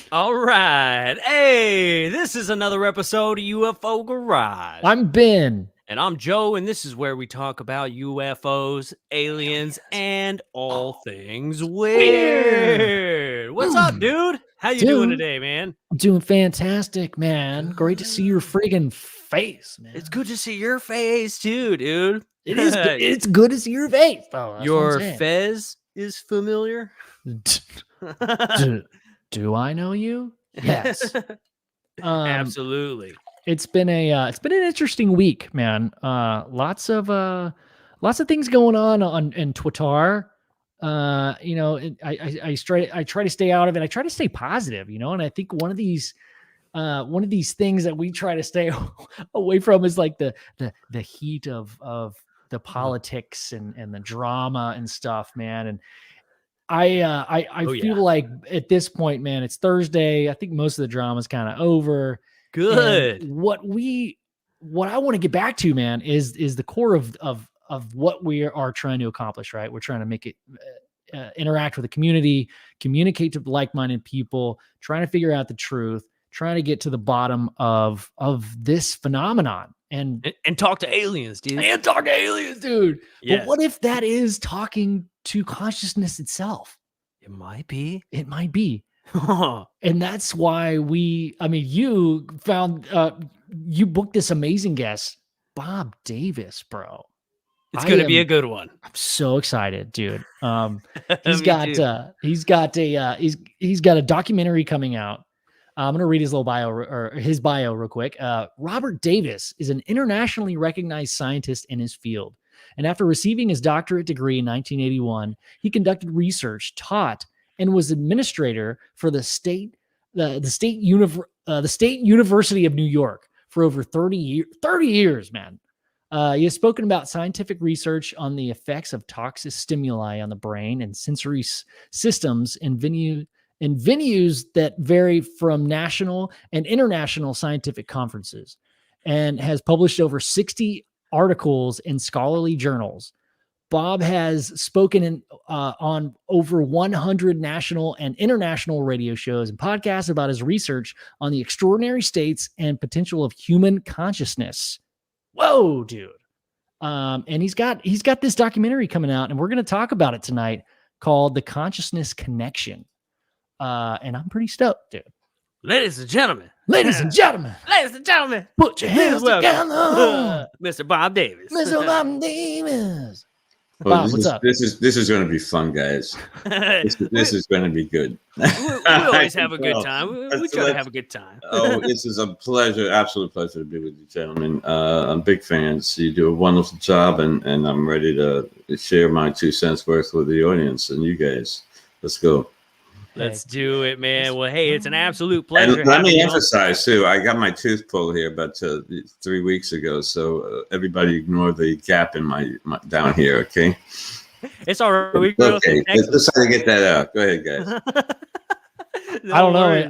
All right. Hey, this is another episode of UFO Garage. I'm Ben. And I'm Joe, and this is where we talk about UFOs, aliens, and all things weird. What's up, dude? How you doing Dude, today, man? I'm doing fantastic, man. Great to see your Good. friggin' face, man. It's good to see your face too, dude. It is good. It's good to see your face, though. That's what I'm Your saying. fez is familiar. Do I know you? Yes. Absolutely. It's been an interesting week, man. Lots of things going on in Twitter. I try to stay out of it. I try to stay positive, and I think one of these things that we try to stay away from is like the heat of the politics and the drama and stuff, man. And I feel like at this point, man, it's Thursday. I think most of the drama is kind of over. Good. And what I want to get back to, man, is the core of what we are trying to accomplish, right? We're trying to make it interact with the community, communicate to like-minded people, trying to figure out the truth, trying to get to the bottom of this phenomenon and talk to aliens, dude. And talk to aliens, dude. Yes. But what if that is talking to consciousness itself? It might be. It might be. And that's why you found you booked this amazing guest, Bob Davis, bro. It's going to be a good one. I'm so excited, dude. He's got a documentary coming out. I'm going to read his little bio or his bio real quick. Robert Davis is an internationally recognized scientist in his field. And after receiving his doctorate degree in 1981, he conducted research, taught, and was administrator for the State University of New York for over 30 years, man. He has spoken about scientific research on the effects of toxic stimuli on the brain and sensory systems in venues that vary from national and international scientific conferences, and has published over 60 articles in scholarly journals. Bob has spoken on over 100 national and international radio shows and podcasts about his research on the extraordinary states and potential of human consciousness. Whoa, dude. And he's got this documentary coming out, and we're going to talk about it tonight, called The Consciousness Connection. And I'm pretty stoked, dude. Ladies and gentlemen, put your hands together, Mr. Bob Davis. Mr. Bob Davis. Well, Bob, what's up? This is going to be fun, guys. This is going to be good. We always have a good time. We try to have a good time. Oh, this is a pleasure, absolute pleasure to be with you, gentlemen. I'm big fans. You do a wonderful job, and I'm ready to share my 2 cents worth with the audience and you guys. Let's go. Let's do it, man. Well, hey, it's an absolute pleasure. And let me emphasize, too, I got my tooth pulled here about 3 weeks ago, so everybody ignore the gap in my down here, okay? It's all right. Okay, let's try to get that out. Go ahead, guys. I don't know.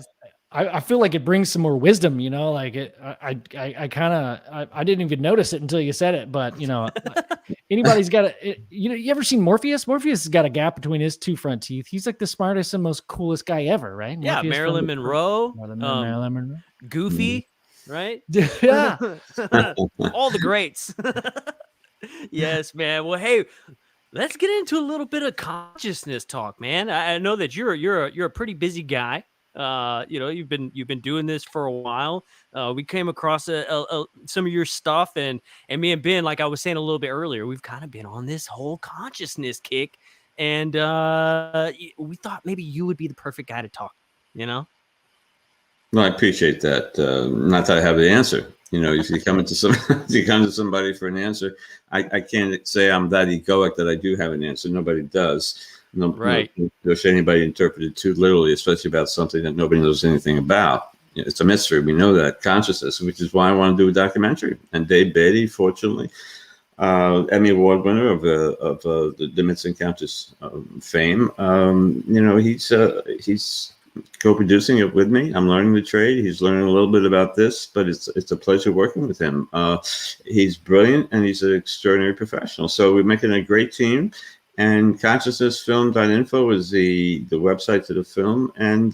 I feel like it brings some more wisdom, like it. I didn't even notice it until you said it, but anybody's got you ever seen Morpheus? Morpheus has got a gap between his 2 front teeth. He's like the smartest and most coolest guy ever, right? Yeah, Morpheus Marilyn Monroe, Marilyn Monroe, Goofy, right? Yeah, all the greats. Yes, man. Well, hey, let's get into a little bit of consciousness talk, man. I know that you're a pretty busy guy. You've been doing this for a while. We came across some of your stuff, and me and Ben, like I was saying a little bit earlier, we've kind of been on this whole consciousness kick, and we thought maybe you would be the perfect guy to talk. Well, I appreciate that. Not that I have the answer. If you come to somebody for an answer, I can't say I'm that egoic that I do have an answer. Nobody does. No, right. No, should anybody interpret it too literally, especially about something that nobody knows anything about. It's a mystery. We know that consciousness, which is why I want to do a documentary. And Dave Beatty, fortunately, Emmy Award winner of the Myths and Countess fame. He's co-producing it with me. I'm learning the trade. He's learning a little bit about this, but it's a pleasure working with him. He's brilliant and he's an extraordinary professional. So we're making a great team. And consciousnessfilm.info is the website to the film. And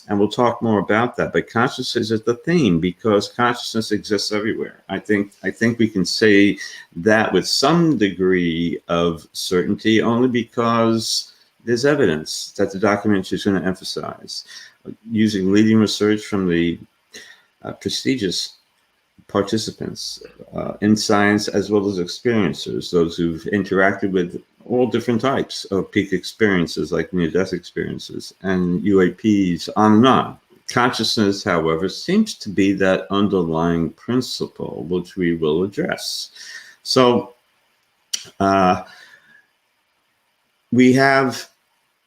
And we'll talk more about that. But consciousness is the theme because consciousness exists everywhere. I think we can say that with some degree of certainty, only because there's evidence that the documentary is going to emphasize, using leading research from the prestigious participants in science as well as experiencers, those who've interacted with all different types of peak experiences like near-death experiences and UAPs, on and on. Consciousness, however, seems to be that underlying principle which we will address. So we have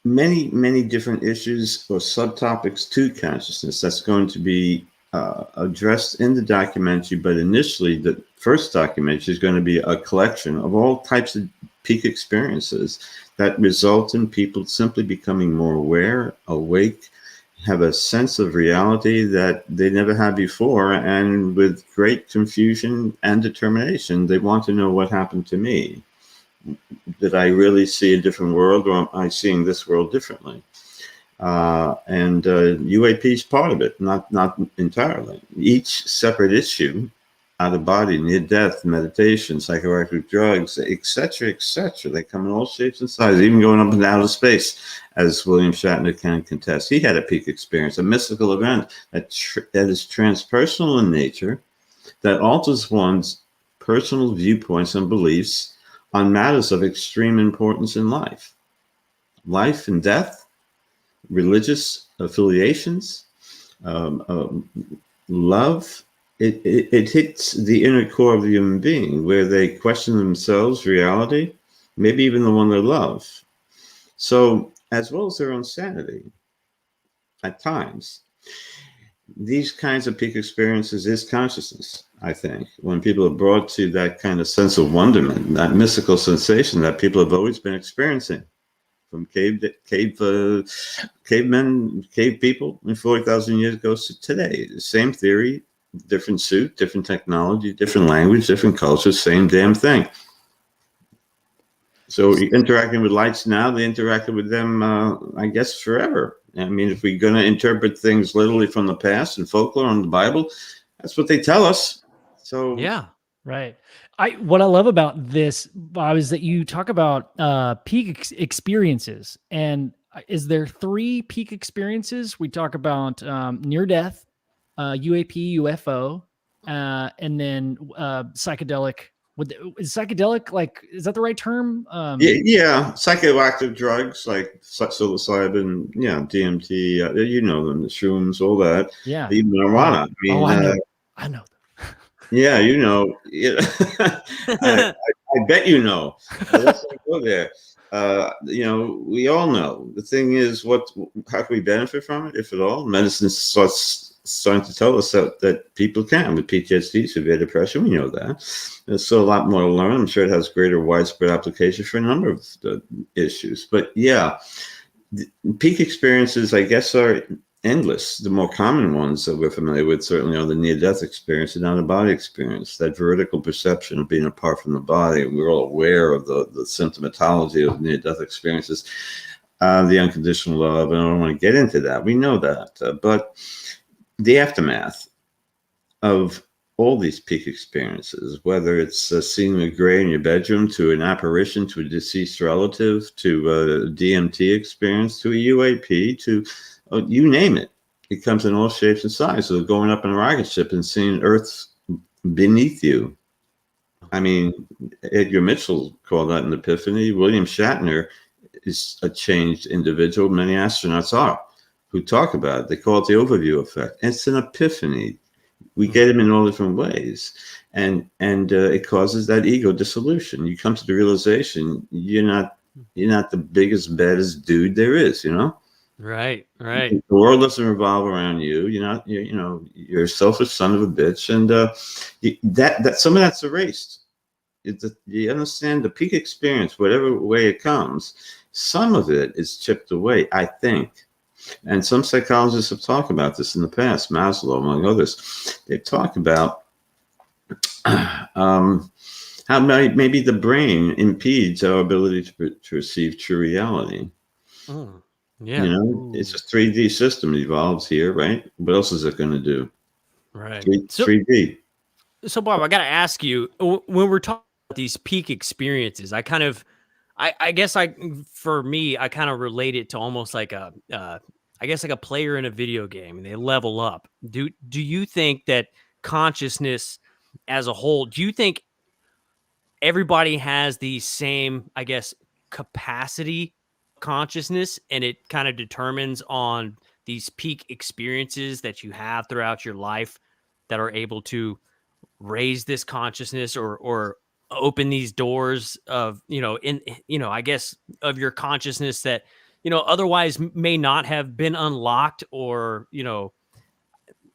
many different issues or subtopics to consciousness that's going to be addressed in the documentary, but initially the first documentary is going to be a collection of all types of peak experiences that result in people simply becoming more aware, awake, have a sense of reality that they never had before, and with great confusion and determination, they want to know what happened to me. Did I really see a different world, or am I seeing this world differently? And UAP is part of it, not entirely. Each separate issue, out of body, near death, meditation, psychoactive drugs, etc., they come in all shapes and sizes, even going up and down outer space, as William Shatner can contest. He had a peak experience, a mystical event that is transpersonal in nature, that alters one's personal viewpoints and beliefs on matters of extreme importance in life and death, religious affiliations, love. It hits the inner core of the human being, where they question themselves, reality, maybe even the one they love. So, as well as their own sanity at times. These kinds of peak experiences is consciousness, I think. When people are brought to that kind of sense of wonderment, that mystical sensation that people have always been experiencing, from cavemen, cave people 40,000 years ago to today. The same theory, different suit, different technology, different language, different culture, same damn thing. So interacting with lights now, they interacted with them, I guess, forever. I mean, if we're going to interpret things literally from the past and folklore and the Bible, that's what they tell us. So yeah, right. What I love about this, Bob, is that you talk about peak experiences. And is there 3 peak experiences? We talk about near death, UAP, UFO, and then psychedelic. Is psychedelic, like, is that the right term? yeah, psychoactive drugs like psilocybin, DMT, you know them, the shrooms, all that. Yeah, Even marijuana. I know. Yeah, you know. I bet you know. Let's not go there. We all know. The thing is, how can we benefit from it, if at all? Medicine starting to tell us that people can with PTSD, severe depression. We know that. There's still a lot more to learn. I'm sure it has greater widespread application for a number of issues. But yeah, peak experiences, I guess, are endless. The more common ones that we're familiar with certainly are the near-death experience and out-of-body experience, that vertical perception of being apart from the body. We're all aware of the symptomatology of near-death experiences, the unconditional love, and I don't want to get into that. We know that. But the aftermath of all these peak experiences, whether it's seeing a gray in your bedroom, to an apparition, to a deceased relative, to a DMT experience, to a UAP, to you name it. It comes in all shapes and sizes. So going up in a rocket ship and seeing Earth beneath you. I mean, Edgar Mitchell called that an epiphany. William Shatner is a changed individual. Many astronauts are, who talk about it. They call it the overview effect. It's an epiphany. We get them in all different ways, and it causes that ego dissolution. You come to the realization you're not the biggest, baddest dude there is. Right. The world doesn't revolve around you. You're a selfish son of a bitch, and that some of that's erased. You understand the peak experience, whatever way it comes, some of it is chipped away, I think. And some psychologists have talked about this in the past, Maslow, among others. They've talked about how maybe the brain impedes our ability to perceive true reality. Yeah. It's a 3D system. It evolves here, right? What else is it going to do? Right. 3D. So Bob, I got to ask you, when we're talking about these peak experiences, I guess for me, I kind of relate it to almost like I guess like a player in a video game and they level up. Do you think that consciousness as a whole, do you think everybody has the same, I guess, capacity consciousness, and it kind of determines on these peak experiences that you have throughout your life that are able to raise this consciousness or open these doors of, I guess, of your consciousness that, otherwise may not have been unlocked, or,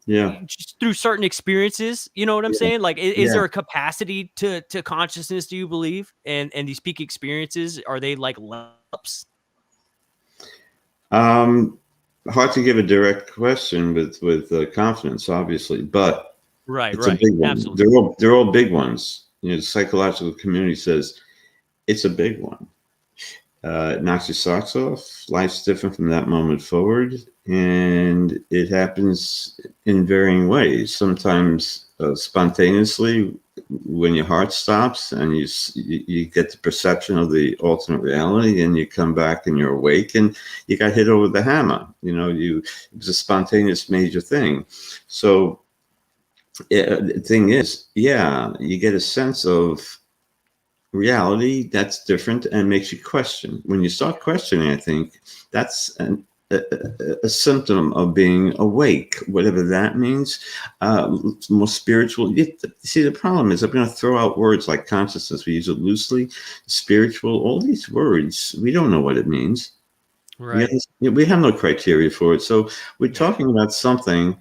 Yeah. just through certain experiences, you know what I'm Yeah. saying? Like, is Yeah. there a capacity to consciousness, do you believe? And these peak experiences, are they like ups? Hard to give a direct question with confidence, obviously, but Right, it's a right. big one. Absolutely. They're all big ones. The psychological community says it's a big one. It knocks your socks off. Life's different from that moment forward, and it happens in varying ways. Sometimes spontaneously, when your heart stops and you get the perception of the alternate reality, and you come back and you're awake, and you got hit over the hammer. It was a spontaneous major thing. So the thing is, yeah, you get a sense of reality that's different and makes you question. When you start questioning, I think that's a symptom of being awake, whatever that means. More spiritual. See, the problem is I'm going to throw out words like consciousness. We use it loosely. Spiritual, all these words, we don't know what it means. Right. We have no criteria for it. So we're talking about something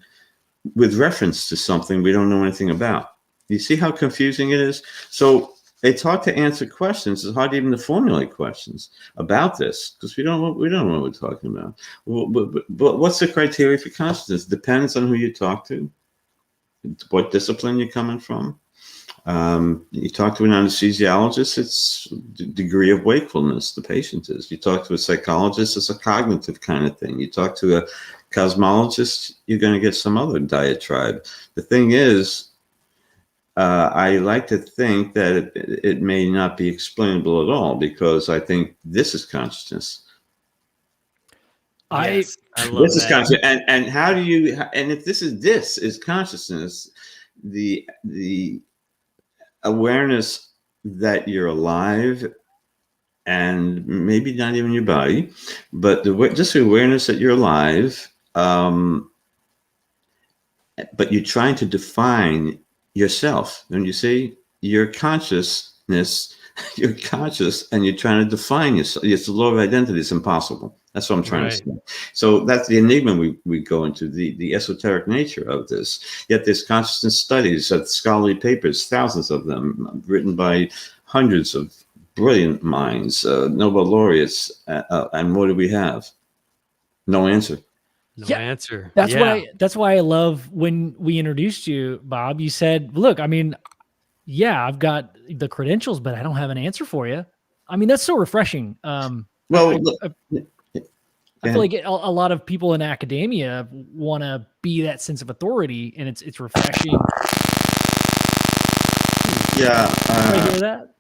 with reference to something we don't know anything about. You see how confusing it is? So it's hard to answer questions. It's hard even to formulate questions about this because we don't know what we're talking about. But what's the criteria for consciousness? Depends on who you talk to, what discipline you're coming from. You talk to an anesthesiologist, it's the degree of wakefulness the patient is. You talk to a psychologist, it's a cognitive kind of thing. You talk to a cosmologist, you're going to get some other diatribe. The thing is, I like to think that it may not be explainable at all, because I think this is consciousness. Yes, I love This is that. consciousness. And how do you, and if this is consciousness, the awareness that you're alive, and maybe not even your body, but just the awareness that you're alive, but you're trying to define yourself. And you see, your consciousness, you're conscious, and you're trying to define yourself. It's the law of identity. It's impossible. That's what I'm trying to say. So that's the enigma we go into, the esoteric nature of this. Yet there's consciousness studies, scholarly papers, thousands of them, written by hundreds of brilliant minds, Nobel laureates, and what do we have? No answer. No answer. That's why I love when we introduced you, Bob. You said, "Look, I mean, yeah, I've got the credentials, but I don't have an answer for you." I mean, that's so refreshing. I feel like a lot of people in academia want to be that sense of authority, and it's refreshing. Yeah, I hear that.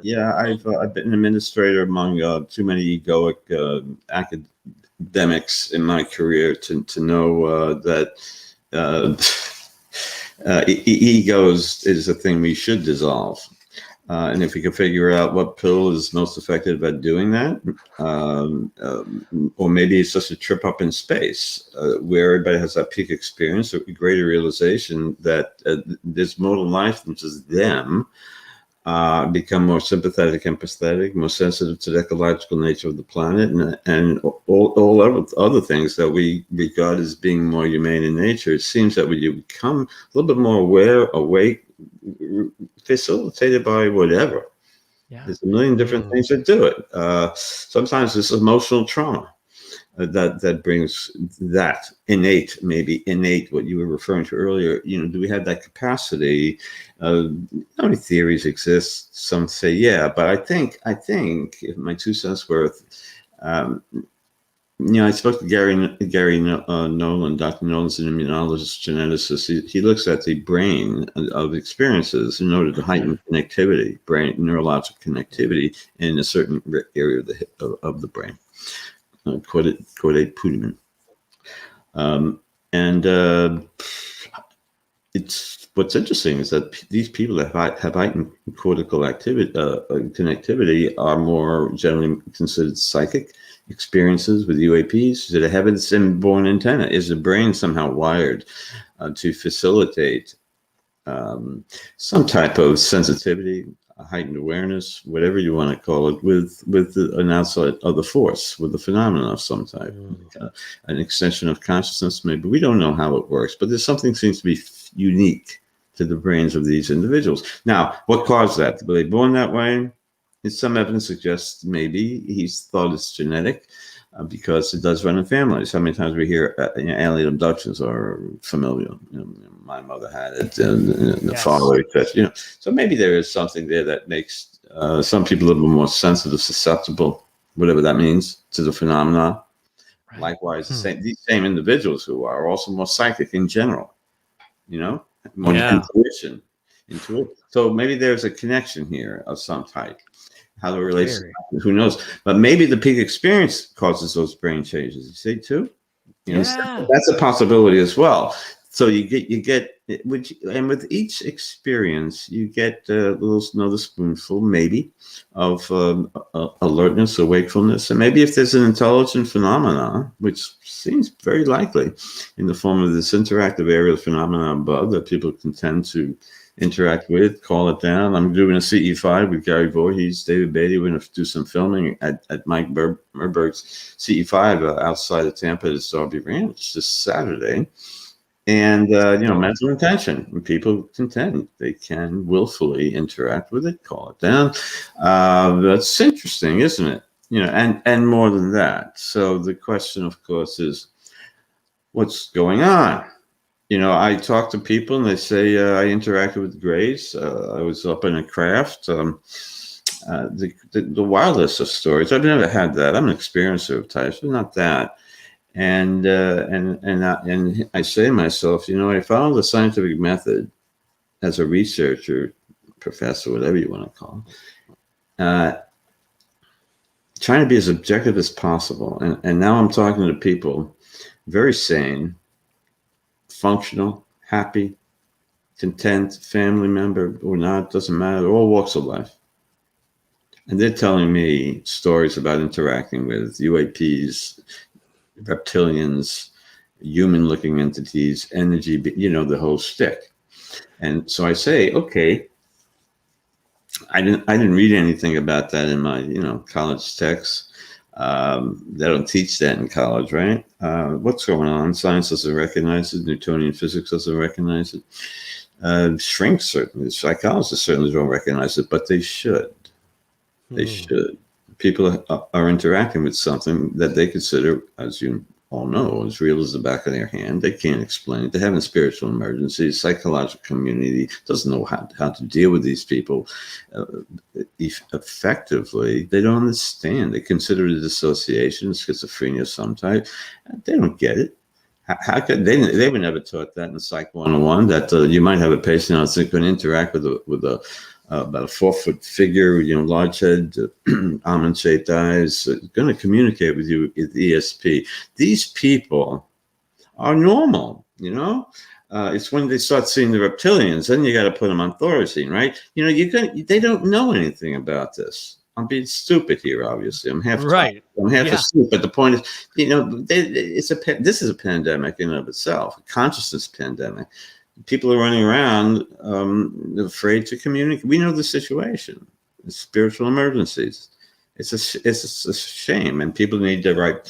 Yeah, I've been an administrator among too many egoic academics in my career to know that egos is a thing we should dissolve. And if we can figure out what pill is most effective at doing that, or maybe it's just a trip up in space where everybody has that peak experience, a greater realization that there's more to life than just them, become more sympathetic, empathetic, more sensitive to the ecological nature of the planet, and all other things that we regard as being more humane in nature. It seems that when you become a little bit more aware, awake, facilitated by whatever. Yeah. There's a million different things that do it. Sometimes it's emotional trauma that brings that innate, what you were referring to earlier. Do we have that capacity? How many theories exist? Some say yeah, but I think if my 2 cents worth, I spoke to Gary Nolan. Dr. Nolan's an immunologist, geneticist. He looks at the brain of experiences in order to heighten connectivity, neurological connectivity in a certain area of the brain, caudate putamen. It's what's interesting is that these people that have heightened cortical activity, connectivity, are more generally considered psychic experiences with UAPs. Do they have its inborn antenna? Is the brain somehow wired to facilitate some type of sensitivity, heightened awareness, whatever you want to call it, with an outside other force, with a phenomenon of some type, an extension of consciousness? Maybe we don't know how it works, but there's something seems to be unique to the brains of these individuals. Now, what caused that? Were they born that way? Some evidence suggests maybe he's thought it's genetic because it does run in families. How many times we hear alien abductions are familial? My mother had it, and the father, etc. So maybe there is something there that makes some people a little bit more sensitive, susceptible, whatever that means, to the phenomena. Right. Likewise, these same individuals who are also more psychic in general. More intuition. So maybe there's a connection here of some type. How the relation, who knows? But maybe the peak experience causes those brain changes. You see, too. So that's a possibility as well. So you get, and with each experience, you get another spoonful, maybe, of alertness or wakefulness. And maybe if there's an intelligent phenomena, which seems very likely in the form of this interactive aerial phenomena above that people can tend to interact with, call it down. I'm doing a CE5 with Gary Voorhees, David Beatty. We're going to do some filming at Mike Merberg's CE5 outside of Tampa at Darby Ranch this Saturday. And, mental intention. When people contend, they can willfully interact with it, call it down. That's interesting, isn't it? And more than that. So the question, of course, is what's going on? I talk to people and they say, I interacted with Grace. I was up in a craft. The wildest of stories. I've never had that. I'm an experiencer of types, but not that. And I say to myself, I follow the scientific method as a researcher, professor, whatever you want to call it, trying to be as objective as possible. And now I'm talking to people very sane, functional, happy, content, family member or not, doesn't matter, all walks of life. And they're telling me stories about interacting with UAPs, reptilians, human-looking entities, energy, the whole shtick. And so I say, okay, I didn't read anything about that in my, college texts. They don't teach that in college, right? What's going on? Science doesn't recognize it. Newtonian physics doesn't recognize it. Shrinks certainly. Psychologists certainly don't recognize it, but they should. They should. People are interacting with something that they consider, as you all know, as real as the back of their hand. They can't explain it. They're having spiritual emergencies. Psychological community doesn't know how to deal with these people effectively. They don't understand. They consider it a dissociation, schizophrenia of some type. They don't get it. How could they were never taught that in Psych 101, that you might have a patient that's going to interact with about a 4-foot figure, large head, almond-shaped eyes, going to communicate with you with ESP. These people are normal, It's when they start seeing the reptilians, then you got to put them on Thorazine, right? They don't know anything about this. I'm being stupid here, obviously. I'm half right. I'm half asleep. But the point is, this is a pandemic in and of itself, a consciousness pandemic. People are running around afraid to communicate. We know the situation. It's spiritual emergencies. It's a shame, and people need the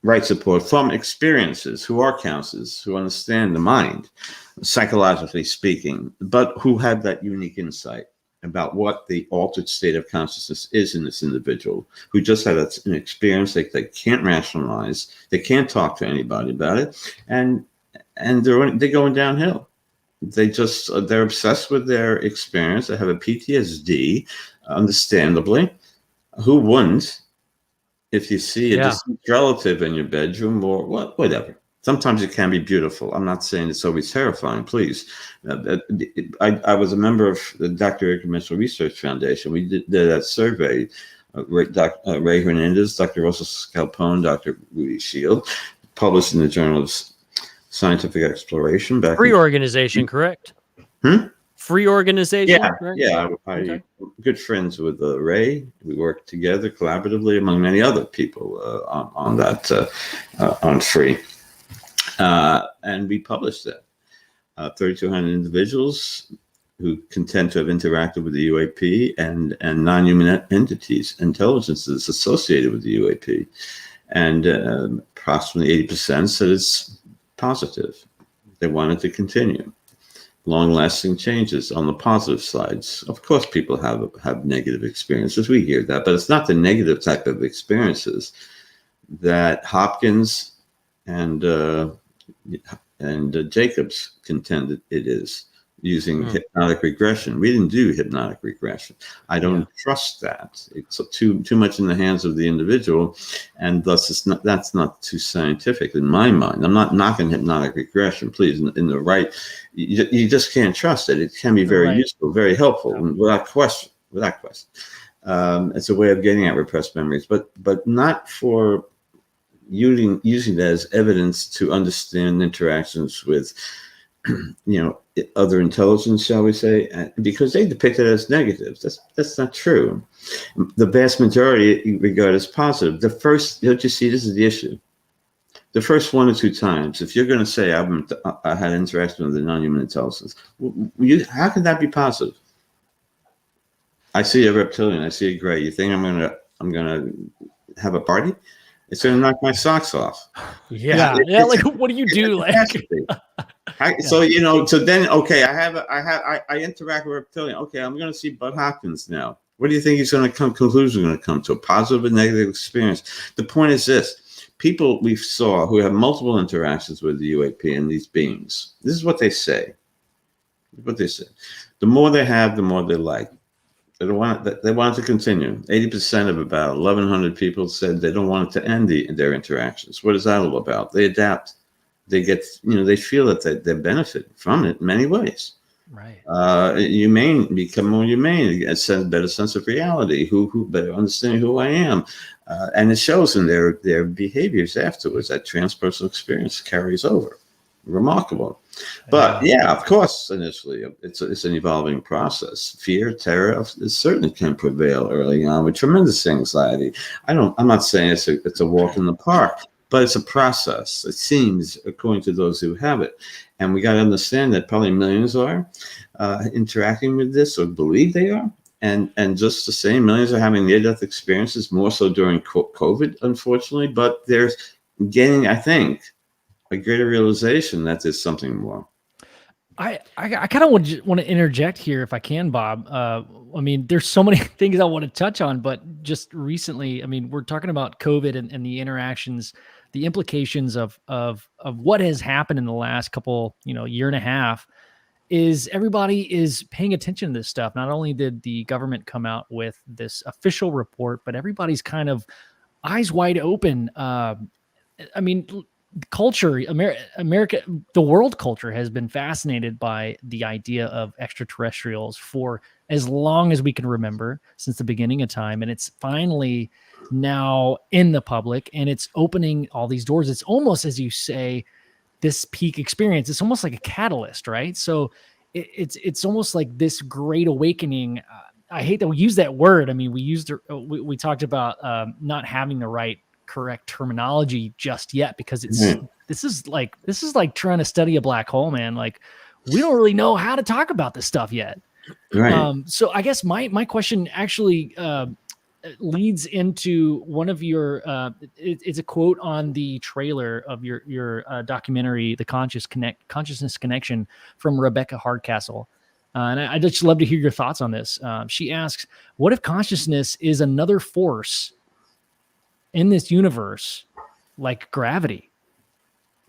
right support from experiences who are counselors, who understand the mind, psychologically speaking, but who have that unique insight about what the altered state of consciousness is in this individual, who just had an experience they can't rationalize, they can't talk to anybody about it, and they're going downhill. They're obsessed with their experience. They have a PTSD, understandably. Who wouldn't? if you see a Yeah. deceased relative in your bedroom or whatever. Sometimes it can be beautiful. I'm not saying it's always terrifying, please. I was a member of the Dr. Eric Mitchell Research Foundation. We did that survey. Ray Hernandez, Dr. Russell Scalpone, Dr. Rudy Shield, published in the Journal of Scientific Exploration back Free in organization, correct? Hmm? Free organization, Yeah, right? yeah. Okay. Good friends with Ray. We worked together collaboratively, among many other people, on that on free, and we published that. 3,200 individuals who contend to have interacted with the UAP and non-human entities, intelligences associated with the UAP, and approximately 80% said it's positive. They wanted to continue. Long-lasting changes on the positive sides. Of course, people have negative experiences. We hear that, but it's not the negative type of experiences that Hopkins and Jacobs contended it is, using hypnotic regression. We didn't do hypnotic regression. I don't trust that. It's too much in the hands of the individual, and thus that's not too scientific in my mind. I'm not knocking hypnotic regression, please. In the right, you just can't trust it. It can be very useful, very helpful, without question. Without question, it's a way of getting at repressed memories, but not for using it as evidence to understand interactions with other intelligence, shall we say, because they depict it as negatives. That's not true. The vast majority regard it as positive. Don't you see, this is the issue. The first 1 or 2 times, if you're going to say I had interaction with a non-human intelligence, how can that be positive? I see a reptilian. I see a gray. You think I'm gonna have a party? It's going to knock my socks off. Yeah. Like, what do you do? Like, so then, okay, I interact with reptilian. Okay, I'm going to see Bud Hopkins now. What do you think he's going to conclusion going to come to? A positive or negative experience? The point is this: people we saw who have multiple interactions with the UAP and these beings. This is what they say. The more they have, the more they like. They want to continue. 80% of about 1,100 people said they don't want it to end their interactions. What is that all about? They adapt. They get, they feel that they benefit from it in many ways. Right. Become more humane, a better sense of reality, who better understanding who I am. And it shows in their behaviors afterwards. That transpersonal experience carries over. Remarkable. But of course, initially it's an evolving process. Fear, terror, it certainly can prevail early on with tremendous anxiety. I'm not saying it's a walk in the park, but it's a process. It seems, according to those who have it, and we got to understand that probably millions are interacting with this or believe they are, and just the same, millions are having near-death experiences, more so during COVID, unfortunately. But there's getting, I think, a greater realization that there's something more. I kind of want to interject here if I can, Bob. I mean, there's so many things I want to touch on, but just recently, I mean, we're talking about COVID and the interactions, the implications of what has happened in the last couple, year and a half. Is everybody is paying attention to this stuff. Not only did the government come out with this official report, but everybody's kind of eyes wide open. I mean, culture, America, the world culture has been fascinated by the idea of extraterrestrials for as long as we can remember, since the beginning of time. And it's finally now in the public, and it's opening all these doors. It's almost, as you say, this peak experience. It's almost like a catalyst, right? So it's almost like this great awakening. I hate that we use that word. I mean, we talked about not having the correct terminology just yet, because this is like trying to study a black hole, man. Like, we don't really know how to talk about this stuff yet. Right. So I guess my question actually leads into one of your it's a quote on the trailer of your documentary, The Consciousness Connection, from Rebecca Hardcastle. And I'd just love to hear your thoughts on this. She asks, what if consciousness is another force in this universe, like gravity?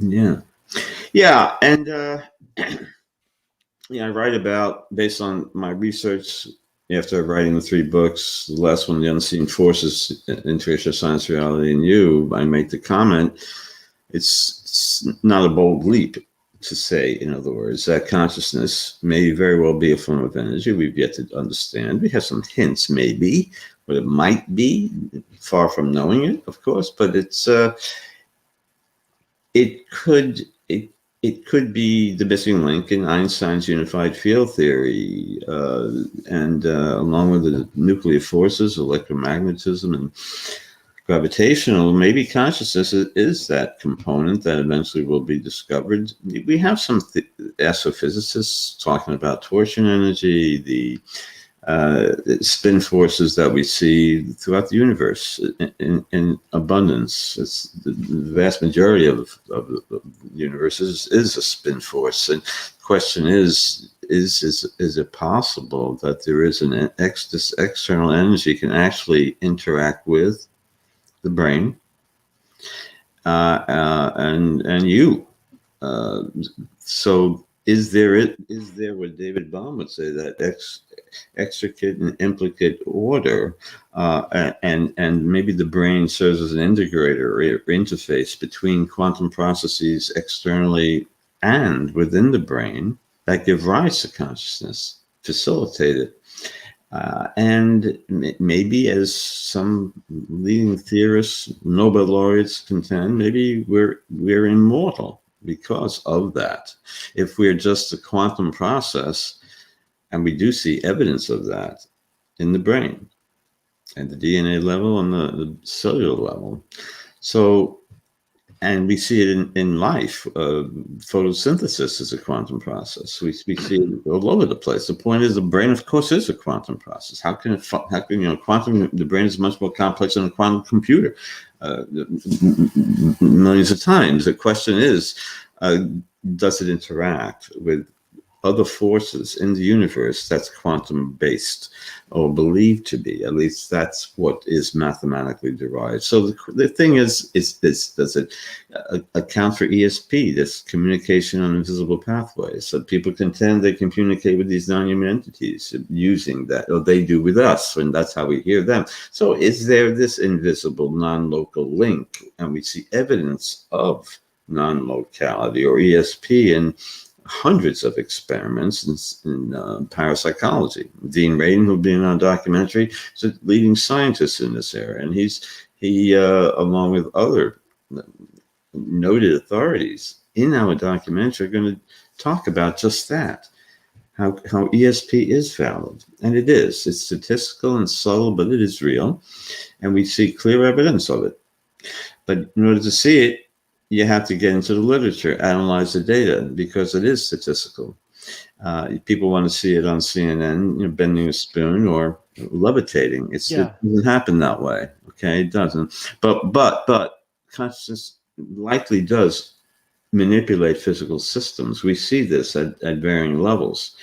And I write about, based on my research after writing the 3 books, the last one, The Unseen Forces, Intuition, Science, Reality, and You, I make the comment, it's not a bold leap to say, in other words, that consciousness may very well be a form of energy we've yet to understand. We have some hints, maybe, what it might be, far from knowing it, of course, but it could be the missing link in Einstein's unified field theory, and along with the nuclear forces, electromagnetism, and gravitational, maybe consciousness is that component that eventually will be discovered. We have some astrophysicists talking about torsion energy, the spin forces that we see throughout the universe in abundance. It's the vast majority of the universe is a spin force. And the question is it possible that there is this external energy can actually interact with the brain and you? So is there what David Bohm would say, that extricate and implicate order, and maybe the brain serves as an integrator or interface between quantum processes externally and within the brain that give rise to consciousness, facilitate it. And maybe, as some leading theorists, Nobel laureates contend, maybe we're immortal because of that. If we're just a quantum process, and we do see evidence of that in the brain, at the DNA level and the cellular level. So, and we see it in life. Photosynthesis is a quantum process. We see it all over the place. The point is, the brain, of course, is a quantum process. How can quantum? The brain is much more complex than a quantum computer, millions of times. The question is, does it interact with other forces in the universe that's quantum based, or believed to be? At least that's what is mathematically derived. So the thing is this: does it account for ESP, this communication on invisible pathways? So people contend they can communicate with these non-human entities using that, or they do with us, and that's how we hear them. So is there this invisible non-local link? And we see evidence of non-locality or ESP in hundreds of experiments in parapsychology. Dean Radin, who'll be in our documentary, is a leading scientist in this area, and he along with other noted authorities in our documentary, are going to talk about just that, how ESP is valid, and it is. It's statistical and subtle, but it is real, and we see clear evidence of it. But in order to see it, you have to get into the literature, analyze the data, because it is statistical. People want to see it on CNN, bending a spoon or levitating. It doesn't happen that way. Okay, it doesn't. But consciousness likely does manipulate physical systems. We see this at varying levels.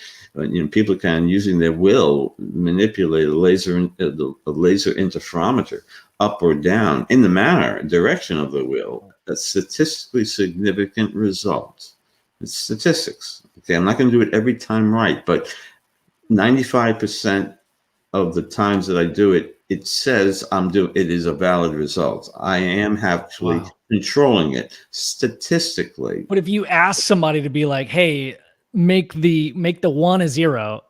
People can, using their will, manipulate a laser interferometer up or down in the direction of the will. A statistically significant result. It's statistics. Okay, I'm not going to do it every time right, but 95% of the times that I do it, it says it is a valid result. I am actually controlling it statistically. But if you ask somebody to be like, "Hey, make the 1 a 0,"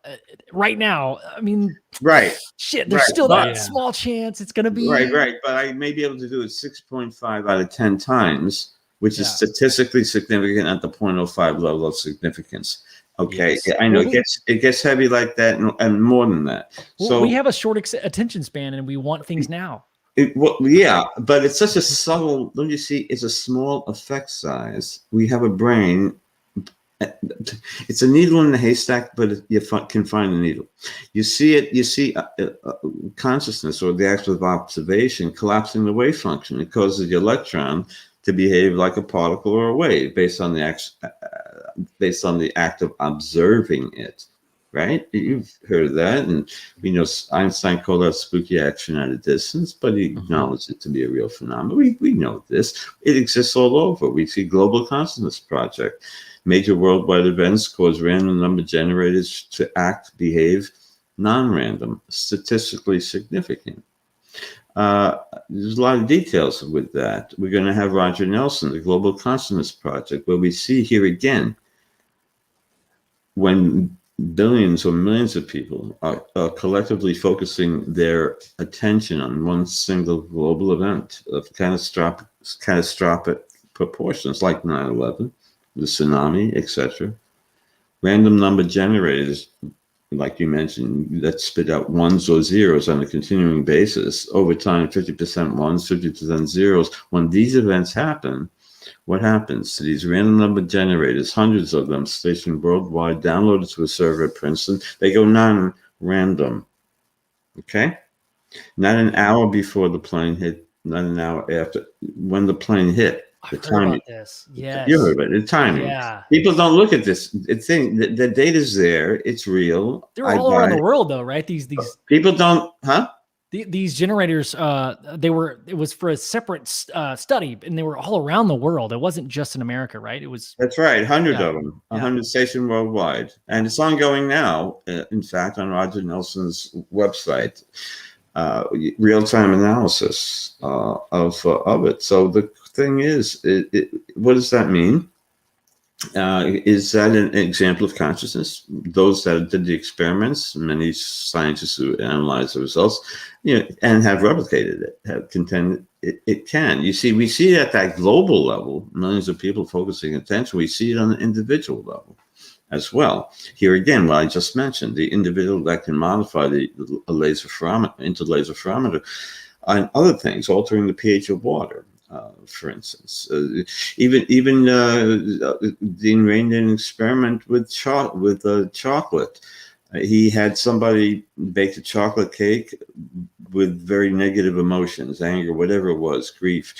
right now, I mean, right, shit, there's still that small chance it's going to be right. But I may be able to do it 6.5 out of 10 times, which is statistically significant at the 0.05 level of significance. Okay, yes. I know it gets heavy like that, and more than that. So we have a short attention span, and we want things now. But it's such a subtle. Don't you see? It's a small effect size. We have a brain. It's a needle in the haystack, but you can find the needle. You see it. You see consciousness, or the act of observation, collapsing the wave function. It causes the electron to behave like a particle or a wave based on the act of observing it. Right? You've heard of that, and we know Einstein called that spooky action at a distance, but he acknowledged it to be a real phenomenon. We know this. It exists all over. We see Global Consciousness Project. Major worldwide events cause random number generators to act, behave non-random, statistically significant. There's a lot of details with that. We're going to have Roger Nelson, the Global Consciousness Project, where we see here again, when billions or millions of people are collectively focusing their attention on one single global event of catastrophic proportions, like 9/11, the tsunami, etc. Random number generators, like you mentioned, that spit out ones or zeros on a continuing basis. Over time, 50% ones, 50% zeros. When these events happen, what happens to these random number generators, hundreds of them stationed worldwide, downloaded to a server at Princeton? They go non-random, okay? Not an hour before the plane hit, not an hour after. When the plane hit, the timing. About this. Yes. You heard it, the timing. Yeah. People don't look at this. The data's there. It's real. They're all around the world, though, right? These people don't, huh? These generators, it was for a separate study, and they were all around the world. It wasn't just in America, right? It was. That's right, 100 of them, 100 stationed worldwide, and it's ongoing now. In fact, on Roger Nelson's website, real-time analysis of it. So the thing is, what does that mean? Is that an example of consciousness? Those that did the experiments, many scientists who analyze the results, and have replicated it, have contended it can. You see, we see it at that global level, millions of people focusing attention. We see it on the individual level as well. Here again, what I just mentioned, the individual that can modify a interlaser and other things, altering the pH of water. For instance, even Dean Rain did an experiment with chocolate. He had somebody bake a chocolate cake with very negative emotions, anger, whatever it was, grief.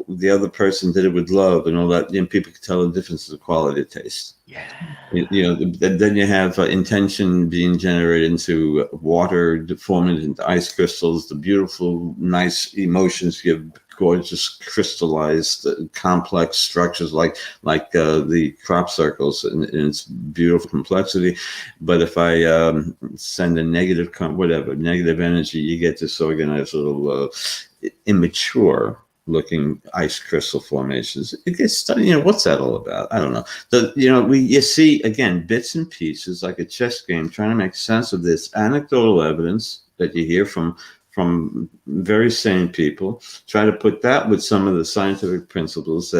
The other person did it with love and all that, and people could tell the difference in the quality of taste. Yeah. Then you have intention being generated into water, forming into ice crystals. The beautiful, nice emotions give gorgeous, crystallized, complex structures like the crop circles in its beautiful complexity. But if I send a negative energy, you get this organized little immature looking ice crystal formations. It gets studied. What's that all about? I don't know. You see again bits and pieces like a chess game, trying to make sense of this anecdotal evidence that you hear from very sane people. Try to put that with some of the scientific principles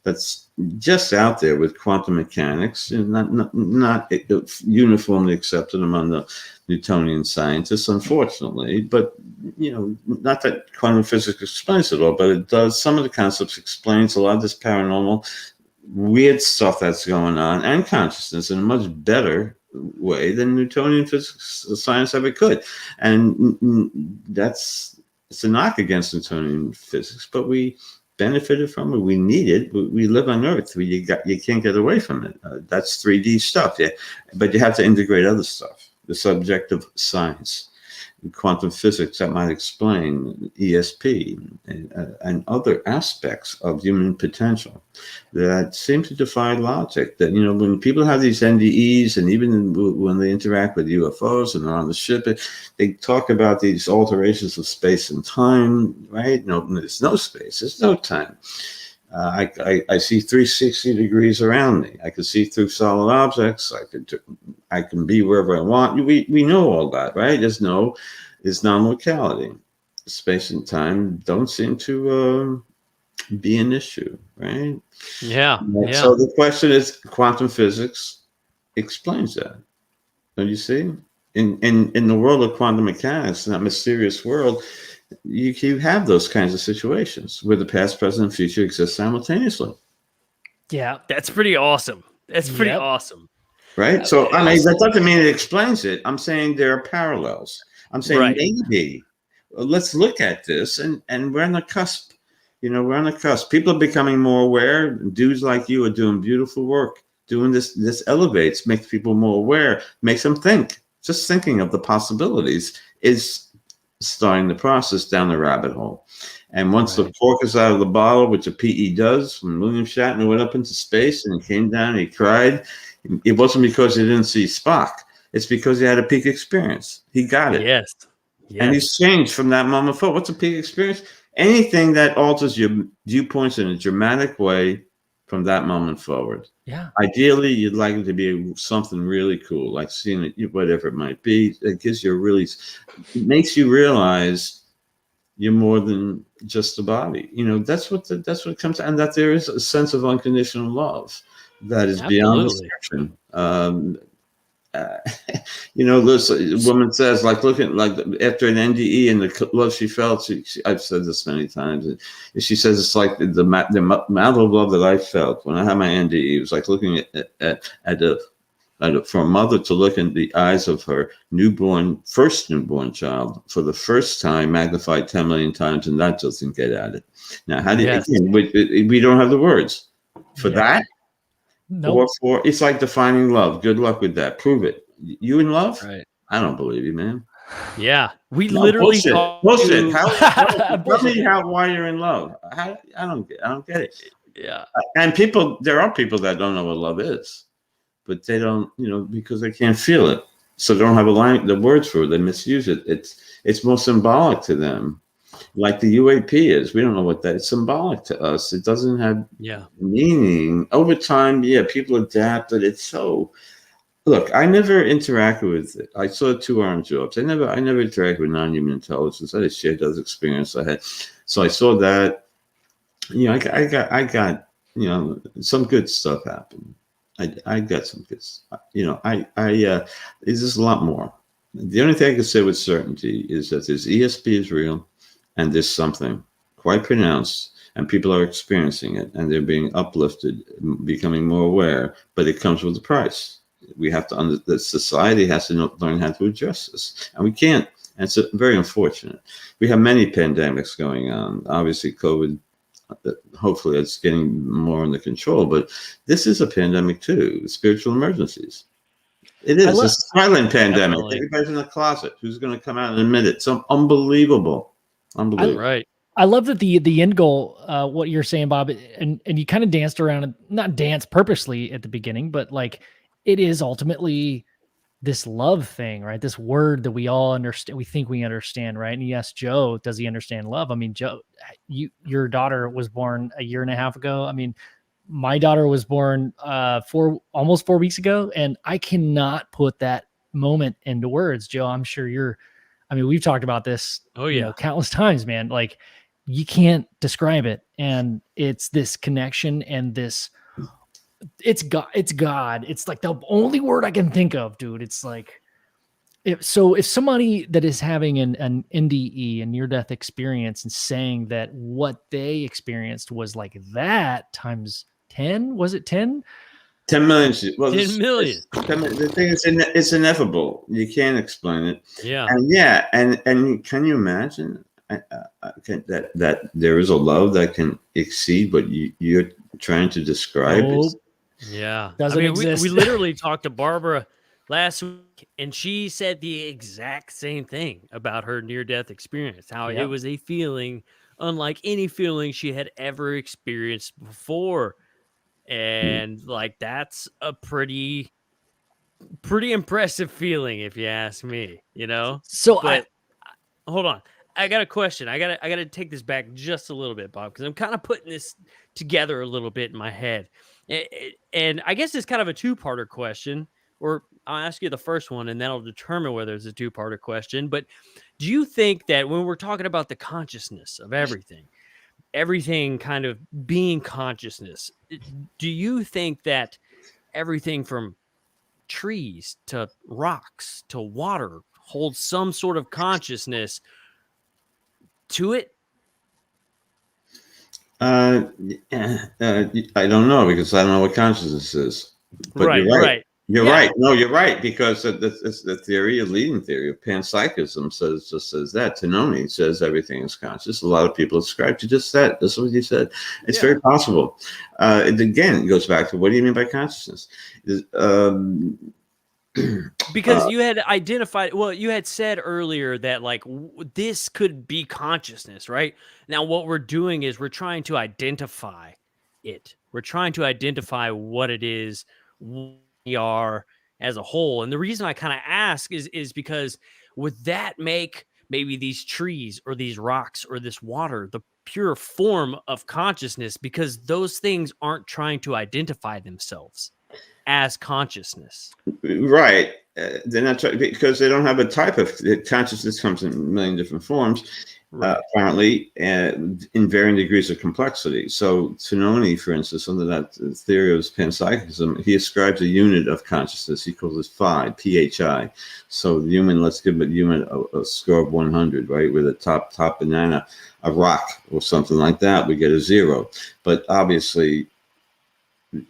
that's just out there with quantum mechanics, not uniformly accepted among the Newtonian scientists, unfortunately. But not that quantum physics explains it all, but it does. Some of the concepts explains a lot of this paranormal, weird stuff that's going on, and consciousness in a much better way than Newtonian physics science ever could. And it's a knock against Newtonian physics, but we benefited from it. We need it. We live on Earth. You can't get away from it. That's 3D stuff. Yeah, but you have to integrate other stuff. The subject of science, quantum physics that might explain ESP and other aspects of human potential that seem to defy logic. That when people have these NDEs, and even when they interact with UFOs and they're on the ship, they talk about these alterations of space and time. Right? No, there's no space. There's no time. I see 360 degrees around me. I can see through solid objects. I can be wherever I want. We know all that, right? There's non-locality. Space and time don't seem to be an issue, right? Yeah. So the question is, quantum physics explains that. Don't you see? In the world of quantum mechanics, in that mysterious world, you have those kinds of situations where the past, present, and future exist simultaneously. Yeah, that's pretty awesome. That's pretty awesome. Right? So, that doesn't mean it explains it. I'm saying there are parallels. I'm saying maybe let's look at this, and we're on the cusp. We're on the cusp. People are becoming more aware. Dudes like you are doing beautiful work. Doing this elevates, makes people more aware, makes them think. Just thinking of the possibilities is starting the process down the rabbit hole. And once the cork is out of the bottle, which a PE does, when William Shatner went up into space and he came down and he cried, it wasn't because he didn't see Spock. It's because he had a peak experience. He got it. Yes. And he's changed from that moment forward. What's a peak experience? Anything that alters your viewpoints in a dramatic way from that moment forward. Yeah. Ideally, you'd like it to be something really cool, like seeing it, whatever it might be. It gives you it makes you realize you're more than just a body. That's what it comes to, and that there is a sense of unconditional love that is beyond description. This woman says, like, looking like after an NDE and the love she felt. I've said this many times. And she says it's like the amount of love that I felt when I had my NDE. It was like looking for a mother to look in the eyes of her first newborn child for the first time, magnified 10 million times, and that doesn't get at it. Now, how do you? Again, we don't have the words for that. No. Or it's like defining love. Good luck with that. Prove it. You in love? Right. I don't believe you, man. Yeah, we literally bullshit. Tell me why you're in love. I don't get it. Yeah. And there are people that don't know what love is, but they don't, because they can't feel it, so they don't have the words for it. They misuse it. It's more symbolic to them. Like the UAP is. We don't know what that is. It's symbolic to us. It doesn't have meaning. Over time, people adapt, but it's so... Look, I never interacted with it. I saw 2 orange orbs. I never interacted with non-human intelligence. I just shared those experiences I had. So I saw that. I got some good stuff happened. I got some good stuff. There's just a lot more. The only thing I can say with certainty is that this ESP is real. And there's something quite pronounced, and people are experiencing it, and they're being uplifted, becoming more aware, but it comes with a price. We have to the society has to learn how to address this, and we can't. And it's very unfortunate. We have many pandemics going on. Obviously, COVID, hopefully it's getting more under control, but this is a pandemic too, spiritual emergencies. It is a silent pandemic. Definitely. Everybody's in the closet. Who's going to come out and admit it? Some unbelievable. Right. I love that the end goal, what you're saying, Bob, and you kind of danced around, not dance purposely at the beginning, but like it is ultimately this love thing, right? This word that we all understand, we think we understand, right? And you ask Joe, does he understand love? I mean, Joe, your daughter was born a year and a half ago. I mean, my daughter was born almost 4 weeks ago, and I cannot put that moment into words. Joe, I'm sure we've talked about this countless times, man. Like, you can't describe it. And it's this connection and it's God. It's like the only word I can think of, dude. It's like, if somebody that is having an NDE, a near-death experience, and saying that what they experienced was like that times 10, was it 10? 10 million. Well, 10 million. The thing is, it's ineffable. You can't explain it. Yeah. And can you imagine that there is a love that can exceed what you're trying to describe? Yeah. Doesn't exist. We literally talked to Barbara last week, and she said the exact same thing about her near-death experience, how it was a feeling unlike any feeling she had ever experienced before. And like, that's a pretty impressive feeling, if you ask me, So hold on. I got a question. I gotta take this back just a little bit, Bob, because I'm kind of putting this together a little bit in my head. And I guess it's kind of a 2-parter question, or I'll ask you the first one and then I'll determine whether it's a 2-parter question. But do you think that when we're talking about the consciousness of everything kind of being consciousness, do you think that everything from trees to rocks to water holds some sort of consciousness to it? I don't know, because I don't know what consciousness is. But Right. You're right. No, you're right, because the leading theory of panpsychism says that. Tanoni says everything is conscious. A lot of people ascribe to just that. That's what he said. It's very possible. It goes back to, what do you mean by consciousness? Because you had identified, you had said earlier that like this could be consciousness, right? Now what we're doing is we're trying to identify it. We're trying to identify what it is, what we are, as a whole. And the reason I kind of ask is because would that make maybe these trees or these rocks or this water the pure form of consciousness, because those things aren't trying to identify themselves as consciousness? Right. They're not because they don't have a type of consciousness. Comes in a million different forms, Right. apparently, in varying degrees of complexity. So Tononi, for instance, under that theory of panpsychism, he ascribes a unit of consciousness. He calls it phi. So the human, let's give it human a score of 100, right? With a top banana, a rock or something like that, we get a 0. But obviously,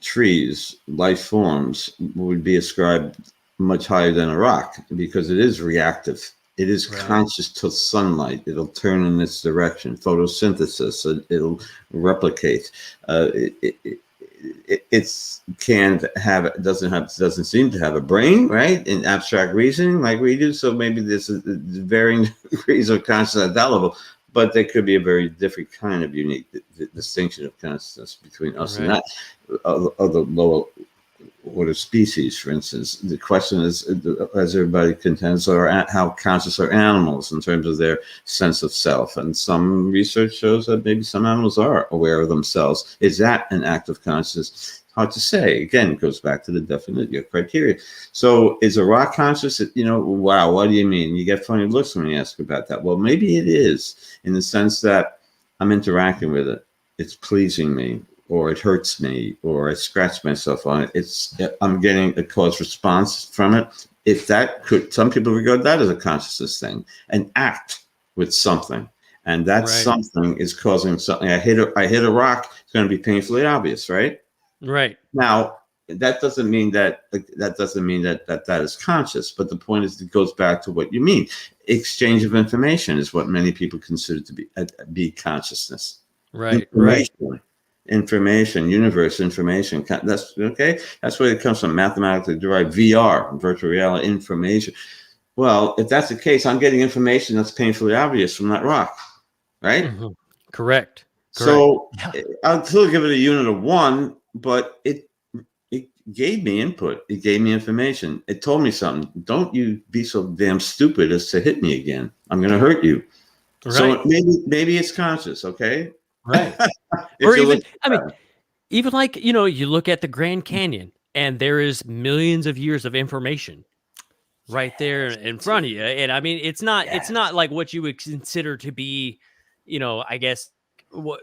trees, life forms would be ascribed much higher than a rock because it is reactive. It is conscious to sunlight. It'll turn in its direction. Photosynthesis. It'll replicate. It's doesn't seem to have a brain, right? In abstract reasoning, like we do. So maybe there's varying degrees of consciousness at that level. But there could be a very different kind of unique distinction of consciousness between us and that of the lower order species, for instance. The question is, as everybody contends, how conscious are animals in terms of their sense of self? And some research shows that maybe some animals are aware of themselves. Is that an act of consciousness? Hard to say. Again, it goes back to the definite your criteria. So is a rock conscious? Wow, what do you mean? You get funny looks when you ask about that. Well, maybe it is, in the sense that I'm interacting with it. It's pleasing me, or it hurts me, or I scratch myself on it. I'm getting a cause response from it. If that could, some people regard that as a consciousness thing, and act with something. And that something is causing something. I hit a rock, it's going to be painfully obvious, right? Right. Now, that doesn't mean that is conscious, but the point is, it goes back to what you mean. Exchange of information is what many people consider to be consciousness. Right. Information, universe information. That's okay. That's where it comes from, mathematically derived VR, virtual reality information. Well, if that's the case, I'm getting information that's painfully obvious from that rock, right? Mm-hmm. Correct. So I'll still give it a unit of 1, but it gave me input. It gave me information. It told me something. Don't you be so damn stupid as to hit me again. I'm going to hurt you. Right. So maybe it's conscious, okay? Right. Or even, even like, you look at the Grand Canyon and there is millions of years of information right there in front of you. And I mean, it's not like what you would consider to be, I guess, what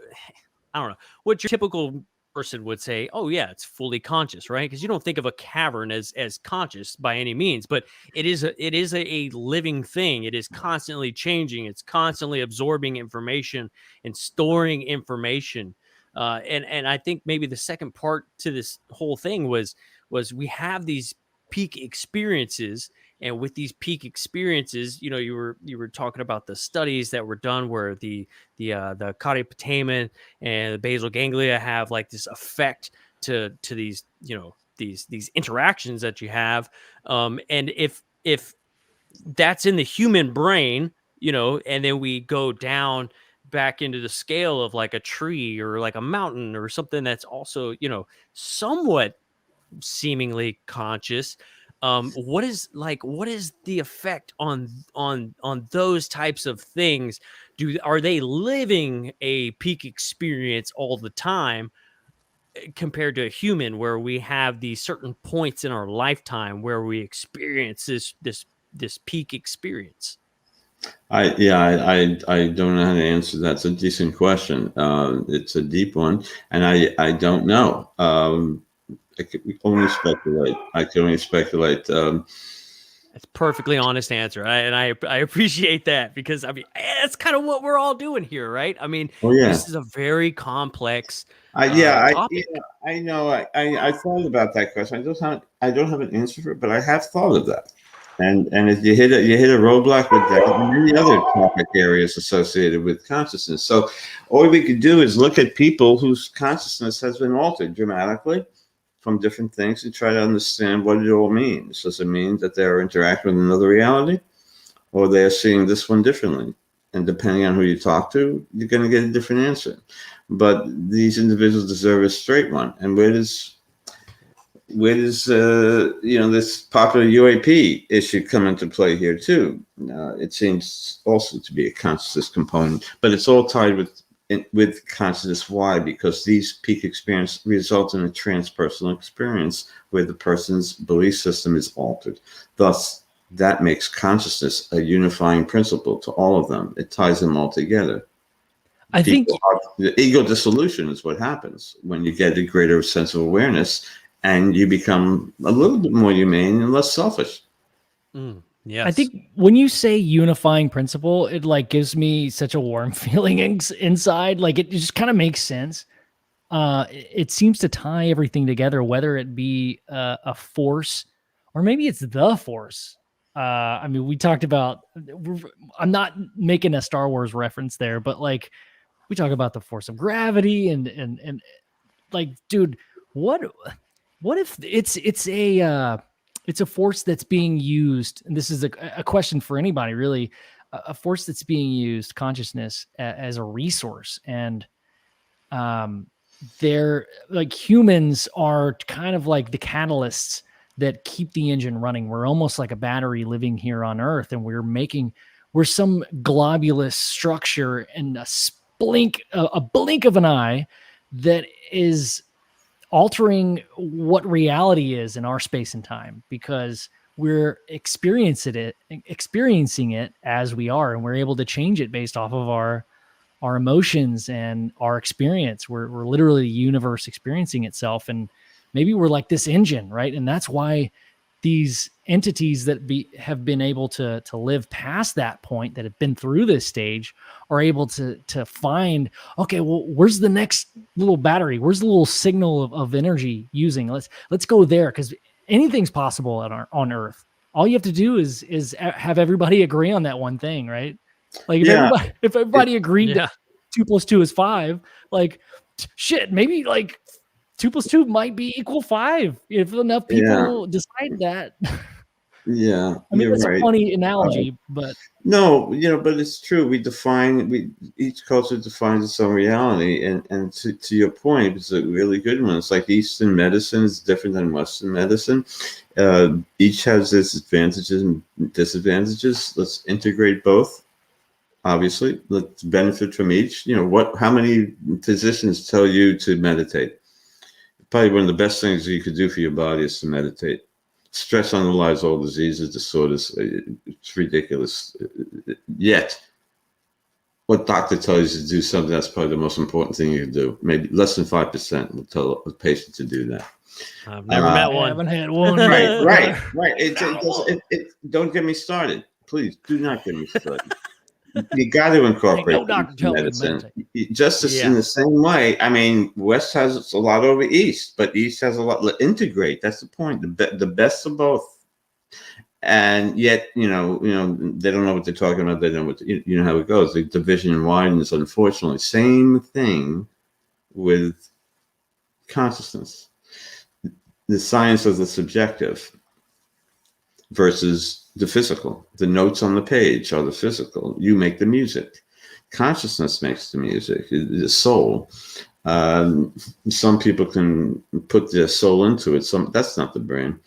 your typical person would say, oh yeah, it's fully conscious, right? Because you don't think of a cavern as conscious by any means, but it is a living thing. It is constantly changing. It's constantly absorbing information and storing information. And I think maybe the second part to this whole thing was we have these peak experiences. And with these peak experiences, you were talking about the studies that were done where the caudate putamen and the basal ganglia have like this effect to these, these interactions that you have. And if that's in the human brain, and then we go down back into the scale of like a tree or like a mountain or something that's also, somewhat seemingly conscious. What is the effect on those types of things? Are they living a peak experience all the time compared to a human, where we have these certain points in our lifetime where we experience this peak experience? I don't know how to answer that. It's a decent question. It's a deep one, and I don't know. I can only speculate. That's perfectly honest answer. I appreciate that, because I mean, that's kind of what we're all doing here, right? I mean, This is a very complex topic. I know. I thought about that question. I don't have an answer for it, but I have thought of that. And if you hit a roadblock with that, and many other topic areas associated with consciousness. So all we could do is look at people whose consciousness has been altered dramatically from different things and try to understand what it all means. Does it mean that they're interacting with another reality, or they're seeing this one differently? And depending on who you talk to, you're going to get a different answer. But these individuals deserve a straight one. And where does, where does this popular UAP issue come into play here too? It seems also to be a consciousness component, but it's all tied with consciousness. Why? Because these peak experience result in a transpersonal experience where the person's belief system is altered. Thus, that makes consciousness a unifying principle to all of them. It ties them all together. I think The ego dissolution is what happens when you get a greater sense of awareness and you become a little bit more humane and less selfish. Yes. I think when you say unifying principle, it like gives me such a warm feeling inside. Like it just kind of makes sense. It seems to tie everything together, whether it be a force or maybe it's the force. I mean, we talked about. I'm not making a Star Wars reference there, but like we talk about the force of gravity and like, dude, what if it's a force that's being used, and this is a question for anybody really, a force that's being used, consciousness as a resource, and they're like humans are kind of like the catalysts that keep the engine running. We're almost like a battery living here on Earth, and we're some globulous structure and a blink of an eye that is altering what reality is in our space and time, because we're experiencing it as we are, and we're able to change it based off of our emotions and our experience. We're literally the universe experiencing itself, and maybe we're like this engine, right? And that's why these entities that have been able to live past that point, that have been through this stage, are able to find, okay, well, where's the next little battery? Where's the little signal of energy using? Let's go there, because anything's possible on Earth. All you have to do is have everybody agree on that one thing, right? Like if everybody agreed that 2 + 2 is 5, like shit, maybe like 2 + 2 might be equal 5 if enough people decide that. Yeah, I mean, that's right. a funny analogy, but no, but it's true. Each culture defines its own reality, and to your point, it's a really good one. It's like Eastern medicine is different than Western medicine. Each has its advantages and disadvantages. Let's integrate both. Obviously, let's benefit from each. How many physicians tell you to meditate? Probably one of the best things you could do for your body is to meditate. Stress underlies all diseases, disorders. It's ridiculous. Yet, what doctor tells you to do something, that's probably the most important thing you can do. Maybe less than 5% will tell a patient to do that. I've never met one. I haven't had one. Right. Don't get me started. Please do not get me started. You got to incorporate medicine. Just in the same way. I mean, West has a lot over East, but East has a lot. Integrate. That's the point. The best of both. And yet, they don't know what they're talking about. They don't know you know how it goes. The division widens, unfortunately. Same thing with consciousness. The science of the subjective versus the physical. The notes on the page are the physical. You make the music. Consciousness makes the music, the soul. Some people can put their soul into it. That's not the brain.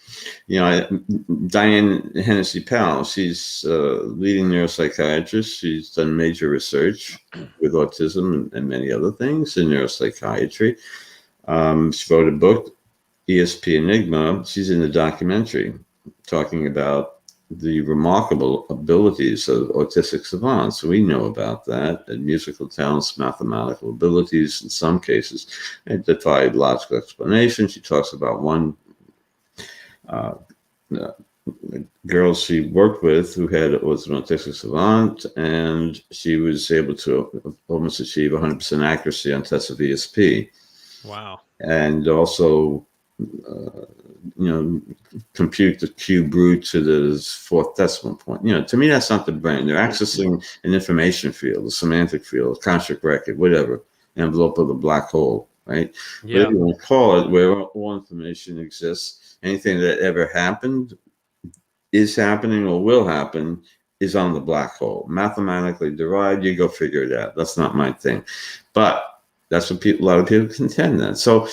Diane Hennessy Powell, she's a leading neuropsychiatrist. She's done major research with autism and many other things in neuropsychiatry. She wrote a book, ESP Enigma. She's in the documentary talking about the remarkable abilities of autistic savants. We know about that, and musical talents, mathematical abilities in some cases, and defied logical explanation. She talks about one girl she worked with who was an autistic savant, and she was able to almost achieve 100% accuracy on tests of ESP. Wow. And also compute the cube root to the fourth decimal point. To me, that's not the brain. They're accessing an information field, a semantic field, a construct record, whatever, envelope of the black hole, right? Yeah. Whatever you want to call it, where all information exists, anything that ever happened, is happening, or will happen, is on the black hole. Mathematically derived, you go figure it out. That's not my thing. But that's what a lot of people contend that. So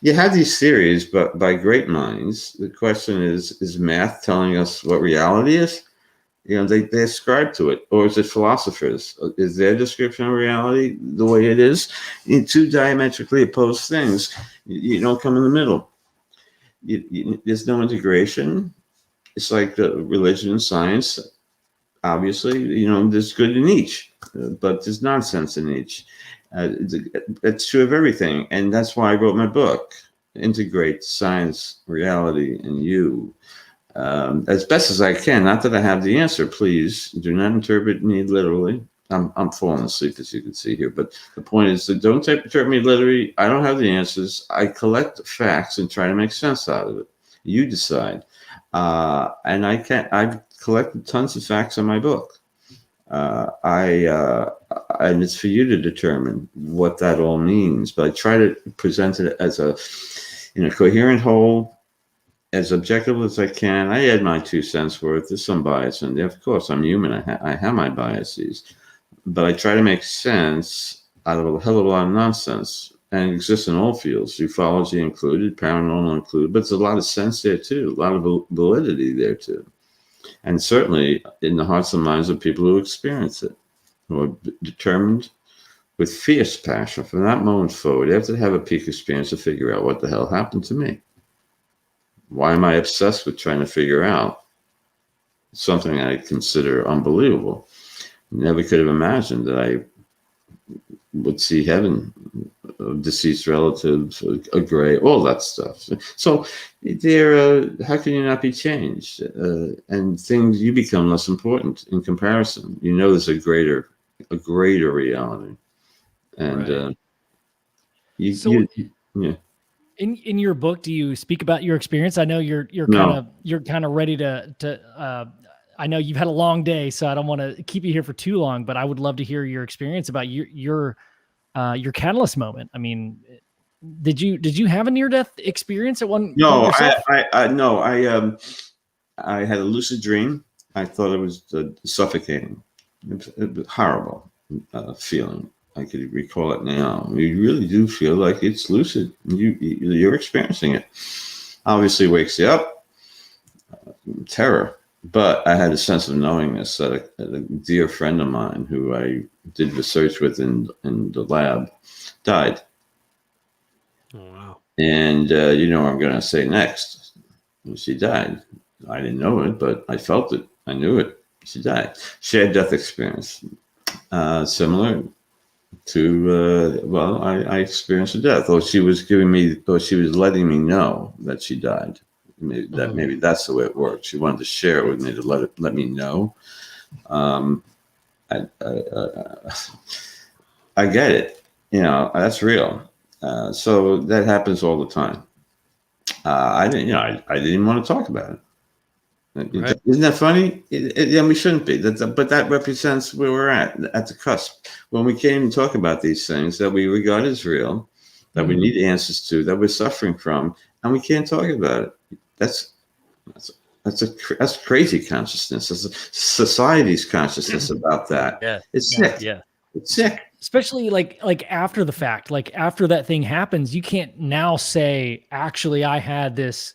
you have these theories, but by great minds. The question is math telling us what reality is? They ascribe to it, or is it philosophers? Is their description of reality the way it is? In two diametrically opposed things, you don't come in the middle. There's no integration. It's like religion and science. Obviously, there's good in each, but there's nonsense in each. It's true of everything, and that's why I wrote my book. Integrate science, reality, and you. As best as I can. Not that I have the answer. Please do not interpret me literally. I'm falling asleep, as you can see here. But the point is that don't interpret me literally. I don't have the answers. I collect facts and try to make sense out of it. You decide. And I can't. I've collected tons of facts in my book. And it's for you to determine what that all means. But I try to present it as a coherent whole, as objective as I can. I add my 2 cents worth. There's some bias in there. Of course, I'm human. I have my biases. But I try to make sense out of a hell of a lot of nonsense. And it exists in all fields, ufology included, paranormal included. But there's a lot of sense there, too. A lot of validity there, too. And certainly in the hearts and minds of people who experience it, who are determined with fierce passion from that moment forward. They have to have a peak experience to figure out what the hell happened to me. Why am I obsessed with trying to figure out something I consider unbelievable? Never could have imagined that I would see heaven, deceased relatives, a gray, all that stuff. So how can you not be changed? And things, you become less important in comparison. There's a greater reality. And Right. yeah. In your book, do you speak about your experience? I know you're No. kind of ready to I know you've had a long day, so I don't want to keep you here for too long, but I would love to hear your experience about your catalyst moment. I mean, did you have a near-death experience at one point yourself? I had a lucid dream. I thought it was suffocating. It was horrible feeling. I could recall it now. You really do feel like it's lucid. You're experiencing it. Obviously, wakes you up. Terror. But I had a sense of knowingness that a dear friend of mine who I did research with in the lab died. Oh, wow. And you know what I'm going to say next. She died. I didn't know it, but I felt it. I knew it. She died. She had death experience. Similar to, I experienced a death. She was letting me know that she died. Maybe that's the way it worked. She wanted to share it with me to let me know. I get it. That's real. So that happens all the time. I didn't want to talk about it. Right. Isn't that funny? We shouldn't be. But that represents where we're at the cusp. When we can't even talk about these things that we regard as real, that we need answers to, that we're suffering from, and we can't talk about it. That's crazy consciousness. That's society's consciousness about that. Yeah. It's sick. Yeah. It's sick. Especially like after the fact, like after that thing happens, you can't now say, actually, I had this.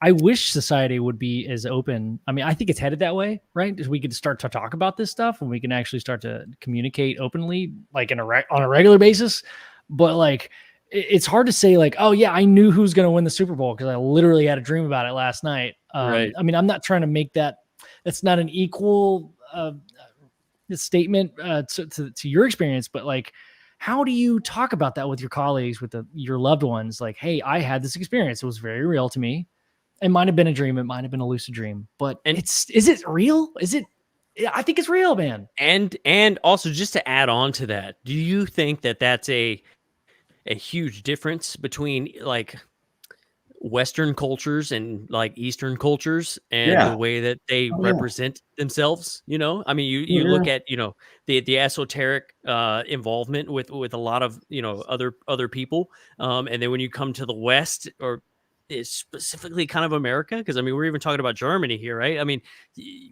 I wish society would be as open. I mean, I think it's headed that way, right? We could start to talk about this stuff and we can actually start to communicate openly, like on a regular basis. But like, it's hard to say like, oh yeah, I knew who's going to win the Super Bowl because I literally had a dream about it last night. Right. I mean, I'm not trying to make that's not an equal statement to your experience, but like, how do you talk about that with your colleagues, with your loved ones? Like, hey, I had this experience. It was very real to me. It might have been a dream. It might have been a lucid dream, but is it real? I think it's real, man. And also just to add on to that, do you think that that's a huge difference between like Western cultures and like Eastern cultures and the way that they represent themselves? I mean, you look at, the esoteric involvement with a lot of, other people. And then when you come to the West, or specifically kind of America, because I mean, we're even talking about Germany here, right? I mean,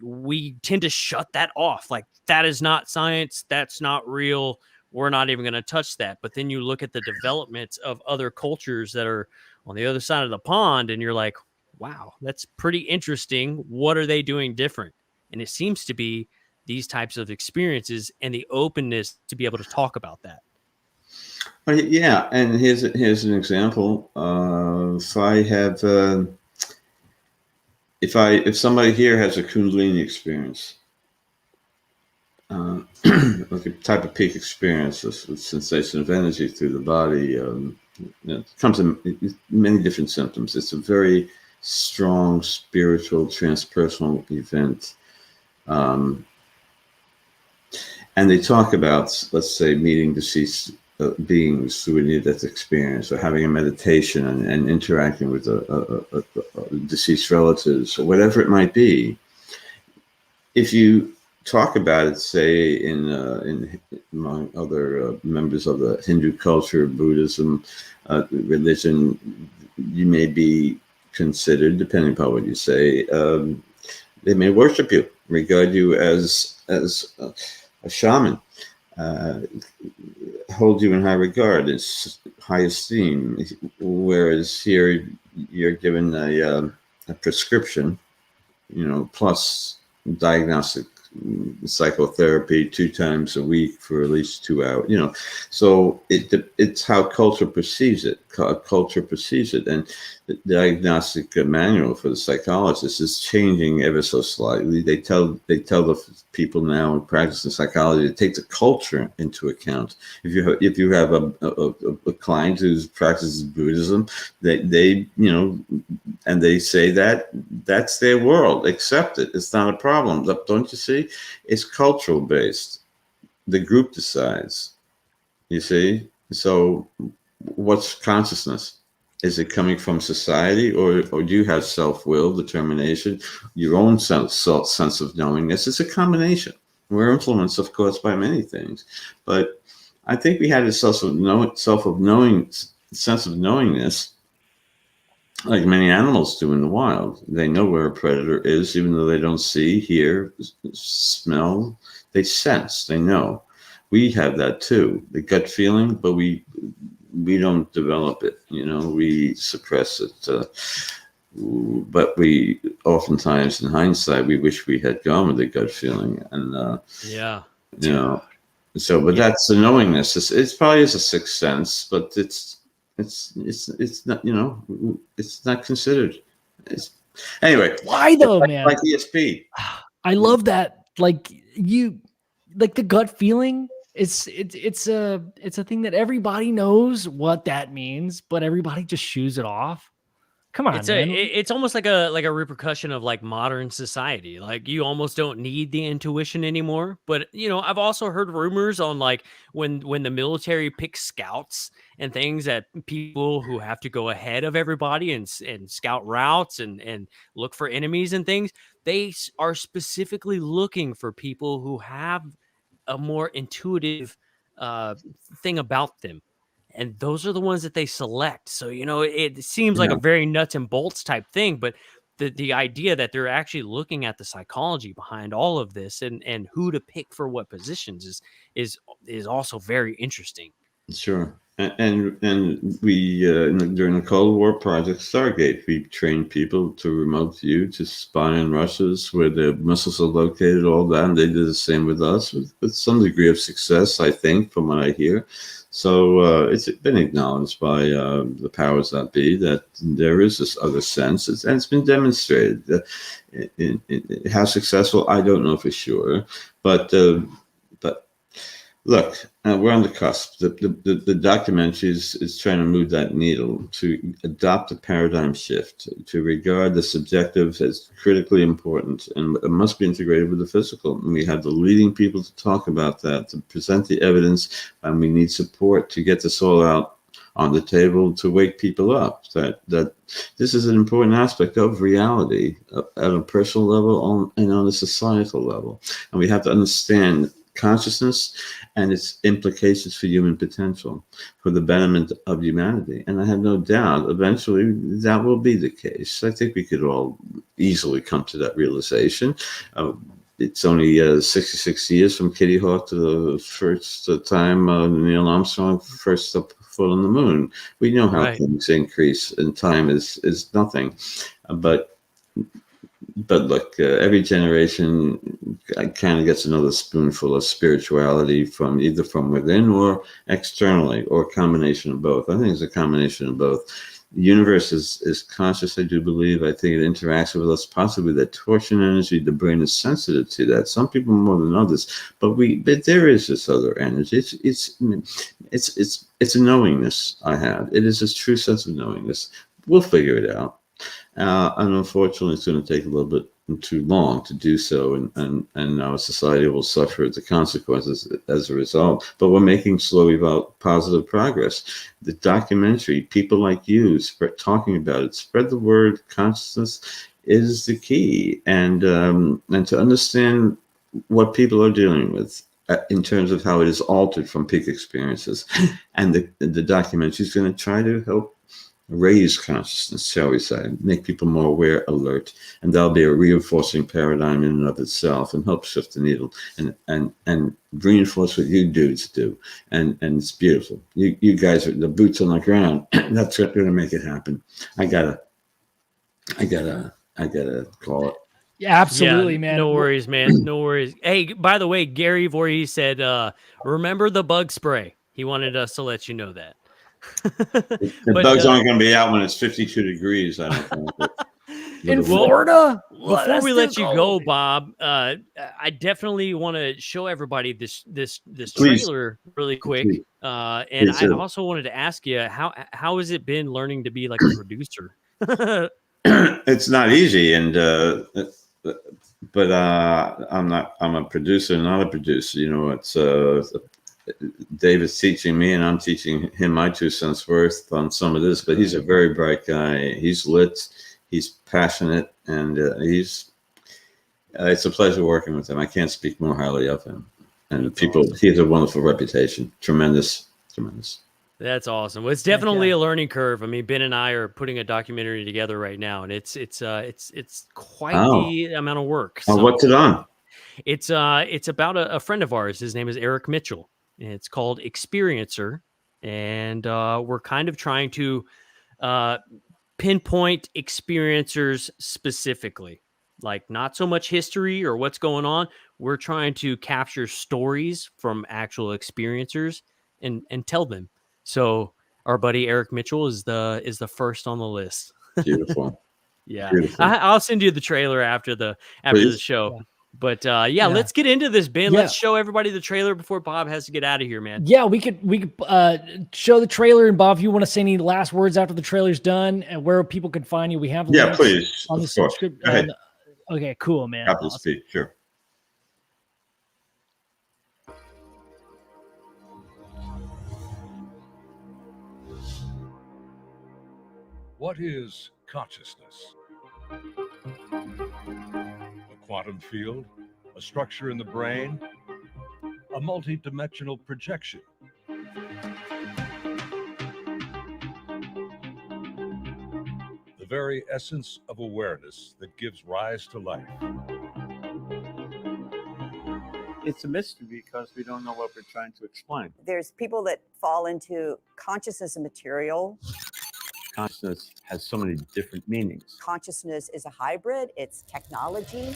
we tend to shut that off. Like, that is not science. That's not real. we're not even going to touch that. But then you look at the developments of other cultures that are on the other side of the pond, and you're like, wow, that's pretty interesting. What are they doing different? And it seems to be these types of experiences and the openness to be able to talk about that. Well, yeah, and here's an example. If somebody here has a Kundalini experience, like a type of peak experience, a sensation of energy through the body, it comes in many different symptoms. It's a very strong spiritual, transpersonal event. And they talk about, let's say, meeting deceased beings through a near-death experience, or having a meditation and interacting with a deceased relatives, or whatever it might be. If you talk about it, say, in among other members of the Hindu culture, Buddhism, religion, you may be considered, depending upon what you say, they may worship you, regard you as a shaman, hold you in high regard, it's high esteem. Whereas here you're given a prescription, plus diagnostic psychotherapy 2 times a week for at least 2 hours. So it's how culture perceives it. Culture perceives it, and the diagnostic manual for the psychologist is changing ever so slightly. They tell the people now in practicing psychology to take the culture into account. If you have a client who practices Buddhism, they and they say that that's their world, accept it. It's not a problem. Don't you see? It's cultural based. The group decides. You see? So what's consciousness? Is it coming from society, or do you have self-will, determination, your own sense of knowingness? It's a combination. We're influenced, of course, by many things, but I think we had a sense of knowingness, like many animals do in the wild. They know where a predator is, even though they don't see, hear, smell. They sense. They know. We have that too, the gut feeling, but we don't develop it. We suppress it. But we oftentimes, in hindsight, we wish we had gone with the gut feeling. And yeah, so, but that's the knowingness. It's probably is a sixth sense, but it's not, it's not considered. Anyway. Why though, man? Like ESP. I love that. Like the gut feeling. It's a thing that everybody knows what that means, but everybody just shoos it off. Come on, man. It's almost like a repercussion of like modern society. Like you almost don't need the intuition anymore. But I've also heard rumors on like when the military picks scouts and things, that people who have to go ahead of everybody and scout routes and look for enemies and things, they are specifically looking for people who have a more intuitive thing about them. And those are the ones that they select. So, it seems like a very nuts and bolts type thing, but the idea that they're actually looking at the psychology behind all of this and who to pick for what positions is also very interesting. Sure. And we during the Cold War Project Stargate, we trained people to remote view, to spy on Russians where the missiles are located, all that, and they did the same with us with some degree of success, I think, from what I hear. So it's been acknowledged by the powers that be that there is this other sense, and it's been demonstrated. How successful, I don't know for sure, but look, we're on the cusp. The documentary is trying to move that needle, to adopt a paradigm shift, to regard the subjective as critically important, and it must be integrated with the physical. And we have the leading people to talk about that, to present the evidence, and we need support to get this all out on the table, to wake people up that this is an important aspect of reality at a personal level and on a societal level. And we have to understand consciousness and its implications for human potential, for the betterment of humanity. And I have no doubt eventually that will be the case. I think we could all easily come to that realization. it's only 66 years from Kitty Hawk to the first time Neil Armstrong first stepped foot on the moon. We know how Right. things increase, and time is nothing. But look, every generation kind of gets another spoonful of spirituality from either from within or externally, or a combination of both. I think it's a combination of both. The universe is conscious, I do believe. I think it interacts with us, possibly that torsion energy. The brain is sensitive to that. Some people more than others, but there is this other energy. It's a knowingness I have. It is this true sense of knowingness. We'll figure it out. And unfortunately, it's going to take a little bit too long to do so, and our society will suffer the consequences as a result. But we're making slowly positive progress. The documentary, people like you talking about it, spread the word. Consciousness is the key, and to understand what people are dealing with in terms of how it is altered from peak experiences. And the documentary is going to try to help raise consciousness, shall we say, make people more aware, alert, and that'll be a reinforcing paradigm in and of itself, and help shift the needle and reinforce what you dudes do. And it's beautiful. You guys are the boots on the ground. That's what's going to make it happen. I gotta call it. Yeah, absolutely, Yeah, man. no worries, man. No worries. Hey, by the way, Gary Voorhees said, remember the bug spray. He wanted us to let you know that. The bugs aren't going to be out when it's 52 degrees, I don't think. In Florida? Before we let you go, Bob, I definitely want to show everybody this Please. trailer really quick. Please. And I also wanted to ask you, how has it been learning to be like a producer? It's not easy, and but I'm a producer, not a producer. You know, it's David's teaching me, and I'm teaching him my 2 cents worth on some of this. But he's a very bright guy. He's lit. He's passionate, and it's a pleasure working with him. I can't speak more highly of him. And the people, awesome. He has a wonderful reputation. Tremendous. That's awesome. Well, it's definitely a learning curve. I mean, Ben and I are putting a documentary together right now, and it's quite the amount of work. So, what's it on? It's about a friend of ours. His name is Eric Mitchell, and it's called Experiencer. And we're kind of trying to pinpoint experiencers specifically, like not so much history or what's going on. We're trying to capture stories from actual experiencers and tell them. So our buddy Eric Mitchell is the first on the list. Beautiful. Yeah. Beautiful. I'll send you the trailer after the show. Yeah. But let's get into this, Ben. Yeah. Let's show everybody the trailer before Bob has to get out of here, man. Yeah, we could show the trailer, and Bob, if you want to say any last words after the trailer's done and where people can find you, we have links please on the subscription. Okay, cool, man. Happy to speak, sure. What is consciousness? A quantum field, a structure in the brain, a multi-dimensional projection. The very essence of awareness that gives rise to life. It's a mystery because we don't know what we're trying to explain. There's people that fall into consciousness and material. Consciousness has so many different meanings. Consciousness is a hybrid. It's technology.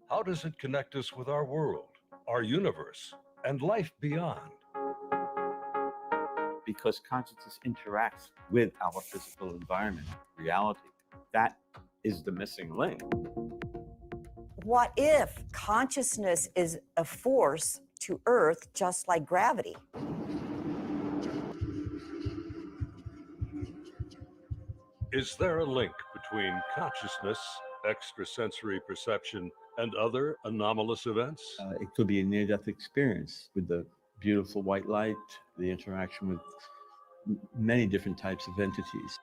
How does it connect us with our world, our universe, and life beyond? Because consciousness interacts with our physical environment, reality. That is the missing link. What if consciousness is a force to Earth just like gravity? Is there a link between consciousness, extrasensory perception, and other anomalous events? It could be a near-death experience with the beautiful white light, the interaction with many different types of entities.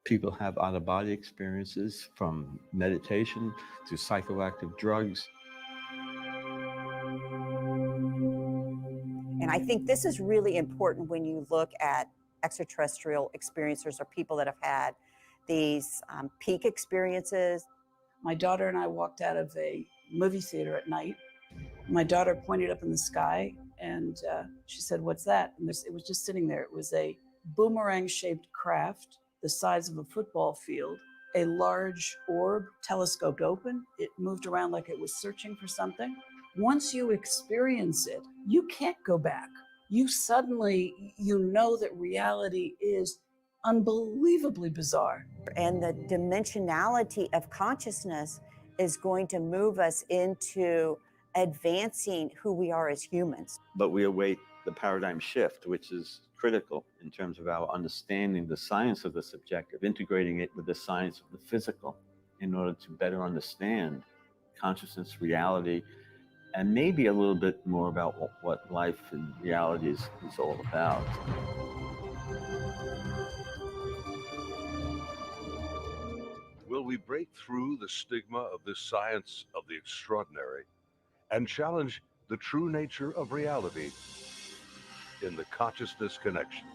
People have out-of-body experiences, from meditation to psychoactive drugs. And I think this is really important when you look at extraterrestrial experiencers or people that have had these peak experiences. My daughter and I walked out of a movie theater at night. My daughter pointed up in the sky and she said, "What's that?" And it was just sitting there. It was a boomerang-shaped craft the size of a football field, a large orb telescoped open. It moved around like it was searching for something. Once you experience it, you can't go back. You suddenly, you know that reality is unbelievably bizarre. And the dimensionality of consciousness is going to move us into advancing who we are as humans. But we await the paradigm shift, which is critical in terms of our understanding the science of the subjective, integrating it with the science of the physical in order to better understand consciousness, reality, and maybe a little bit more about what life and reality is all about. Will we break through the stigma of this science of the extraordinary and challenge the true nature of reality in the Consciousness Connection?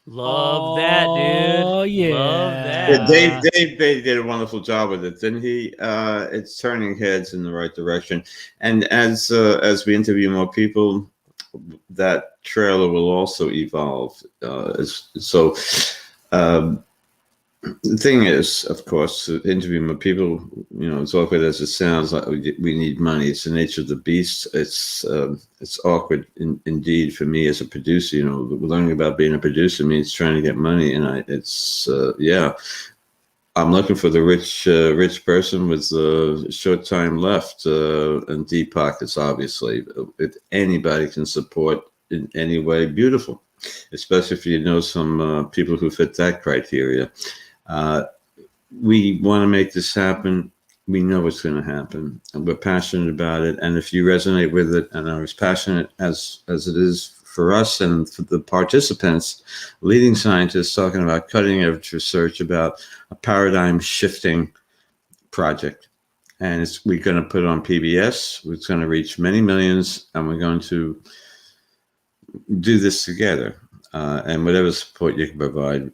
Love that, dude. Oh, yeah. Love Yeah, that. Dave Beatty did a wonderful job with it, didn't he? It's turning heads in the right direction, and as we interview more people, that trailer will also evolve. The thing is, of course, to interview more people, as awkward as it sounds, like we need money. It's the nature of the beast. It's awkward indeed for me as a producer. Learning about being a producer means trying to get money, and I'm looking for the rich person with short time left and deep pockets. Obviously, if anybody can support in any way, beautiful. Especially if you know some people who fit that criteria. We want to make this happen. We know it's going to happen, and we're passionate about it. And if you resonate with it and are as passionate as it is for us and for the participants, leading scientists talking about cutting edge research about a paradigm shifting project, and we're going to put it on PBS. It's going to reach many millions, and we're going to do this together. And whatever support you can provide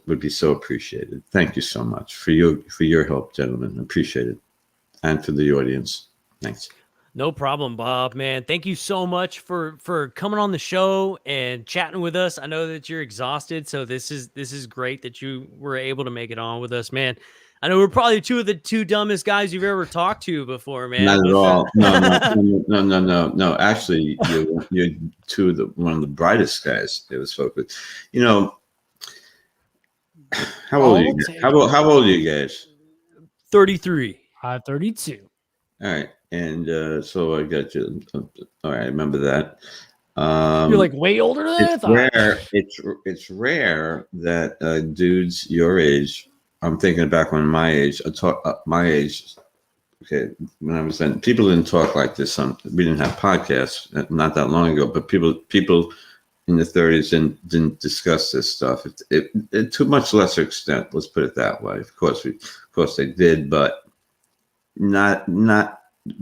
would be so appreciated. Thank you so much for your help, gentlemen. Appreciate it, and for the audience. Thanks. No problem, Bob, man. Thank you so much for coming on the show and chatting with us. I know that you're exhausted, so this is great that you were able to make it on with us, man. I know we're probably two of the two dumbest guys you've ever talked to before, man. Not at all. No. Actually, you're one of the brightest guys ever spoke with. How old are you? How old are you guys? 33. 32. All right, and so I got you. All right, I remember that. You're like way older than I It's thought. rare. It's rare that dudes your age. I'm thinking back when my age. My age. Okay, when I was then, people didn't talk like this. We didn't have podcasts not that long ago, but people in the 30s didn't discuss this stuff. It to much lesser extent. Let's put it that way. Of course they did, but not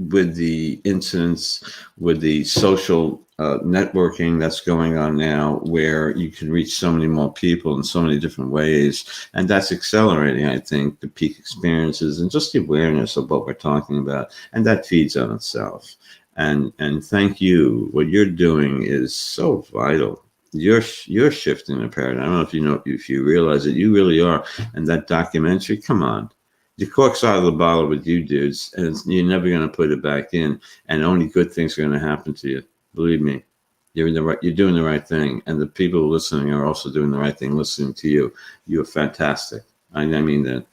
with the incidents, with the social networking that's going on now, where you can reach so many more people in so many different ways. And that's accelerating, I think, the peak experiences and just the awareness of what we're talking about. And that feeds on itself. And thank you. What you're doing is so vital. You're shifting the paradigm. I don't know if you realize it. You really are. And that documentary, come on. The cork's out of the bottle with you dudes, and you're never going to put it back in, and only good things are going to happen to you. Believe me, you're doing the right thing, and the people listening are also doing the right thing, listening to you. You're fantastic. I mean that.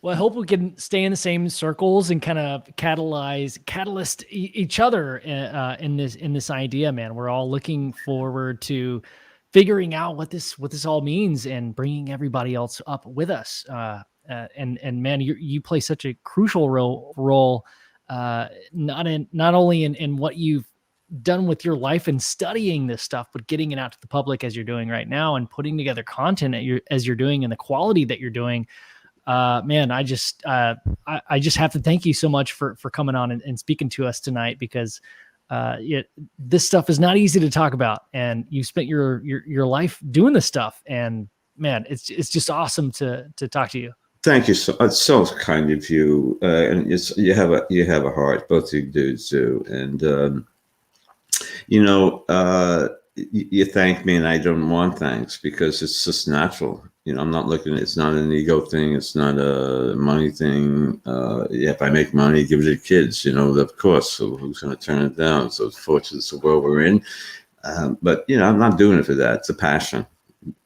Well, I hope we can stay in the same circles and kind of catalyst each other in this idea, man. We're all looking forward to figuring out what this all means and bringing everybody else up with us. And man, you play such a crucial role, not only in what you've done with your life and studying this stuff, but getting it out to the public as you're doing right now and putting together content as you're doing and the quality that you're doing. Man, I just have to thank you so much for coming on and speaking to us tonight, because this stuff is not easy to talk about, and you spent your life doing this stuff, and man, it's just awesome to talk to you. Thank you. It's so kind of you, and you have a heart. Both of you dudes do, and you thank me, and I don't want thanks, because it's just natural. I'm not looking. It's not an ego thing. It's not a money thing. If I make money, give it to the kids. Of course. So who's going to turn it down? So fortunately, it's the world we're in. But I'm not doing it for that. It's a passion.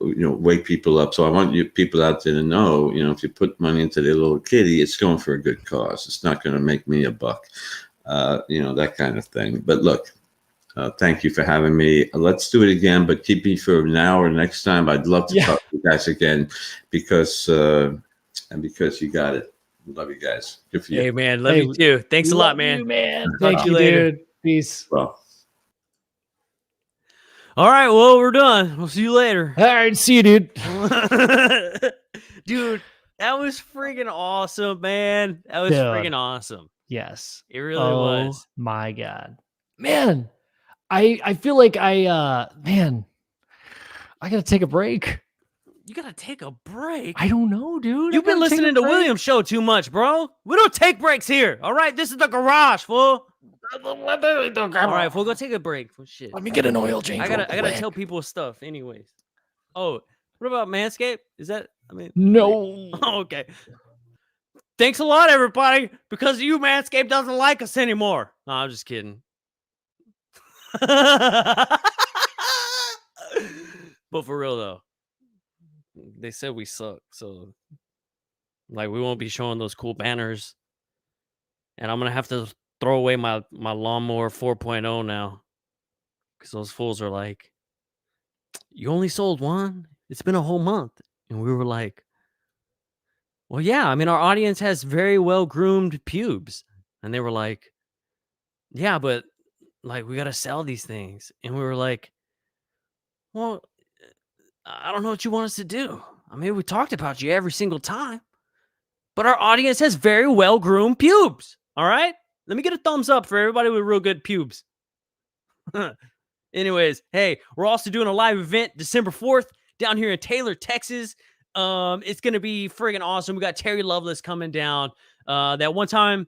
Wake people up. So I want you people out there to know, if you put money into their little kitty, it's going for a good cause. It's not going to make me a buck. That kind of thing. But look. Thank you for having me. Let's do it again, but keep me for now or next time. I'd love to talk to you guys again, because you got it. Love you guys. Good for you. Hey, man. Love you too. Thanks a lot, man. You, man. Talk Thank to you, later. dude. Peace. Well. All right. Well, we're done. We'll see you later. All right. See you, dude. Dude, that was freaking awesome, man. That was freaking awesome. Yes. It really was. Oh my God. Man. I feel like I gotta take a break. You gotta take a break. I don't know, dude. You've been listening to William's show too much, bro. We don't take breaks here. All right, this is the garage, fool. All right, fool, go take a break. Oh, shit. Let me get an oil change. I gotta tell people stuff, anyways. Oh, what about Manscaped? Is that? No. Okay. Thanks a lot, everybody. Because of you, Manscaped doesn't like us anymore. No, I'm just kidding. But for real though, they said we suck, so we won't be showing those cool banners, and I'm gonna have to throw away my lawnmower 4.0 now, because those fools are like, you only sold one, it's been a whole month. And we were like, well, yeah, our audience has very well groomed pubes. And they were like, yeah, but we got to sell these things. And we were like, well, I don't know what you want us to do. We talked about you every single time, but our audience has very well groomed pubes. All right. Let me get a thumbs up for everybody with real good pubes. Anyways, hey, we're also doing a live event December 4th down here in Taylor, Texas. It's going to be friggin' awesome. We got Terry Lovelace coming down. That one time,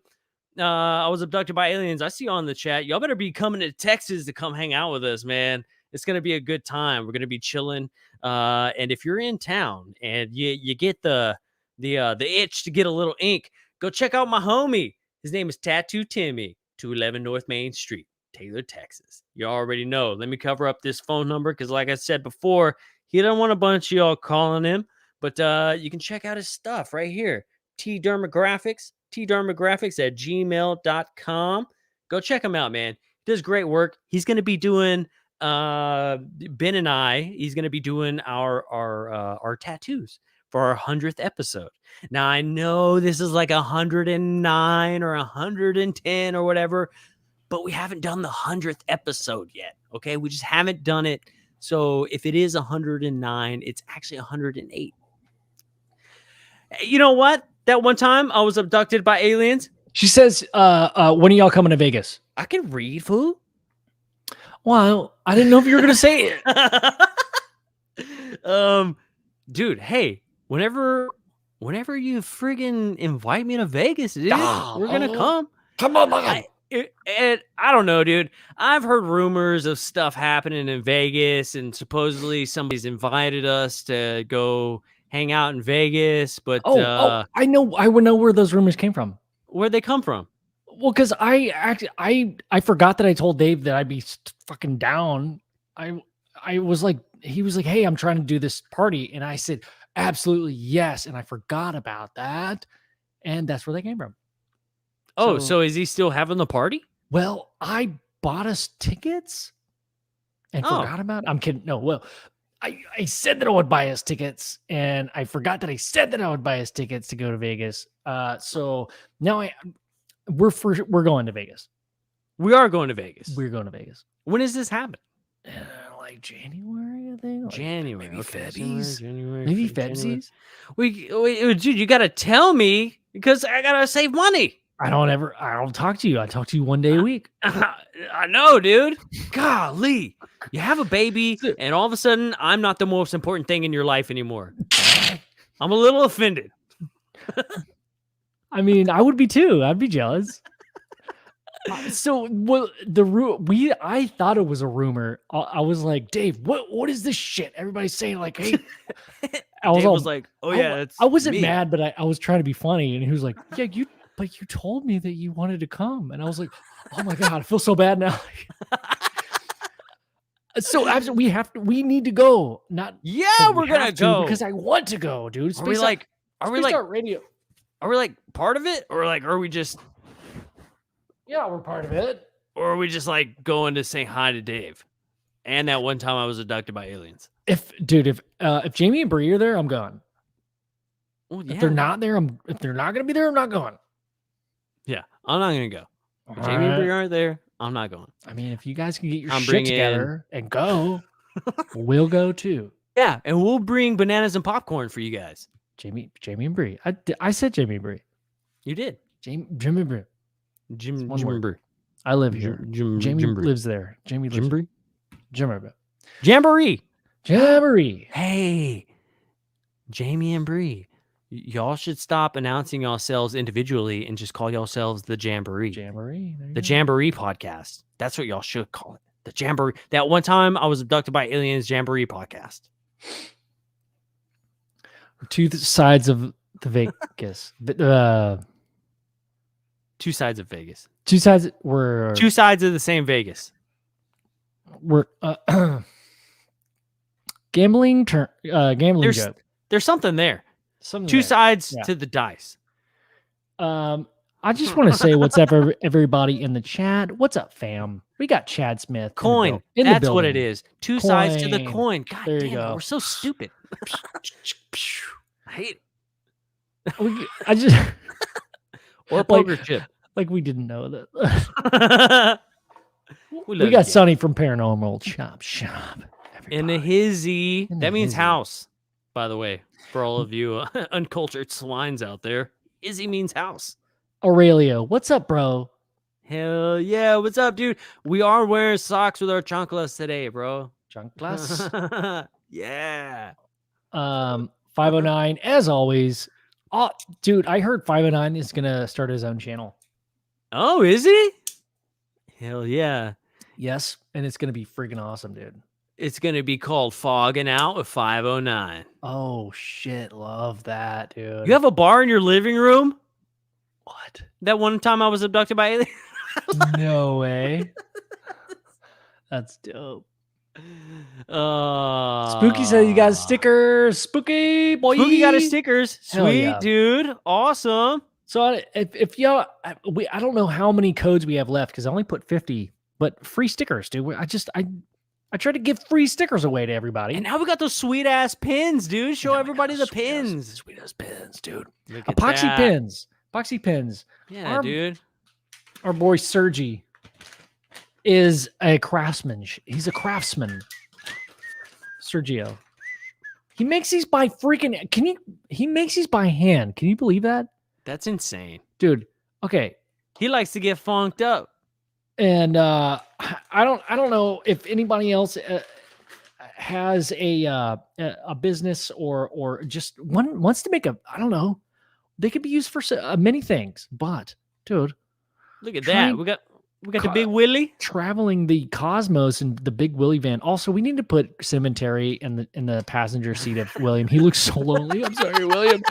I was abducted by aliens. I see you on the chat. Y'all better be coming to Texas to come hang out with us, man. It's going to be a good time. We're going to be chilling. And if you're in town and you get the itch to get a little ink, go check out my homie. His name is Tattoo Timmy, 211 North Main Street, Taylor, Texas. You already know. Let me cover up this phone number, because like I said before, he don't want a bunch of y'all calling him. But you can check out his stuff right here. T-Dermographics at gmail.com. Go check him out, man. He does great work. He's going to be doing Ben and I. He's going to be doing our tattoos for our 100th episode. Now I know this is like 109 or 110 or whatever, but we haven't done the 100th episode yet. Okay, we just haven't done it. So if it is 109, it's actually 108. You know what? That one time I was abducted by aliens. She says, when are y'all coming to Vegas? I can read, fool. Well, I didn't know if you were going to say it. Dude, hey, whenever you friggin' invite me to Vegas, dude, we're going to come. Come on, man. I don't know, dude. I've heard rumors of stuff happening in Vegas, and supposedly somebody's invited us to go hang out in Vegas, but I know. I would know where those rumors came from. Where'd they come from? Well, because I forgot that I told Dave that I'd be fucking down. I was like, he was like, hey, I'm trying to do this party, and I said, absolutely yes, and I forgot about that, and that's where they came from. Oh, so is he still having the party? Well, I bought us tickets and forgot about it. I'm kidding. No, well, I said that I would buy us tickets, and I forgot that I said that I would buy us tickets to go to Vegas. So now we're going to Vegas. We are going to Vegas. We're going to Vegas. When is this happening? Like January, I think. Like January. maybe Okay, Febbies. January. Maybe January. Febsies. Dude, you got to tell me because I got to save money. I don't talk to you. I talk to you one day a week. I know, dude. Golly. You have a baby, and all of a sudden, I'm not the most important thing in your life anymore. I'm a little offended. I mean, I would be too. I'd be jealous. So, well, I thought it was a rumor. I was like, Dave, what is this shit? Everybody's saying like, hey. Dave was like, oh yeah, it's I wasn't me. mad, but I was trying to be funny, and he was like, yeah, you told me that you wanted to come, and I was like, oh my god, I feel so bad now. So we need to go. Not yeah, we're gonna go because I want to go, dude. Are we like radio? Are we like part of it, or like are we just? Yeah, we're part of it. Or are we just like going to say hi to Dave? And that one time I was abducted by aliens. If Jamie and Bree are there, I'm going. Well, yeah. If they're not there, if they're not gonna be there, I'm not going. Yeah, I'm not gonna go. If Jamie and Bree aren't there, I'm not going. I mean, if you guys can get your shit together and go, we'll go too. Yeah, and we'll bring bananas and popcorn for you guys. Jamie and Bree. I said Jamie and Bree. You did. Jim and Bree. Jim and Bree. I live here. Jamie lives there. Jamie lives Bree. Jamboree. Hey, Jamie and Bree. Y'all should stop announcing yourselves individually and just call yourselves the Jamboree. The Jamboree podcast. That's what y'all should call it. The Jamboree. That one time I was abducted by aliens, Jamboree podcast. Two sides of the Vegas. Two sides of Vegas. Two sides were two sides of the same Vegas. We're gambling joke. There's something there. Two sides to the dice. I just want to say what's up, everybody in the chat. What's up, fam? We got Chad Smith. Coin. That's what it is. Two sides to the coin. God there damn you go. We're so stupid. I hate it. Or poker chip. Like we didn't know that. we got Sonny from Paranormal Shop. In the hizzy. That means house, by the way, for all of you uncultured swines out there. Izzy means house. Aurelio, what's up, bro? Hell yeah. What's up, dude? We are wearing socks with our chanclas today, bro. Chanclas? Yeah. 509, as always. Oh, dude, I heard 509 is going to start his own channel. Oh, is he? Hell yeah. Yes, and it's going to be freaking awesome, dude. It's going to be called Fogging Out with 509. Oh, shit. Love that, dude. You have a bar in your living room? What? That one time I was abducted by aliens? No way. That's dope. Spooky said you got a sticker. Spooky boy. Spooky got his stickers. Sweet, yeah. dude. Awesome. So if y'all, I don't know how many codes we have left because I only put 50, but free stickers, dude. I try to give free stickers away to everybody. And now we got those sweet ass pins, dude. Show everybody the pins. Sweet ass pins, dude. Look at Epoxy that. pins. Epoxy pins. Yeah, dude. Our boy Sergi is a craftsman. He's a craftsman. Sergio. He makes these by freaking. He makes these by hand. Can you believe that? That's insane, dude. Okay. He likes to get funked up. And I don't know if anybody else has a business or just wants to make I don't know. They could be used for many things, but dude, look at that. We got the Big Willie traveling the cosmos in the Big Willie van. Also, we need to put cemetery in the passenger seat of William. He looks so lonely. I'm sorry, William.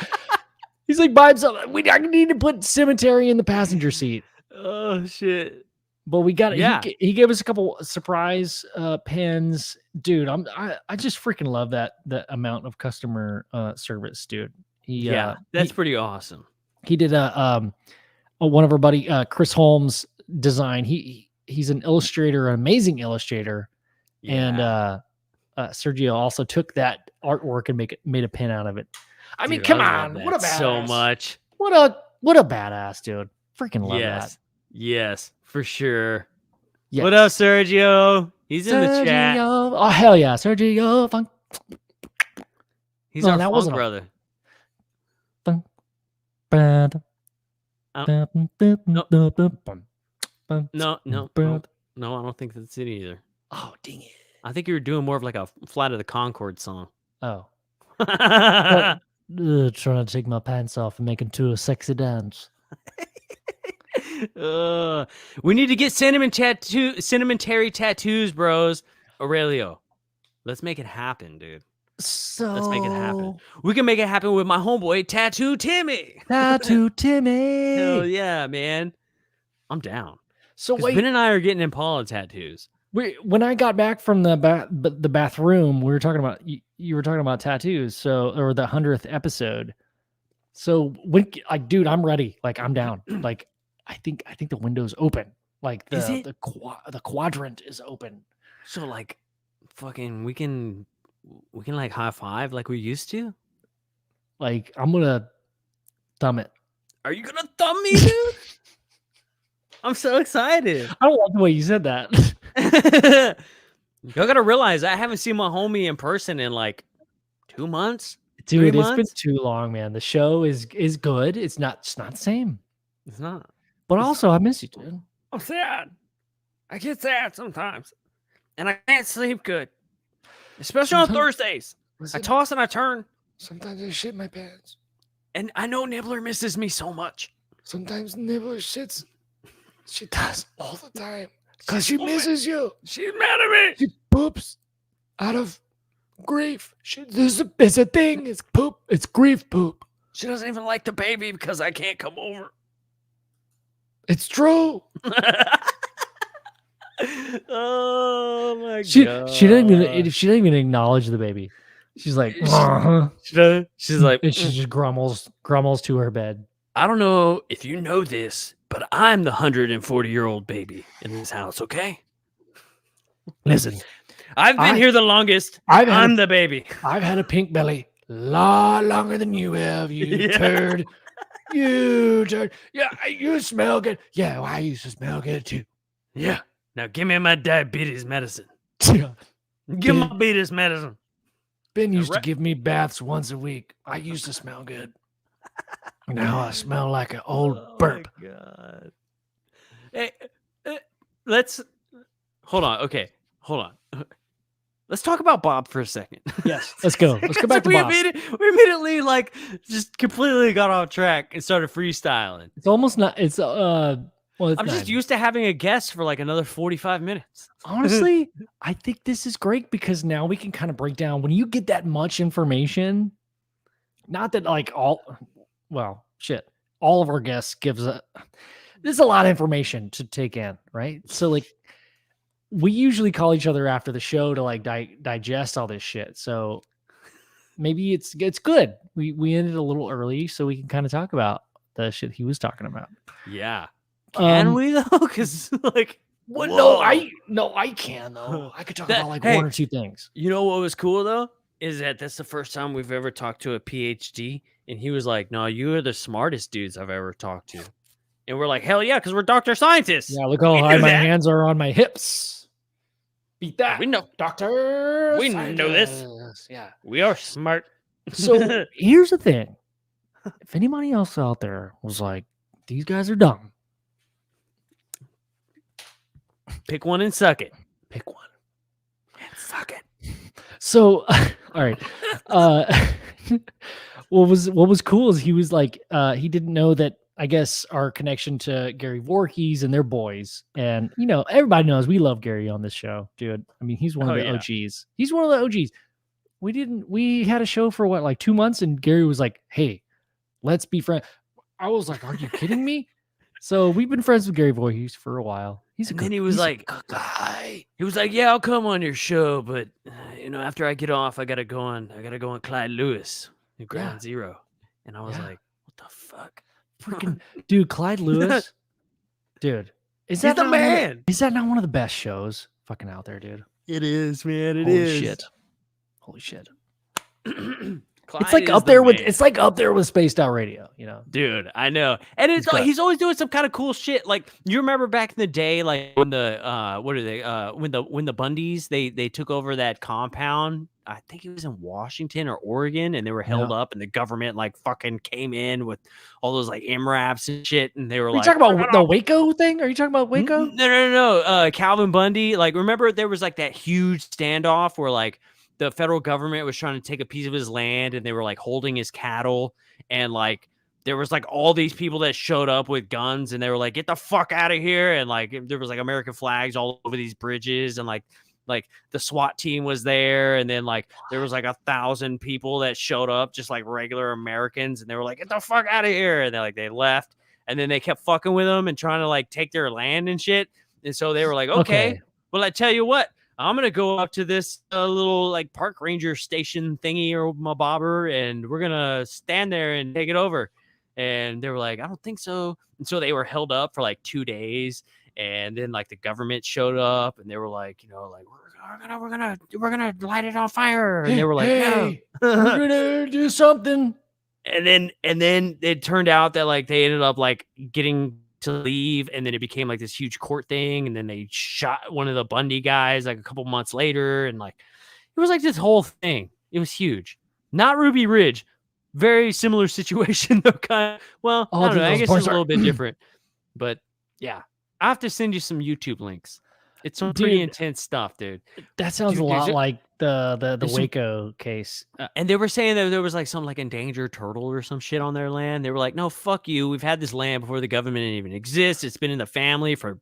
He's like by himself. I need to put cemetery in the passenger seat. Oh shit. But we got it. Yeah. He gave us a couple surprise pins, dude. I just freaking love that amount of customer service, dude. That's pretty awesome. He did one of our buddy Chris Holmes design. He's an illustrator, an amazing illustrator, and Sergio also took that artwork and made a pin out of it. I mean, come on, what a badass! So much. What a badass, dude. Freaking love that. Yes, for sure. Yes. What up, Sergio? He's in the chat. Sergio. Oh hell yeah, Sergio. Funk. He's No, our that funk wasn't a- brother. Funk. No, I don't think that's it either. Oh dang it. I think you were doing more of like a Flight of the Concord song. Oh. Trying to take my pants off and make them to a sexy dance. We need to get sedimentary tattoos, bros. Aurelio, let's make it happen, dude. So Let's make it happen. We can make it happen with my homeboy, Tattoo Timmy. Tattoo Timmy. Hell yeah, man. I'm down. So 'Cause wait, Ben and I are getting Impala tattoos. when I got back from the bathroom, we were talking about you were talking about tattoos. So, or the 100th episode. So when, like, dude, I'm ready. Like, I'm down. Like, I think the window's open. Like Is it? the quadrant is open. So like, fucking, we can like high five like we used to. Like, I'm gonna thumb it. Are you gonna thumb me, dude? I'm so excited. I don't like the way you said that. Y'all gotta realize I haven't seen my homie in person in like 2 months. Dude, 3 it's been months? too long, man. The show is good. It's not the same. It's not. But also, I miss you, dude. I'm sad. I get sad sometimes, and I can't sleep good, especially on Sometimes- Thursdays. I Listen, toss and I turn, sometimes I shit my pants. and I know Nibbler misses me so much. Sometimes Nibbler shits. She does all the time. Because she misses you. She's mad at me. She poops out of grief. There's a thing. It's poop. It's grief poop. She doesn't even like the baby because I can't come over. It's true. Oh my She god. she doesn't even acknowledge the baby. She's like, uh-huh. She's like, And she just grumbles to her bed. I don't know if you know this, but I'm the 140-year-old baby in this house, okay? Listen, I've been here the longest. I've had, I'm the baby. I've had a pink belly a lot longer than you have, you Yeah. turd. You turd. Yeah, you smell good. Yeah, well, I used to smell good too. Yeah. Now give me my diabetes medicine. Ben Give my diabetes medicine. used to right. give me baths once a week. I used to smell good. Now I smell like an old burp. My god. Hey, let's hold on. Okay, hold on. Let's talk about Bob for a second. yes, let's go. Let's go back to we Bob. we immediately like just completely got off track and started freestyling. It's almost not. It's well, it's I'm not. just used to having a guest for like another 45 minutes. Honestly, I think this is great because now we can kind of break down when you get that much information. Not that like all of our guests there's a lot of information to take in, right? So like we usually call each other after the show to like digest all this shit. So maybe it's good. We ended a little early so we can kind of talk about the shit he was talking about. Yeah. Can we though? Because like, Well, whoa. I can though. I could talk That- about like hey, one or two things. You know what was cool though? Is that that's the first time we've ever talked to a PhD, and he was like, "No, you are the smartest dudes I've ever talked to," and we're like, "Hell yeah," because we're doctor scientists. Yeah, look how We high knew my that. hands are on my hips. Beat that. We know, Doctor. We know this. scientist. Yeah. we are smart. So here's the thing. If anybody else out there was like, these guys are dumb, Pick one and suck it. pick one. And suck it. So, all right. What was cool is he was like, he didn't know that, I guess, our connection to Gary Voorhees and their boys. And, you know, everybody knows we love Gary on this show, dude. I mean, he's one of Oh, the yeah. OGs. He's one of the OGs. We had a show for what, like 2 months, and Gary was like, hey, let's be friends. I was like, are you kidding me? So we've been friends with Gary Voorhees for a while. He's a And good, then he was he's a like, good guy. He was like, "Yeah, I'll come on your show, but you know, after I get off, I gotta go on Clyde Lewis and Ground Zero." And I was Yeah. like, "What the fuck?" Freaking dude, Clyde Lewis. Dude, is He's that the not one of man. is that not one of the best shows fucking out there, dude? It is, man. Holy shit. Holy shit. It's Clyde like is up the there with man. it's like up there with Spaced Out Radio, you know. Dude, I know. And it's good. he's always doing some kind of cool shit. Like you remember back in the day, like when the what are they when the Bundys they took over that compound. I think it was in Washington or Oregon, and they were held Yeah. up, and the government like fucking came in with all those like MRAPs and shit, and they were Are you like, talking about the Waco thing? Are you talking about Waco? No. Calvin Bundy. Like, remember there was like that huge standoff where like the federal government was trying to take a piece of his land, and they were like holding his cattle, and like there was like all these people that showed up with guns, and they were like, "Get the fuck out of here!" And like there was like American flags all over these bridges, and like the SWAT team was there, and then like there was like 1,000 people that showed up, just like regular Americans, and they were like, "Get the fuck out of here!" And they left. And then they kept fucking with them and trying to like take their land and shit. And so they were like, okay. Well, I tell you what, I'm going to go up to this little like park ranger station thingy or my bobber, and we're going to stand there and take it over. And they were like, I don't think so. And so they were held up for like 2 days. And then like the government showed up, and they were like, you know, like we're gonna light it on fire. And they were like, hey, no. we're gonna do something. And then it turned out that like they ended up like getting to leave, and then it became like this huge court thing, and then they shot one of the Bundy guys like a couple months later, and like it was like this whole thing. It was huge. Not Ruby Ridge. Very similar situation though, kind of. Well, I don't know. I guess it's a little bit different. But yeah. I have to send you some YouTube links. It's some pretty intense stuff, dude. That sounds a lot like the Waco case. And they were saying that there was like some like endangered turtle or some shit on their land. They were like, no, fuck you. We've had this land before the government even exists. It's been in the family for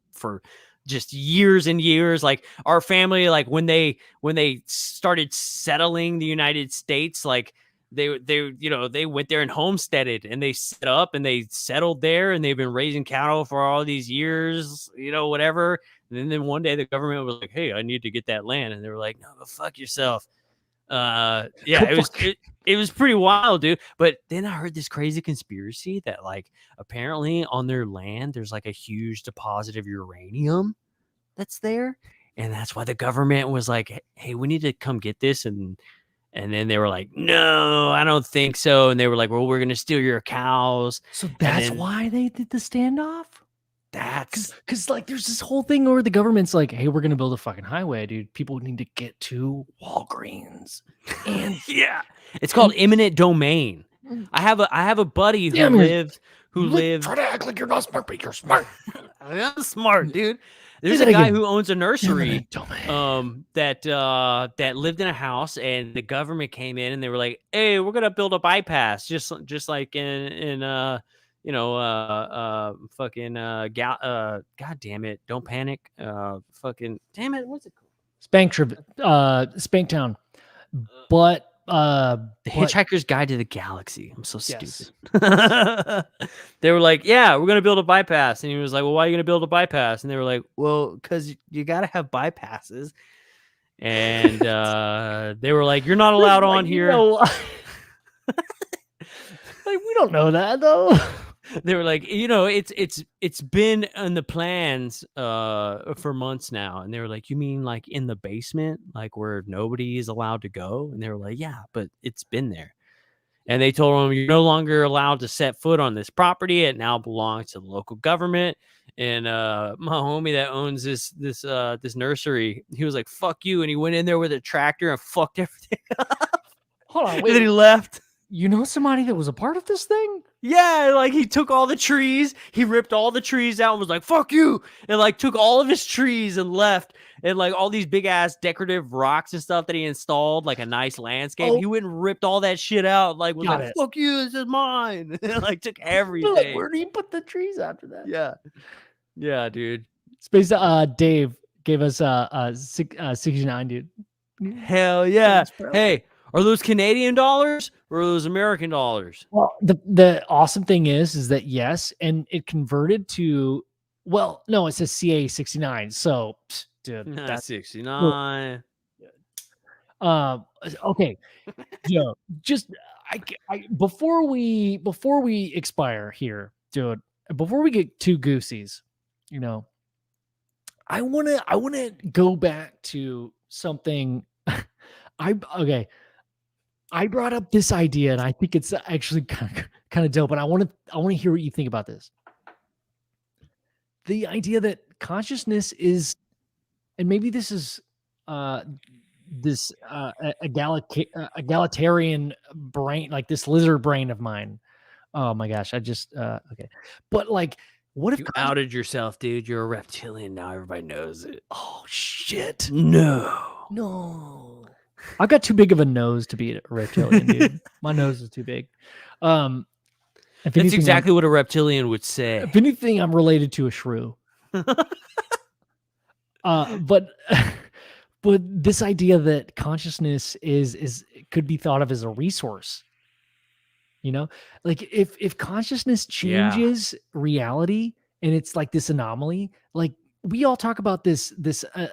just years and years. Like our family, like when they started settling the United States, like they went there and homesteaded, and they set up and they settled there, and they've been raising cattle for all these years, whatever. And then one day the government was like, hey, I need to get that land. And they were like, no, go fuck yourself. It was pretty wild, dude. But then I heard this crazy conspiracy that like apparently on their land there's like a huge deposit of uranium that's there. And that's why the government was like, hey, we need to come get this. And then they were like, no, I don't think so. And they were like, well, we're going to steal your cows. So that's why they did the standoff? That's because like there's this whole thing where the government's like, hey, we're going to build a fucking highway, dude. People need to get to Walgreens. And yeah, it's called eminent domain. I have a buddy who lived. Try to act like you're not smart, but you're smart. I'm smart, dude. There's a guy who owns a nursery that lived in a house, and the government came in and they were like, hey, we're gonna build a bypass, just like in god damn it, don't panic, fucking damn it, what's it called? Spanktown. But The Hitchhiker's Guide to the Galaxy. I'm so stupid. They were like, yeah, we're going to build a bypass. And he was like, well, why are you going to build a bypass? And they were like, well, because you got to have bypasses. And they were like, you're not allowed on here. Like, we don't know that, though. They were like, it's been in the plans for months now. And they were like, you mean like in the basement, like where nobody is allowed to go? And they were like, yeah, but it's been there. And they told him, you're no longer allowed to set foot on this property. It now belongs to the local government. And my homie that owns this nursery, he was like, fuck you. And he went in there with a tractor and fucked everything up. Hold on, wait. And then he left. You know somebody that was a part of this thing? Yeah, like he took all the trees, he ripped all the trees out and was like, fuck you, and like took all of his trees and left, and like all these big ass decorative rocks and stuff that he installed, like a nice landscape. He went and ripped all that shit out, like was like, fuck you, this is mine. And like took everything. Like, where do you put the trees after that? Yeah, dude. Space Dave gave us 69, dude. Hell yeah. Hey, are those Canadian dollars or are those American dollars? Well, the awesome thing is that yes, and it converted to, well, no, it says CA 69. So, dude, that's 69. Okay, Joe, just I before we expire here, dude, before we get too goosies, I wanna go back to something. I brought up this idea, and I think it's actually kind of dope. And I want to hear what you think about this. The idea that consciousness is, and maybe this is this egalitarian brain, like this lizard brain of mine. Oh my gosh, I just okay. But like, what if You outed yourself, dude. You're a reptilian now. Everybody knows it. oh shit. No. I've got too big of a nose to be a reptilian, dude. My nose is too big. If That's anything, exactly what a reptilian would say. if anything, I'm related to a shrew. But but this idea that consciousness is could be thought of as a resource. You know, like if consciousness changes reality and it's like this anomaly, like we all talk about this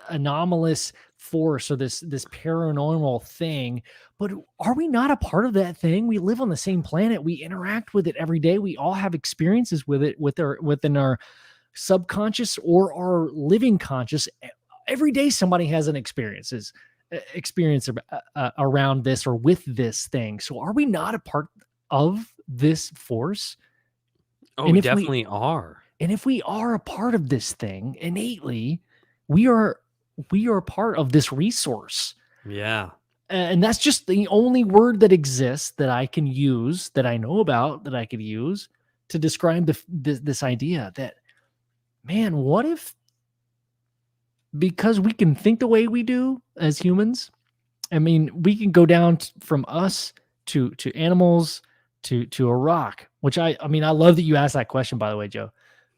anomalous force or this paranormal thing, but are we not a part of that thing? We live on the same planet. We interact with it every day. We all have experiences with it within our subconscious or our living conscious. Every day somebody has an experience around this or with this thing. So are we not a part of this force? Oh, And we if we- definitely are. And if we are a part of this thing innately, we are part of this resource. Yeah. And that's just the only word that exists that I can use, that I know about, that I could use to describe this idea that, man, what if, because we can think the way we do as humans, I mean, we can go down from us to animals to a rock, which I mean, I love that you asked that question, by the way, Joe.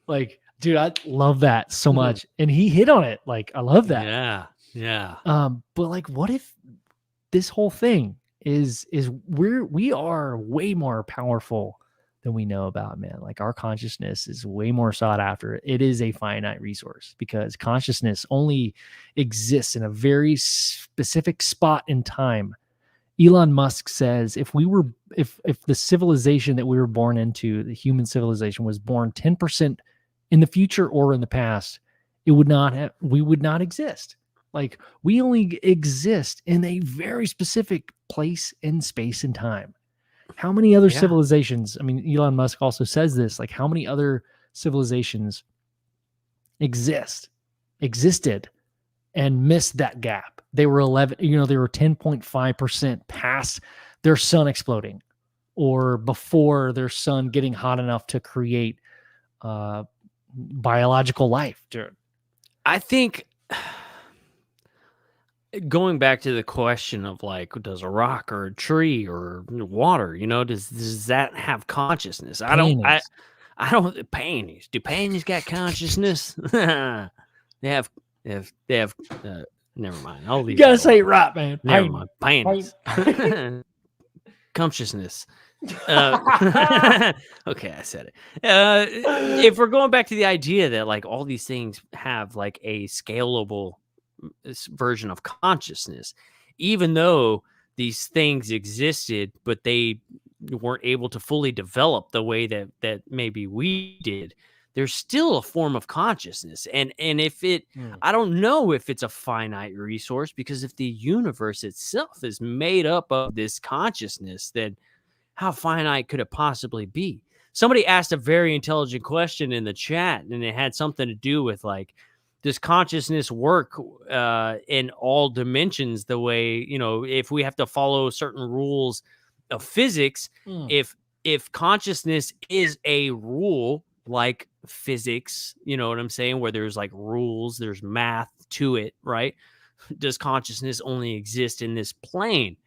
Like, dude, I love that so much. And he hit on it. Like, I love that. Yeah. Yeah. But like, what if this whole thing is we are way more powerful than we know about, man. Like our consciousness is way more sought after. It is a finite resource because consciousness only exists in a very specific spot in time. Elon Musk says if the civilization that we were born into, the human civilization, was born 10% in the future or in the past, we would not exist. Like we only exist in a very specific place in space and time. How many other civilizations? I mean, Elon Musk also says this, like how many other civilizations existed and missed that gap? They were 10.5% past their sun exploding or before their sun getting hot enough to create biological life. I think going back to the question of like, does a rock or a tree or water, does that have consciousness? I don't. Paintings. Do paintings got consciousness? They have. Never mind. I'll leave. You gotta say it right, man. Never mind. Paintings. Consciousness. Okay, I said it. If we're going back to the idea that like all these things have like a scalable version of consciousness, even though these things existed, but they weren't able to fully develop the way that maybe we did, there's still a form of consciousness. And if it, I don't know if it's a finite resource, because if the universe itself is made up of this consciousness, then how finite could it possibly be? Somebody asked a very intelligent question in the chat, and it had something to do with like, does consciousness work in all dimensions the way, if we have to follow certain rules of physics, if consciousness is a rule like physics, you know what I'm saying, where there's like rules, there's math to it, right? Does consciousness only exist in this plane?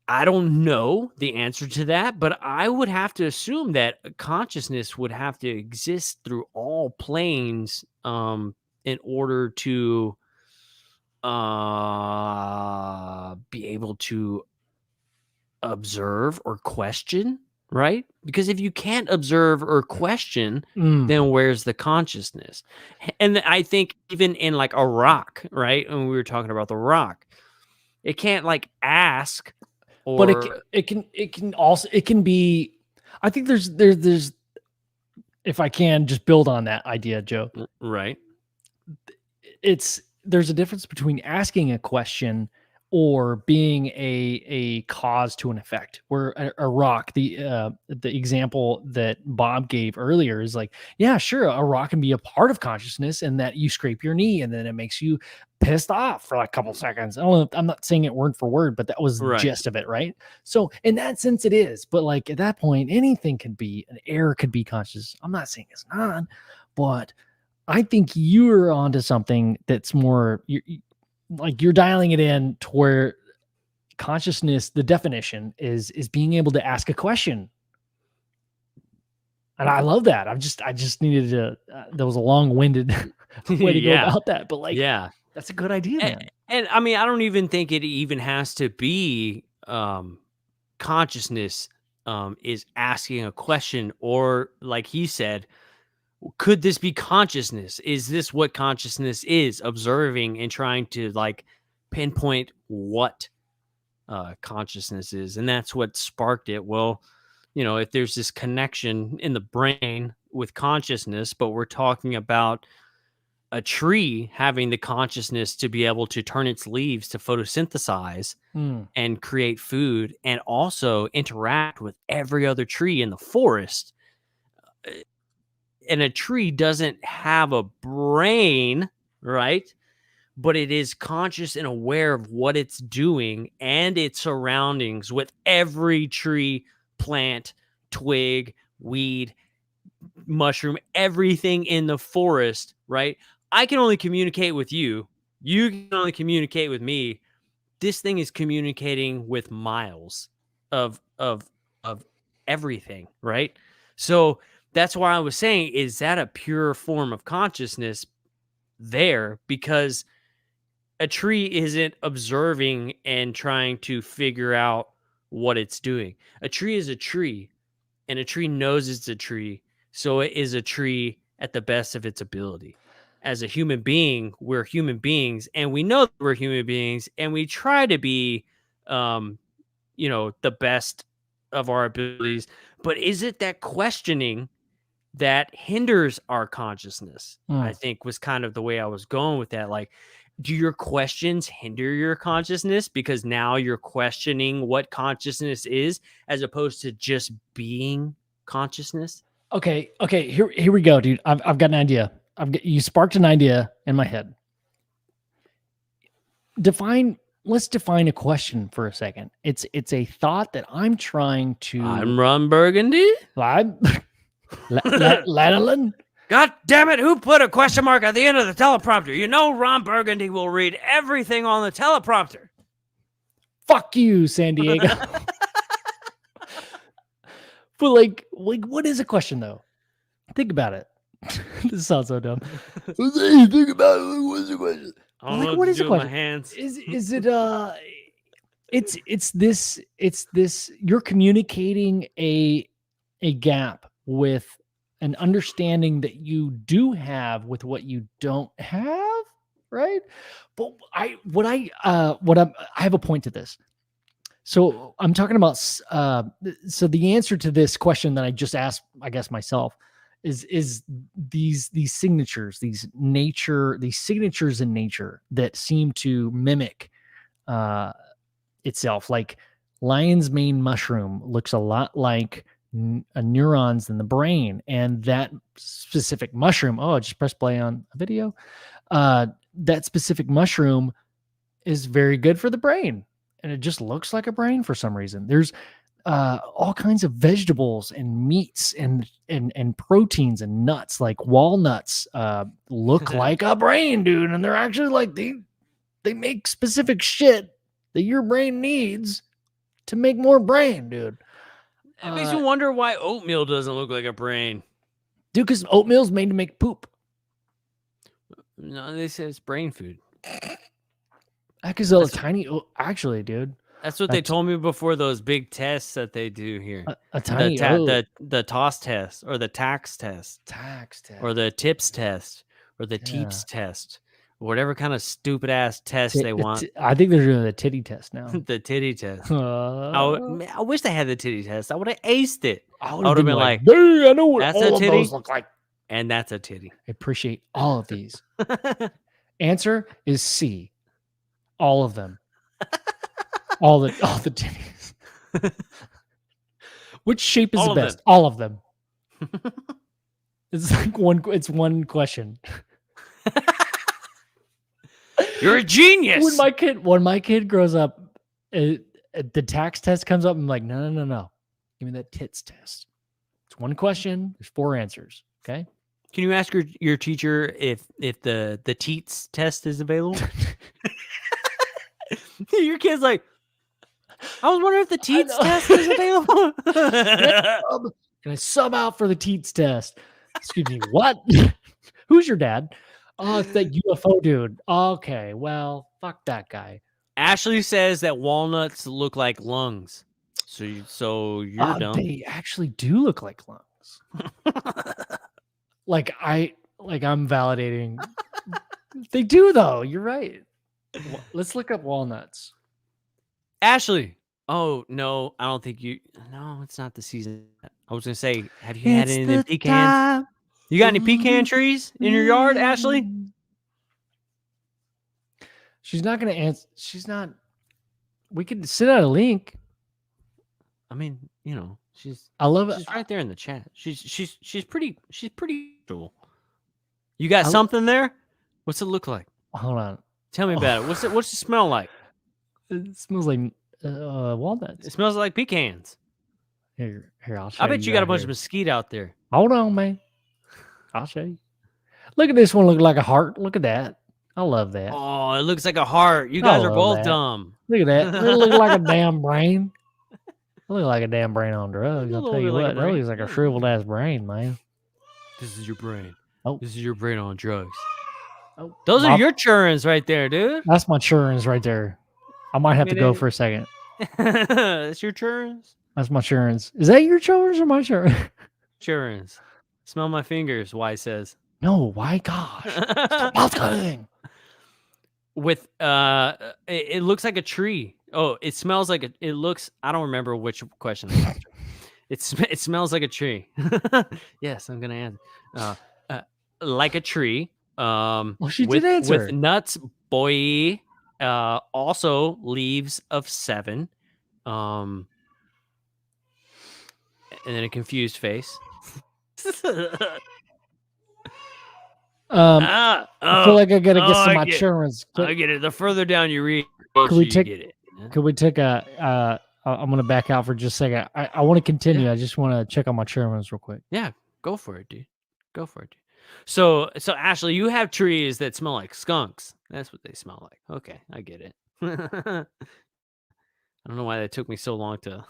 I don't know the answer to that, but I would have to assume that consciousness would have to exist through all planes in order to be able to observe or question, right? Because if you can't observe or question, then where's the consciousness? And I think even in like a rock, right? When we were talking about the rock, it can't like ask. But it can be. I think there's if I can just build on that idea, Joe. Right. There's a difference between asking a question or being a cause to an effect. Where a rock, the example that Bob gave earlier is like, yeah, sure, a rock can be a part of consciousness, and that you scrape your knee and then it makes you pissed off for like a couple seconds. I'm not saying it word for word, but that was the Right. gist of it, right? So in that sense, it is. But like at that point, anything could be an error, could be conscious. I'm not saying it's not, but I think you're onto something that's more like you're dialing it in to where consciousness, the definition is being able to ask a question. And I love that. I just needed to, there was a long-winded way to go Yeah. about that, but like, Yeah. that's a good idea, man. And I mean, I don't even think it even has to be consciousness is asking a question, or like he said, could this be consciousness? Is this what consciousness is? Observing and trying to like pinpoint what consciousness is. And that's what sparked it. Well, if there's this connection in the brain with consciousness, but we're talking about a tree having the consciousness to be able to turn its leaves to photosynthesize and create food, and also interact with every other tree in the forest. And a tree doesn't have a brain, right? But it is conscious and aware of what it's doing and its surroundings with every tree, plant, twig, weed, mushroom, everything in the forest, right? I can only communicate with you. You can only communicate with me. This thing is communicating with miles of everything, right? So that's why I was saying, is that a pure form of consciousness there? Because a tree isn't observing and trying to figure out what it's doing. A tree is a tree, and a tree knows it's a tree. So it is a tree at the best of its ability. As a human being, we're human beings, and we know that we're human beings, and we try to be, the best of our abilities. But is it that questioning that hinders our consciousness? I think was kind of the way I was going with that. Like, do your questions hinder your consciousness because now you're questioning what consciousness is as opposed to just being consciousness? Okay. Here we go, dude. I've got an idea. You sparked an idea in my head. Let's define a question for a second. It's a thought that I'm trying to. I'm Ron Burgundy. Lanolin. God damn it! Who put a question mark at the end of the teleprompter? You know Ron Burgundy will read everything on the teleprompter. Fuck you, San Diego. But like, what is a question though? Think about it. This sounds so dumb. Think about it. What's a question? I don't know what to do with my hands. Is it it's this you're communicating a gap with an understanding that you do have with what you don't have, right? But I have a point to this. So I'm talking about so the answer to this question that I just asked, I guess myself, is these signatures, these signatures in nature that seem to mimic itself. Like lion's mane mushroom looks a lot like neurons in the brain, and that specific mushroom. Oh, I just press play on a video. That specific mushroom is very good for the brain, and it just looks like a brain for some reason. There's all kinds of vegetables and meats and proteins and nuts, like walnuts look like a brain, dude, and they're actually like they make specific shit that your brain needs to make more brain, dude. It makes me wonder why oatmeal doesn't look like a brain. Dude, because oatmeal's made to make poop. No, they say it's brain food. Because they're tiny. Actually, dude. That's what they told me before those big tests that they do here. A tiny the TOS test, or the tax test, or the TIPS test, or the TEEPS test, whatever kind of stupid ass test they want. I think they're doing the titty test now. The titty test. I wish they had the titty test. I would have aced it. I would have been like, "Hey, I know what that's all a of titty those look like." And that's a titty. I appreciate all of these. Answer is C. All of them. All the titties. Which shape is All the of them. best? All of them. It's like one question. You're a genius. When my kid grows up, the tax test comes up, I'm like, no. Give me that tits test. It's one question, there's 4 answers. Okay. Can you ask your teacher if the teats test is available? Your kid's like, I was wondering if the teats test is available. Can I sub out for the teats test? Excuse me, what? Who's your dad? Oh, it's that UFO dude. Okay, well, fuck that guy. Ashley says that walnuts look like lungs. So you're dumb. They actually do look like lungs. I'm validating. They do though. You're right. Let's look up walnuts. Ashley. Oh no, I don't think you. No, it's not the season. I was gonna say, have you had any of the pecans? You got any pecan trees in your yard, Ashley? She's not gonna answer. She's not. We could send out a link. I mean, she's. I love it. She's right there in the chat. She's pretty cool. You got something there? What's it look like? Hold on. Tell me about it. What's it smell like? It smells like walnuts. It smells like pecans. Here, I'll show I you. bet you got a bunch of mesquite out there. Hold on, man. I'll show you. Look at this one. Look like a heart. Look at that. I love that. Oh, it looks like a heart. You guys are both dumb. Look at that. It looks like a damn brain. It looks like a damn brain on drugs. I'll tell you what. That looks like a shriveled ass brain, man. This is your brain. Oh, this is your brain on drugs. Oh, those are your churns right there, dude. That's my churns right there. I might have to go for a second. That's your churns. That's my churns. Is that your churns or my churns? Churns. Smell my fingers. Y says. No, why? Gosh. Stop mouth cutting. With it looks like a tree. Oh, it smells like it looks. I don't remember which question I asked. It smells like a tree. Yes, I'm gonna answer. Like a tree. She did answer. With nuts, boy. Also leaves of 7. And then a confused face. I feel like I gotta get some of my churns. I get it. The further down you read, could we take it. Could we take a? I'm gonna back out for just a second. I want to continue. Yeah. I just want to check on my churns real quick. Yeah, go for it, dude. Go for it, dude. So Ashley, you have trees that smell like skunks. That's what they smell like. Okay, I get it. I don't know why that took me so long to.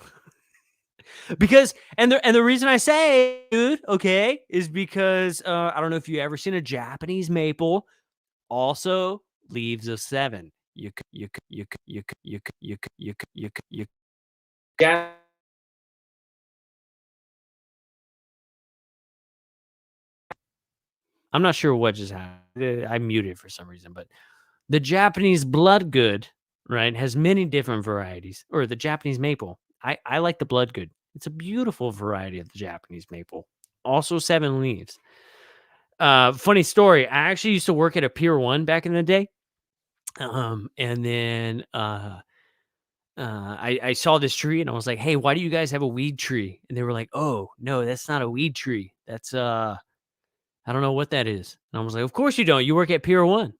Because the reason I say, dude, okay, is because I don't know if you ever seen a Japanese maple. Also, leaves of 7. You. Yeah. I'm not sure what just happened. I muted for some reason, but the Japanese bloodgood, right, has many different varieties. Or the Japanese maple. I like the bloodgood. It's a beautiful variety of the Japanese maple. Also 7 leaves. Funny story. I actually used to work at a Pier 1 back in the day. And then I saw this tree and I was like, hey, why do you guys have a weed tree? And they were like, oh, no, that's not a weed tree. That's I don't know what that is. And I was like, of course you don't. You work at Pier 1.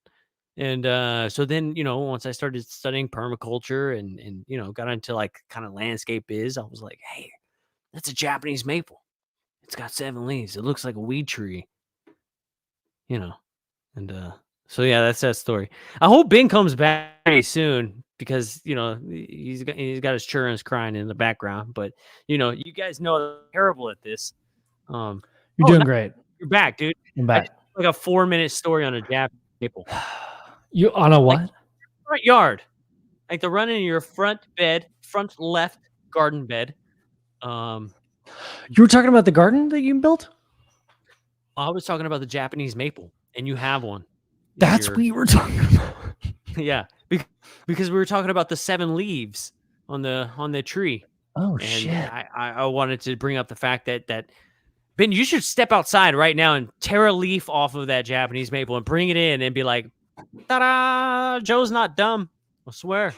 And so then, once I started studying permaculture and got into like kind of landscape biz, I was like, hey, that's a Japanese maple. It's got 7 leaves. It looks like a weed tree. And so yeah, that's that story. I hope Ben comes back very soon because he's got his churns crying in the background. But you guys know I'm terrible at this. You're doing great. You're back, dude. I'm back. Like a 4-minute story on a Japanese maple. You on a what? Like front yard, like the run in your front left garden bed. You were talking about the garden that you built? I was talking about the Japanese maple, and you have one. That's what you were talking about. Yeah, because we were talking about the 7 leaves on the tree. Oh, and shit! I wanted to bring up the fact that Ben, you should step outside right now and tear a leaf off of that Japanese maple and bring it in and be like, ta-da! Joe's not dumb. I swear.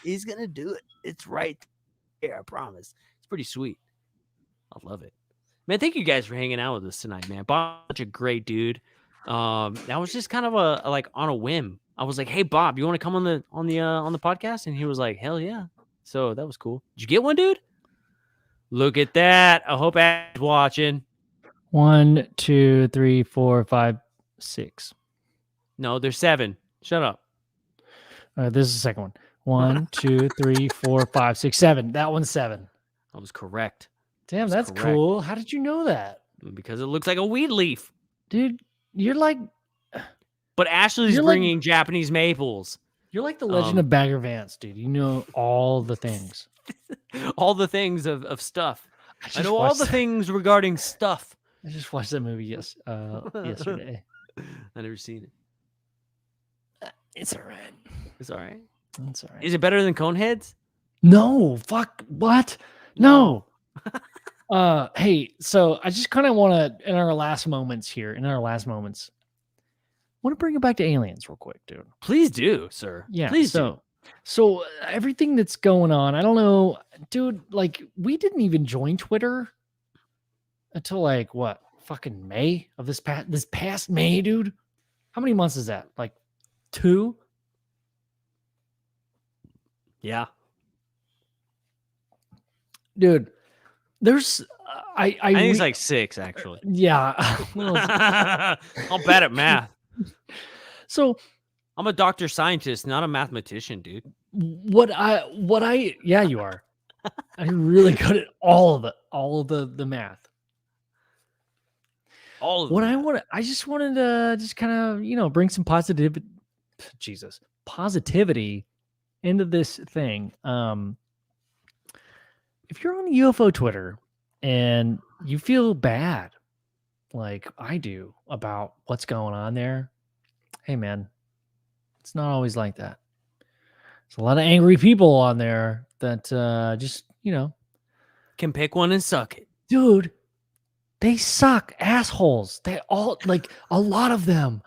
He's gonna do it. It's right there, I promise. It's pretty sweet. I love it. Man, thank you guys for hanging out with us tonight, man. Bob's such a great dude. That was just kind of a like on a whim. I was like, "Hey, Bob, you want to come on the podcast?" And he was like, "Hell yeah!" So that was cool. Did you get one, dude? Look at that. I hope Ad's watching. 1, 2, 3, 4, 5, 6. No, there's 7. Shut up. This is the second one. 1, 2, 3, 4, 5, 6, 7. That one's 7. I was correct. Damn, That's that's correct. cool. How did you know that? Because it looks like a weed leaf. Dude, you're like But Ashley's You're like- bringing Japanese maples. the Legend of Bagger Vance, dude. You know all the things. All the things of stuff. I just know all watched the that- things regarding stuff. I just watched that movie yesterday. I never seen it. It's all right. It's all right. It's all right. Is it better than Coneheads? No, fuck. What? No. Hey, so I just kind of want to, in our last moments, want to bring it back to aliens real quick, dude. Please do, sir. Yeah. Please do. So everything that's going on, I don't know, dude, like we didn't even join Twitter until like what? Fucking May of this past May, dude. How many months is that? Like 2? Yeah. Dude, there's I I think it's like 6, actually. yeah. Well, I'm bad at math. so I'm a doctor scientist, not a mathematician, dude. what I yeah, you are. I'm really good at all of the math. All of What them. I just wanted to just kind of, bring some positivity into this thing. If you're on UFO Twitter and you feel bad like I do about what's going on there, hey man, it's not always like that. There's a lot of angry people on there that just, Can pick one and suck it. dude, they suck assholes. They all, like, a lot of them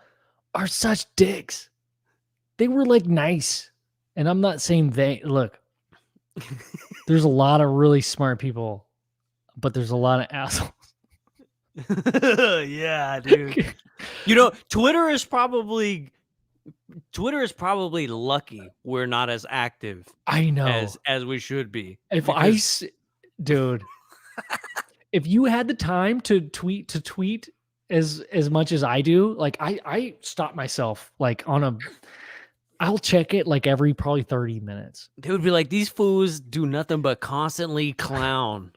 are such dicks. They were like nice. And I'm not saying look, there's a lot of really smart people, but there's a lot of assholes. Yeah, dude. Twitter is probably lucky we're not as active I know. as we should be. If dude, if you had the time to tweet as much as I do, like I stop myself like I'll check it like every probably 30 minutes. They would be like, these fools do nothing but constantly clown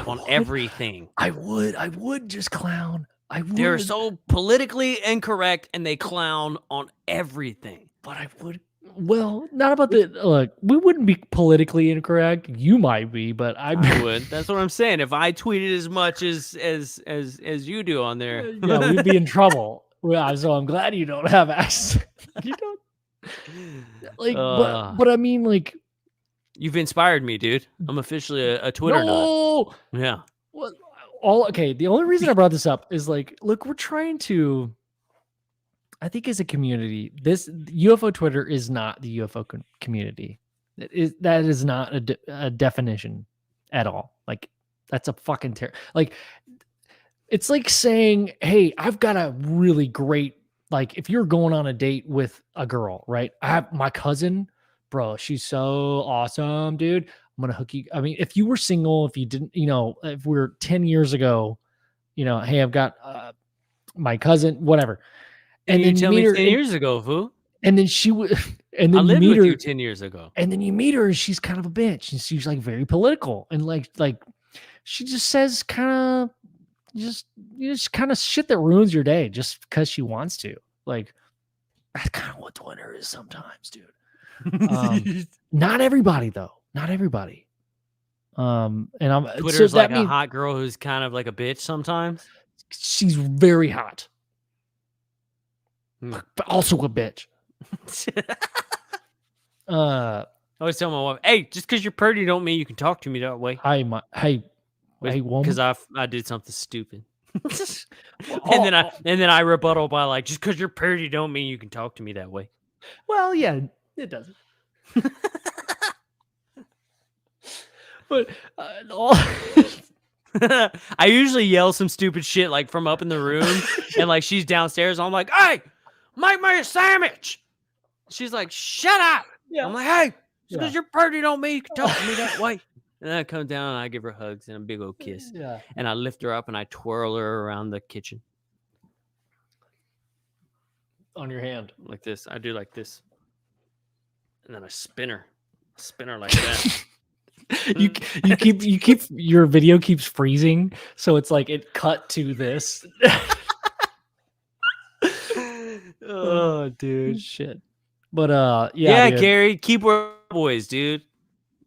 on everything. I would just clown. I would. They're so politically incorrect and they clown on everything. But I would. Well, not about the look. We wouldn't be politically incorrect. You might be, but I would. That's what I'm saying. If I tweeted as much as you do on there, yeah, we'd be in trouble. Well, so I'm glad you don't have access. You don't like, but I mean, like, you've inspired me, dude. I'm officially a Twitter nut. no. Yeah. Well, okay. The only reason I brought this up is like, look, we're trying to. I think as a community, this UFO Twitter is not the UFO community. That is not a definition at all. Like, that's a fucking like, it's like saying, hey, I've got a really great, like, if you're going on a date with a girl, right? I have my cousin, bro. She's so awesome, dude. I'm going to hook you. I mean, if you were single, if you didn't, if we're 10 years ago, hey, I've got my cousin, whatever. And then you tell me 10 years ago, fool. And then she would, and then I lived you meet with her you 10 years ago. And then you meet her and she's kind of a bitch. And she's like very political. And like she just says kind of shit that ruins your day just because she wants to. Like, that's kind of what Twitter is sometimes, dude. Not everybody though. Not everybody. And Twitter's like a hot girl who's kind of like a bitch sometimes. She's very hot. But also a bitch. I always tell my wife, "Hey, just because you're pretty don't mean you can talk to me that way." Hey, woman. Because I did something stupid, and then I rebuttal by like, "Just because you're pretty don't mean you can talk to me that way." Well, yeah, it doesn't. But all, I usually yell some stupid shit like from up in the room, and like she's downstairs. I'm like, "Hey, make me a sandwich." She's like, "Shut up." Yeah. I'm like, "Hey, Yeah. because you're pretty on me, you can talk to me that way." And then I come down and I give her hugs and a big old kiss. Yeah. And I lift her up and I twirl her around the kitchen On your hand. like this. I do like this. And then I spin her. Like that. you keep your video keeps freezing, so it's like it cut to this. Oh, dude. Shit. But Yeah, dude. Gary, keyboard boys, dude.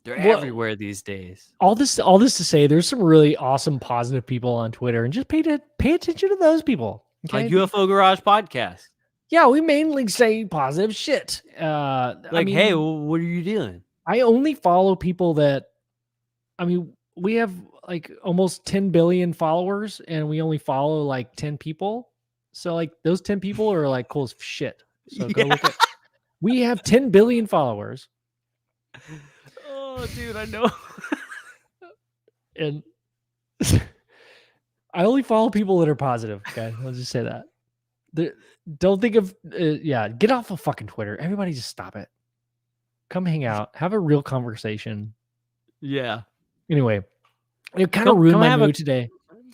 They're Well, everywhere these days. all this to say, there's some really awesome, positive people on Twitter, and just pay attention to those people. Okay? Like UFO Garage podcast. Yeah, we mainly say positive shit. Like, hey, what are you doing? I only follow people that, we have like almost 10 billion followers, and we only follow like 10 people. So like those 10 people are like cool as shit. So go look at. We have 10 billion followers. Oh, dude, I know. And I only follow people that are positive. Okay, let's just say that. Don't think of get off of fucking Twitter. Everybody just stop it. Come hang out. Have a real conversation. Yeah. Anyway, it kind of ruined my mood today.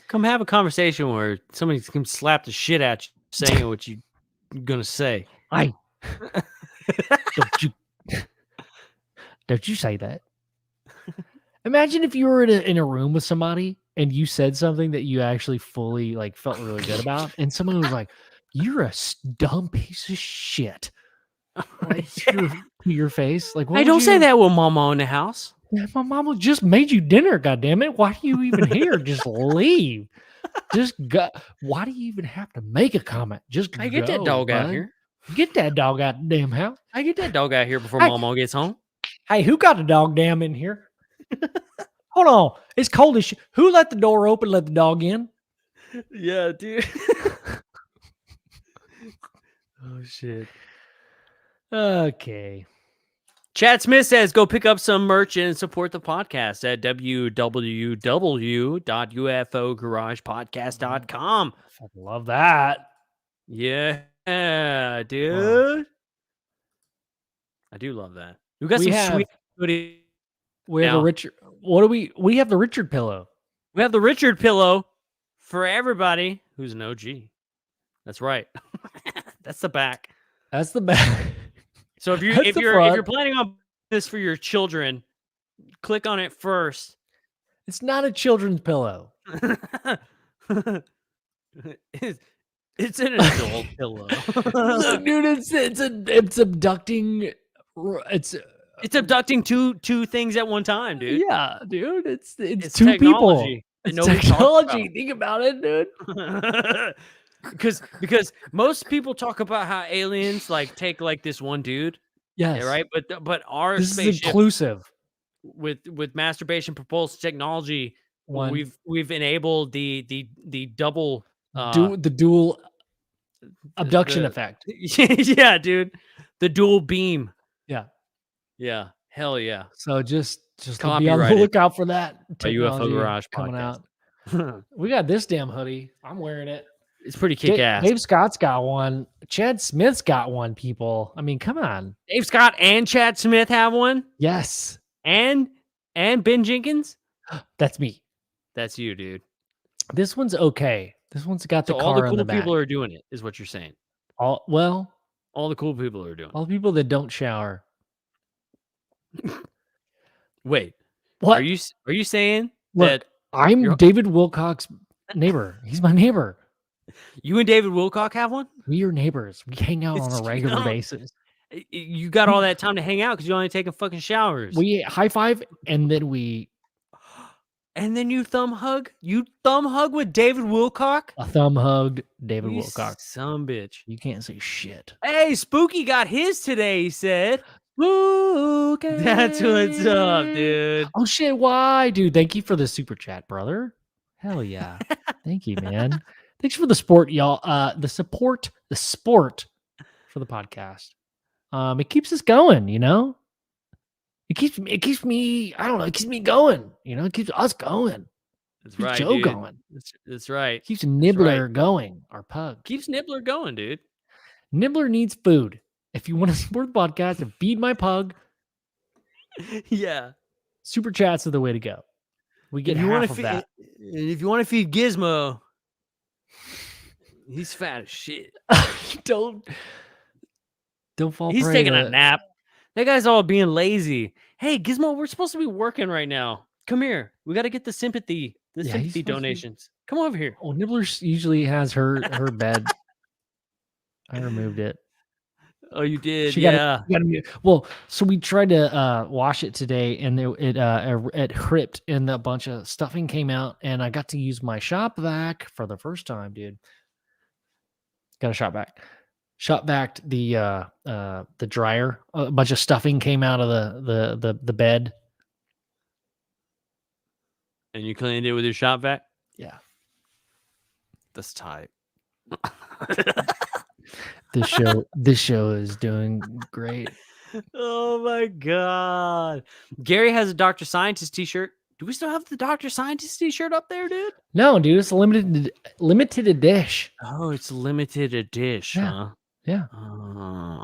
Come have a conversation where somebody can slap the shit at you saying what you're going to say. Don't you say that. Imagine if you were in a room with somebody and you said something that you actually fully like felt really good about, and someone was like, "You're a dumb piece of shit," like to your face. Like, Hey, don't say that with Mama in the house. Yeah, my mama just made you dinner. Goddammit. Why are you even here? Just leave. Just go. Why do you even have to make a comment? Just Hey, get that dog out here. Get that dog out the damn house. I get that dog out here before Hey. Mama gets home. Hey, who got the dog damn in here? Hold on. It's cold as shit. Who let the door open, let the dog in? Yeah, dude. Oh, shit. Okay. Chad Smith says, go pick up some merch and support the podcast at www.ufogaragepodcast.com. I fucking love that. Yeah, dude. I do love that. We got sweet hoodie. We have a Richard. We have the Richard pillow. We have the Richard pillow for everybody who's an OG. That's right. That's the back. That's the back. So if you're planning on this for your children, click on it first. It's not a children's pillow. It's an adult pillow. Look, dude, it's abducting. It's abducting two things at one time, dude. Yeah, dude. It's two technology people. It's technology. Think about it, dude. Because most people talk about how aliens like take like this one dude. Yes. Right. But our this spaceship is inclusive with masturbation propulsed technology. We've enabled the double the dual abduction effect. Yeah, dude. The dual beam. Yeah. Yeah. Hell yeah. So just be on the lookout for that. UFO Garage coming out. We got this damn hoodie. I'm wearing it. It's pretty kick ass. Dave Scott's got one. Chad Smith's got one, people. I mean, come on. Dave Scott and Chad Smith have one? Yes. And Ben Jenkins? That's me. That's you, dude. This one's okay. This one's got the car all the on cool the back. people are doing it, is what you're saying. All the cool people are doing it. All the people that don't shower. Wait. What? Are you saying Look, that I'm David Wilcox's neighbor? He's my neighbor. You and David Wilcock have one? We are neighbors. We hang out on a regular basis. You got all that time to hang out because you're only taking fucking showers. We high five and then we. And then you thumb hug? You thumb hug with David Wilcock? A thumb hugged David Wilcock. Some bitch. You can't say shit. Hey, Spooky got his today, he said. Spooky. That's what's up, dude. Oh, shit. Why? Dude, thank you for the super chat, brother. Hell yeah. Thank you, man. Thanks for the support, y'all. The sport for the podcast. It keeps us going, you know? It keeps me, I don't know, it keeps me going. It keeps us going. That's Keeps right, Joe dude. going. That's right. Keeps That's Nibbler right. going, our pug. Keeps Nibbler going, dude. Nibbler needs food. If you want to support the podcast and feed my pug, Yeah. super chats are the way to go. We get If you want half to of feed, that. if you want to feed Gizmo, he's fat as shit. Don't fall He's prey taking a to nap. That guy's all being lazy. Hey, Gizmo, we're supposed to be working right now. Come here. We got to get the sympathy Yeah, he's sympathy supposed to be- donations. Come over here. Well, Nibbler usually has her bed. I removed it. Oh, you did? She Yeah. got to well, so we tried to wash it today, and it ripped, and a bunch of stuffing came out, and I got to use my shop vac for the first time, dude. Got a shop vac. Shop vac the dryer. A bunch of stuffing came out of the bed. And you cleaned it with your shop vac? Yeah. That's tight. This show is doing great. Oh my god. Gary has a Dr. Scientist t-shirt. Do we still have the Dr. Scientist t-shirt up there, dude? No, dude, it's a limited edition. Oh, it's limited edition, Yeah. huh? Yeah.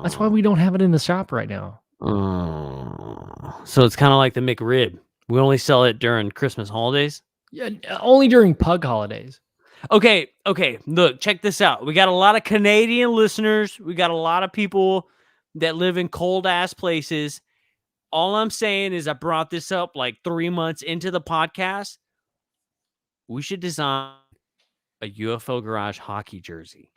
That's why we don't have it in the shop right now. So it's kind of like the McRib. We only sell it during Christmas holidays. Yeah, only during pug holidays. Okay. Look, check this out. We got a lot of Canadian listeners. We got a lot of people that live in cold ass places. All I'm saying is I brought this up like 3 months into the podcast. We should design a UFO Garage hockey jersey.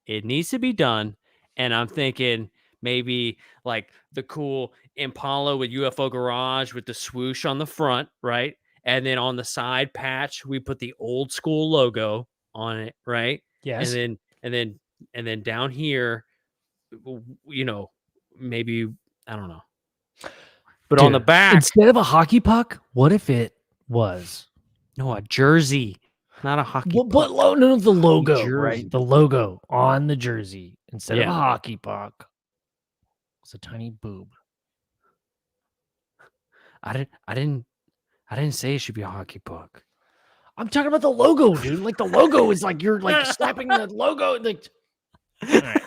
It needs to be done. And I'm thinking maybe like the cool Impala with UFO Garage with the swoosh on the front, right? And then on the side patch, we put the old school logo on it, right? Yes. And then down here, maybe, I don't know. But on the Dude, back, instead of a hockey puck, what if it was? no, a jersey, not a hockey puck. But no, the logo, jersey. right? The logo on the jersey instead of Yeah. a hockey puck. It's a tiny boob. I didn't say it should be a hockey puck. I'm talking about the logo, dude. Like the logo is like you're like slapping the logo. Like, all right.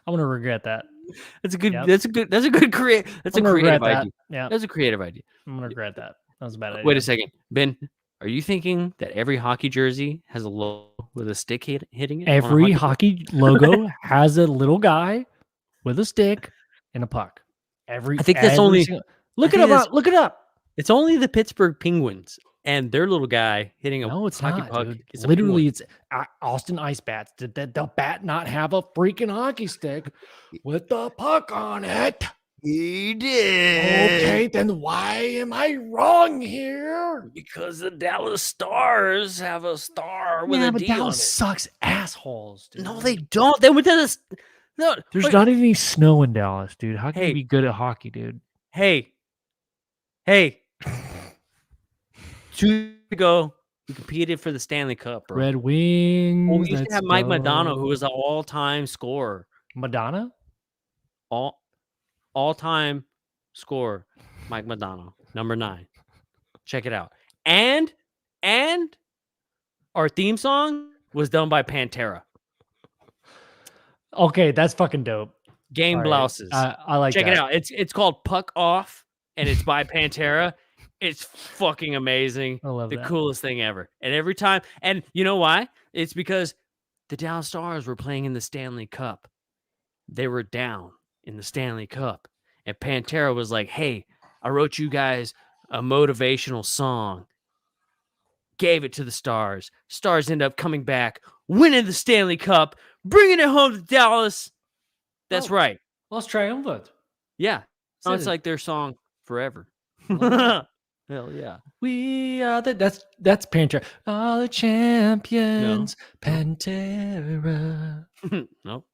I'm gonna regret that. That's a good. Yep. That's a good. That's a good creative. That's I'm a gonna regret creative that. idea. Yeah, That's a creative idea. I'm gonna regret that. That was a bad idea. Wait a second, Ben. Are you thinking that every hockey jersey has a logo with a stick hitting it? on a Every puck? hockey logo has a little guy with a stick and a puck. I think that's only. Look I it think that's- up. Look it up. It's only the Pittsburgh Penguins and their little guy hitting a No, it's hockey not, puck. dude. Is a Literally, penguin. it's Austin Ice Bats. Did the bat not have a freaking hockey stick with the puck on it? He did. Okay, then why am I wrong here? Because the Dallas Stars have a star with Yeah, a but D on Dallas it. sucks assholes, dude. No, they don't. They went to the. No, There's wait. not any snow in Dallas, dude. How can Hey. you be good at hockey, dude? Hey. 2 years ago, we competed for the Stanley Cup, bro. Red Wings. Well, we used to let's have Mike Madonna, who go. was an all-time scorer. Madonna. All-time scorer, Mike Madonna, number 9. Check it out. And our theme song was done by Pantera. Okay, that's fucking dope. Game All right. Blouses. I like Check that. it out. It's called Puck Off, and it's by Pantera. It's fucking amazing. I love The that. coolest thing ever. And every time, and you know why? It's because the Dallas Stars were playing in the Stanley Cup. They were down in the Stanley Cup. And Pantera was like, hey, I wrote you guys a motivational song. Gave it to the Stars. Stars end up coming back, winning the Stanley Cup, bringing it home to Dallas. That's Oh. right. Lost triumphant. Yeah. Now it's Said it. like their song forever. Love Hell yeah. We are that's Pantera. All the champions, Pantera. Nope.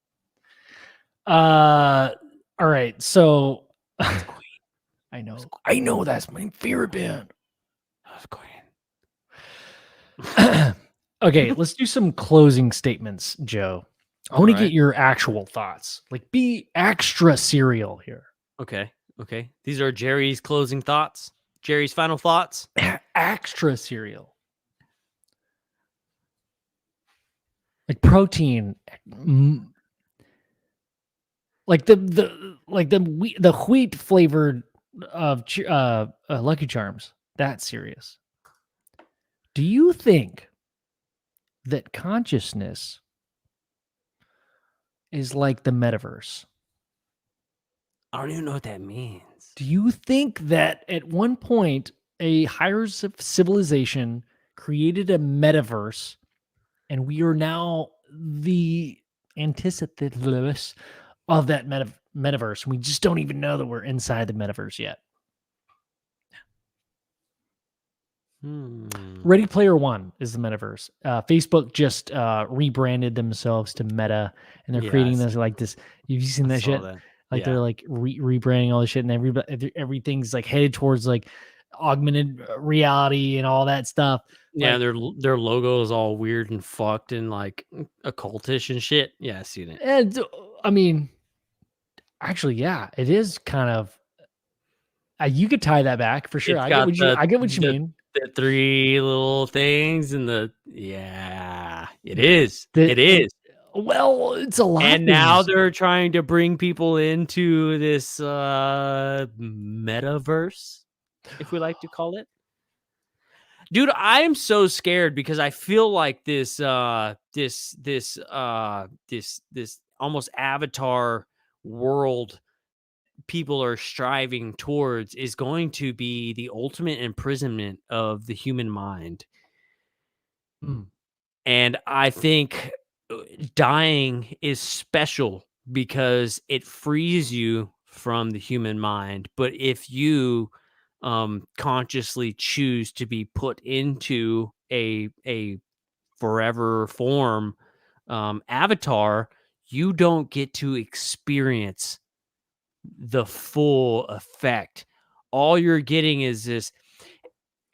All right, so I know that's my favorite band. That's Queen. Okay, let's do some closing statements, Joe. I want to get your actual thoughts. Like, be extra serial here. Okay. These are Jerry's closing thoughts. Jerry's final thoughts. Extra cereal. Like protein. Like the wheat flavored of Lucky Charms. That's serious. Do you think that consciousness is like the metaverse? I don't even know what that means. Do you think that at one point a higher civilization created a metaverse and we are now the antithesis of that metaverse? We just don't even know that we're inside the metaverse yet. Ready Player One is the metaverse. Facebook just rebranded themselves to Meta, and they're creating this like this. You've seen that shit? Like they're like rebranding all this shit, and everything's like headed towards like augmented reality and all that stuff. Yeah, like, their logo is all weird and fucked and like occultish and shit. Yeah, I've seen it. And I mean, actually, yeah, it is kind of. You could tie that back for sure. I get what you mean. The three little things and it is. It is. Well, it's a lot. And now they're trying to bring people into this metaverse, if we like to call it. Dude, I am so scared because I feel like this almost avatar world people are striving towards is going to be the ultimate imprisonment of the human mind. And I think dying is special because it frees you from the human mind. But if you consciously choose to be put into a forever form avatar, you don't get to experience the full effect. All you're getting is this.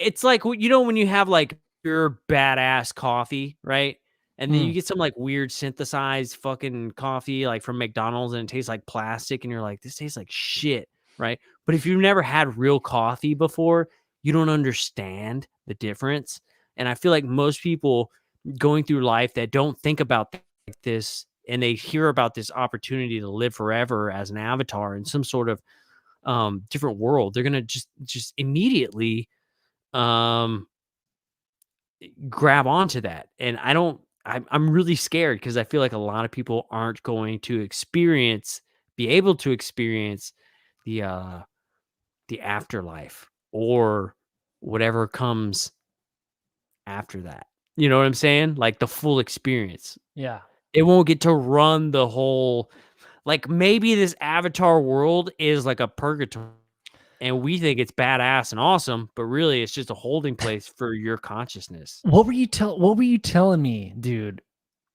It's like, when you have like your badass coffee, right? And then you get some like weird synthesized fucking coffee like from McDonald's and it tastes like plastic and you're like, this tastes like shit, right? But if you've never had real coffee before, you don't understand the difference. And I feel like most people going through life that don't think about this and they hear about this opportunity to live forever as an avatar in some sort of different world, they're gonna just immediately grab onto that. And I'm really scared because I feel like a lot of people aren't going to be able to experience the afterlife or whatever comes after that. You know what I'm saying? Like the full experience. Yeah. It won't get to run the whole, like maybe this avatar world is like a purgatory and we think it's badass and awesome, but really it's just a holding place for your consciousness. What were you telling me, dude?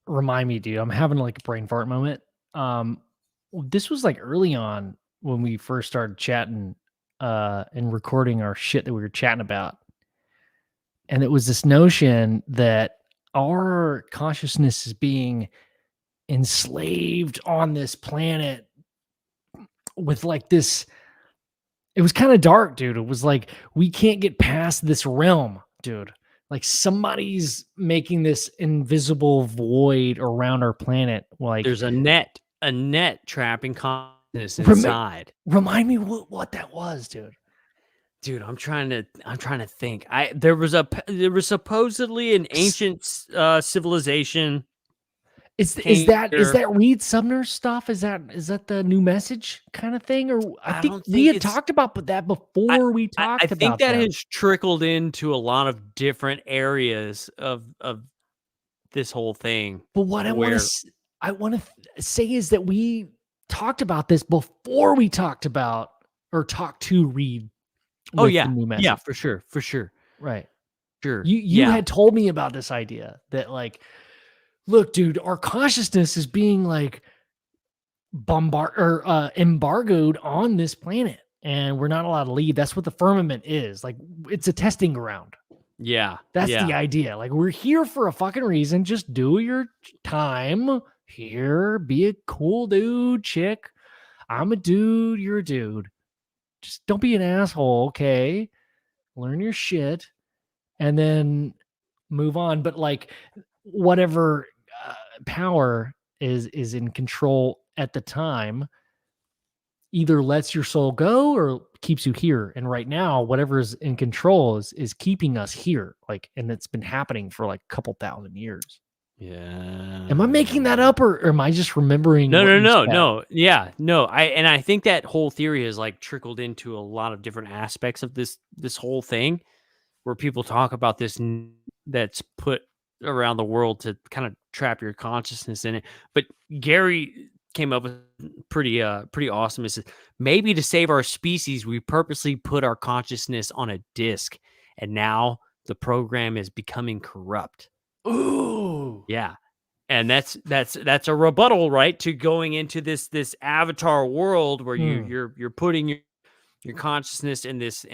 Remind me, dude. I'm having like a brain fart moment. This was like early on when we first started chatting and recording our shit that we were chatting about. And it was this notion that our consciousness is being enslaved on this planet with like this. It was kind of dark, dude. It was like, we can't get past this realm, dude. Like somebody's making this invisible void around our planet. Like there's a net trapping consciousness inside. Remind me what that was, dude. Dude, I'm trying to think. There was supposedly an ancient civilization. Is that Reed Sumner stuff? Is that the new message kind of thing? Or I think we had talked about that before we talked about that. I think that has trickled into a lot of different areas of this whole thing. But what I want to say is that we talked about this before we talked about or talked to Reed. Oh yeah, yeah, for sure, right, sure. You had told me about this idea that like, look, dude, our consciousness is being like embargoed on this planet, and we're not allowed to leave. That's what the firmament is. Like, it's a testing ground. Yeah. That's yeah. the idea. Like, we're here for a fucking reason. Just do your time here. Be a cool dude, chick. I'm a dude. You're a dude. Just don't be an asshole, okay? Learn your shit and then move on. But like, whatever power is in control at the time either lets your soul go or keeps you here. And right now, whatever's in control is keeping us here. Like, and it's been happening for like a couple thousand years. Yeah. Am I making that up, or am I just remembering? No, what no, you no, said? no. Yeah, no. I think that whole theory has like trickled into a lot of different aspects of this whole thing, where people talk about this that's put around the world to kind of trap your consciousness in it. But Gary came up with pretty awesome. It says, maybe to save our species, we purposely put our consciousness on a disc, and now the program is becoming corrupt. Ooh. Yeah. And that's a rebuttal, right, to going into this avatar world where you're putting your consciousness in this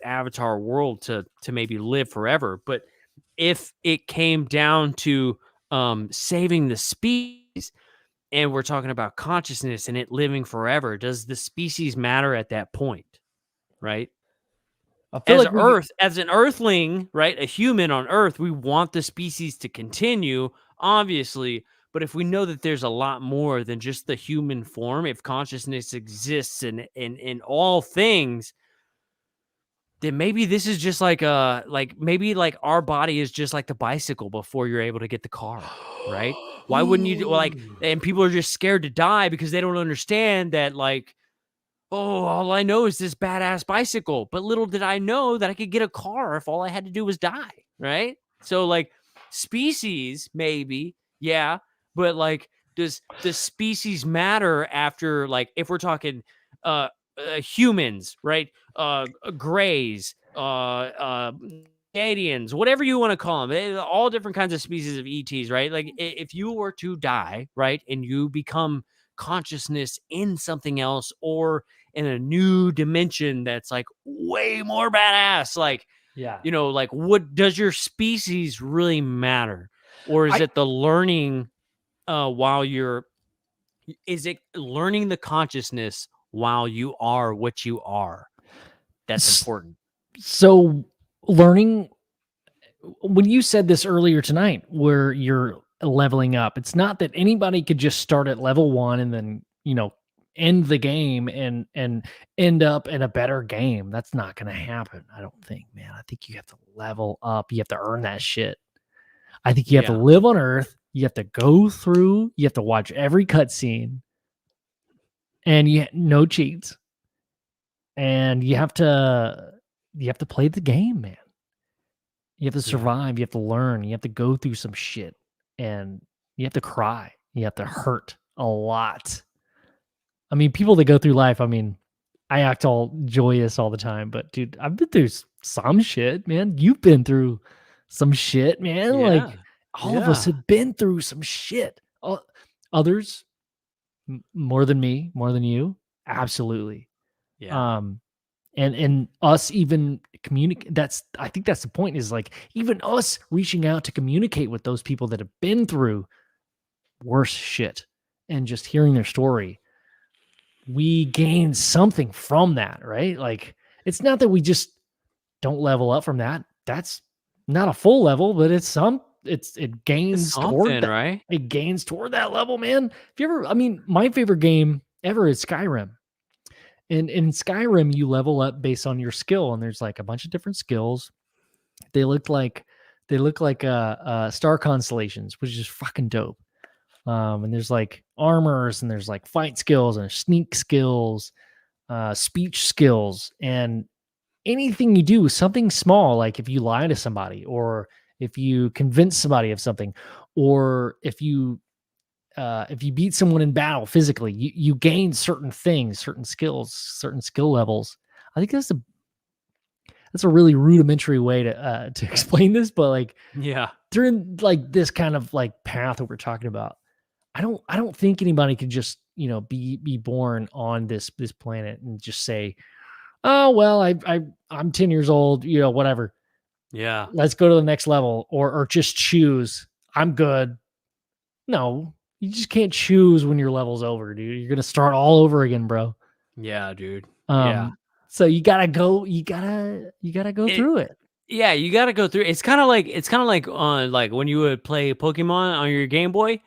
avatar world to maybe live forever. But if it came down to saving the species, and we're talking about consciousness and it living forever, does the species matter at that point, right? I feel like As an earthling, right, a human on Earth, we want the species to continue, obviously. But if we know that there's a lot more than just the human form, if consciousness exists in all things, then maybe this is just like maybe like our body is just like the bicycle before you're able to get the car, right? Why wouldn't you and people are just scared to die because they don't understand that, like, oh, all I know is this badass bicycle. But little did I know that I could get a car if all I had to do was die, right? So, like, species, maybe, yeah. But, like, does species matter after, like, if we're talking humans, right? Greys, Canadians, whatever you want to call them, all different kinds of species of ETs, right? Like, if you were to die, right, and you become consciousness in something else or in a new dimension that's like way more badass, like, yeah. like, what does your species really matter? Or is it the learning is it learning the consciousness while you are what you are that's important? So learning, when you said this earlier tonight, where you're leveling up, it's not that anybody could just start at level 1 and then, end the game and end up in a better game. That's not going to happen. I don't think, man. I think you have to level up. You have to earn that shit. I think you have to live on Earth. You have to go through, you have to watch every cutscene, and no cheats. And you have to play the game, man. You have to survive. You have to learn. You have to go through some shit, and you have to cry. You have to hurt a lot. I mean, people that go through life, I mean, I act all joyous all the time, but dude, I've been through some shit, man. You've been through some shit, man. Like, all of us have been through some shit. Others, more than me, more than you, absolutely. Yeah. And us even communicate. I think that's the point, is like, even us reaching out to communicate with those people that have been through worse shit and just hearing their story, we gain something from that, right? Like, it's not that we just don't level up from that. That's not a full level, but it gains toward that, right? It gains toward that level, man. My favorite game ever is Skyrim. And in Skyrim, you level up based on your skill, and there's like a bunch of different skills. They look like star constellations, which is fucking dope. And there's like armors, and there's like fight skills and sneak skills, speech skills, and anything you do, something small, like if you lie to somebody, or if you convince somebody of something, or if you beat someone in battle physically, you gain certain things, certain skills, certain skill levels. I think that's a really rudimentary way to explain this, but like, during like this kind of like path that we're talking about, I don't think anybody could just, be born on this planet and just say, oh well, I'm 10 years old, whatever. Yeah. Let's go to the next level, or just choose. I'm good. No, you just can't choose when your level's over, dude. You're gonna start all over again, bro. Yeah, dude. Yeah. So you gotta go. You gotta go through it. Yeah, you got to go through. It's kind of like on like when you would play Pokemon on your Game Boy,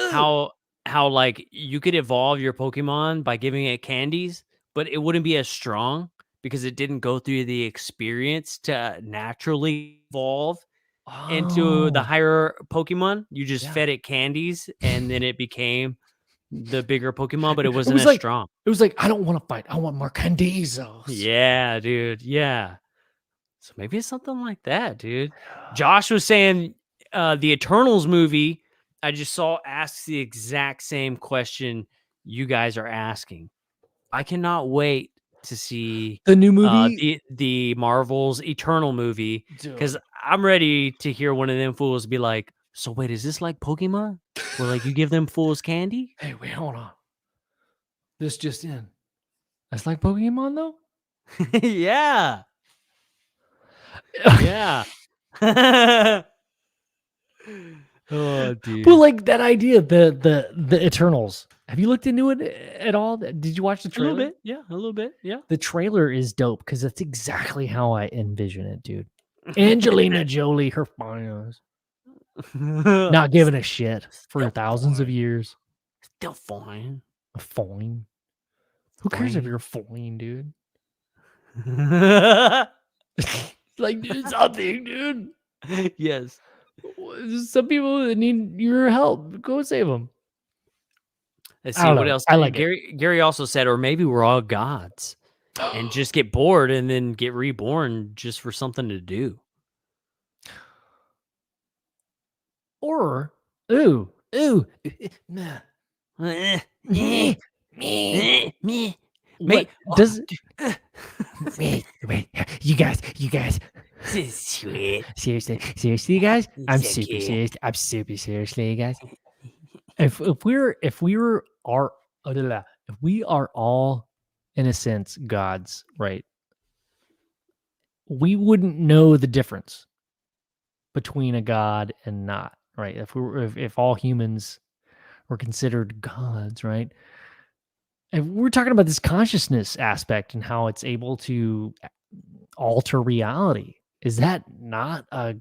how like you could evolve your Pokemon by giving it candies, but it wouldn't be as strong because it didn't go through the experience to naturally evolve into the Oh, higher Pokemon. You just yeah. fed it candies and then it became the bigger Pokemon, but it It wasn't was as like strong. I don't want to fight. I want more Candizos. Yeah, dude. Yeah. So maybe it's something like that, dude. Josh was saying the Eternals movie I just saw asks the exact same question you guys are asking. I cannot wait to see The new movie, the Marvel's Eternal movie because dude. I'm ready to hear one of them fools be like, "So wait, is this like Pokemon? Where like you give them fools candy?" Hey, wait, hold on. This just in. That's like Pokemon, though. Yeah, yeah. Oh, But dude. like that idea, the Eternals. Have you looked into it at all? Did you watch the A little trailer? bit, yeah, a little bit, yeah. The trailer is dope because that's exactly how I envision it, dude. Angelina Jolie, her finals, not giving a shit for Still thousands of fine. years. Still fine. Fine. Who cares if you're fine, dude? Like, do something, dude. Yes. Some people that need your help. Go save them. Let's I see don't what know. else. I like it. Gary also said, or maybe we're all gods and just get bored and then get reborn just for something to do. Or, nah. Meh. What does wait, you guys, Sweet. seriously, you guys, I'm So super cute. serious. I'm super seriously, you guys. If we are all in a sense gods, right? We wouldn't know the difference between a god and not, right? If all humans were considered gods, right? And we're talking about this consciousness aspect and how it's able to alter reality. Is that not a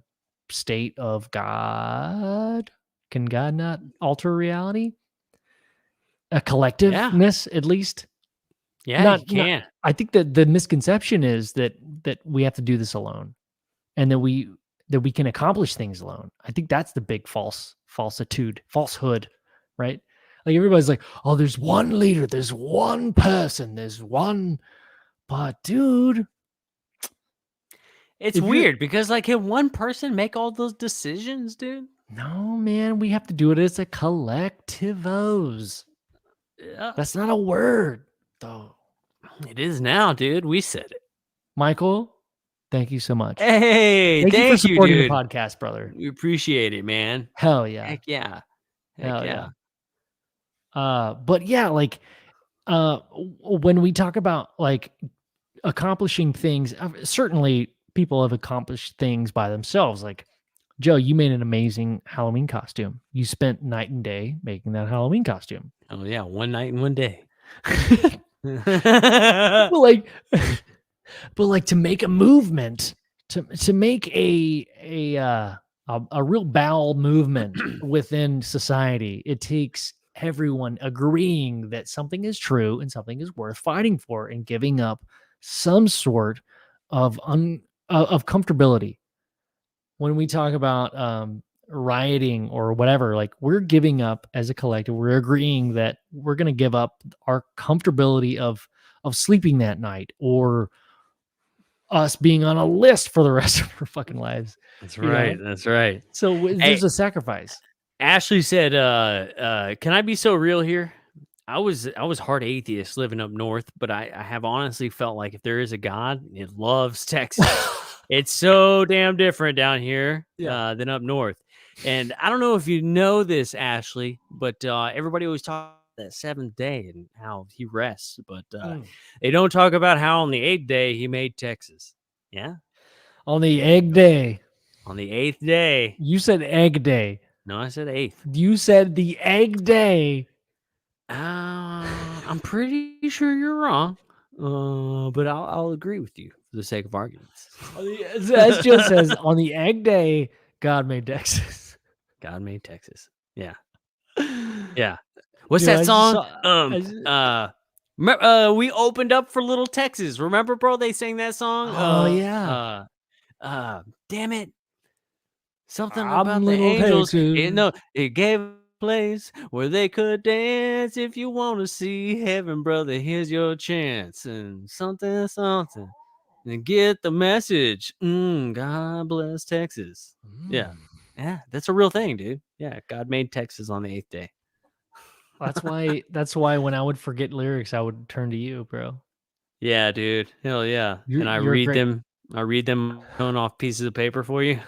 state of God? Can God not alter reality? A Yeah. collectiveness, at least. Yeah, you can. I think that the misconception is that we have to do this alone, and that we can accomplish things alone. I think that's the big falsehood, right? Like everybody's like, oh, there's one leader, there's one person, there's one. But dude, It's if you're weird because like can one person make all those decisions, dude? no man, we have to do it as a collectivos. Yeah. That's not a word, though. It is now, dude. We said it. Michael, thank you so much. Hey, Thank you for supporting dude. the podcast, brother. We appreciate it, man. Hell yeah. Heck yeah. Hell Heck yeah. yeah. But yeah, like when we talk about like accomplishing things, certainly people have accomplished things by themselves. Like Joe, you made an amazing Halloween costume. You spent night and day making that Halloween costume. Oh yeah, one night and one day. but like to make a movement, to make a real bowel movement within society, it takes everyone agreeing that something is true and something is worth fighting for, and giving up some sort of comfortability. When we talk about rioting or whatever, like we're giving up as a collective, we're agreeing that we're going to give up our comfortability of sleeping that night, or us being on a list for the rest of our fucking lives. That's right. That's right. So there's a sacrifice. Ashley said, can I be so real here? I was hard atheist living up north, but I have honestly felt like if there is a God, it loves Texas. It's so damn different down here than up north. And I don't know if you know this, Ashley, but everybody always talks that 7th day and how he rests, but Mm. they don't talk about how on the 8th day he made Texas. Yeah, On the egg day. on the 8th day. You said egg day. No, I said 8th. You said the egg day. I'm pretty sure you're wrong, but I'll agree with you for the sake of arguments. As Joe says, on the egg day, God made Texas. God made Texas. Yeah. Yeah. What's Dude, I that just song? saw- I just- We opened up for Little Texas. Remember, bro? They sang that song. Oh, yeah. Damn it. Something I'm about the Little angels. Texas. No, it gave a place where they could dance. If you want to see heaven, brother, here's your chance. And something, something. And get the message. God bless Texas. Yeah. Yeah, that's a real thing, dude. Yeah, God made Texas on the 8th day. That's why when I would forget lyrics, I would turn to you, bro. Yeah, dude. Hell yeah. And I You're read great. them. I read them on off pieces of paper for you.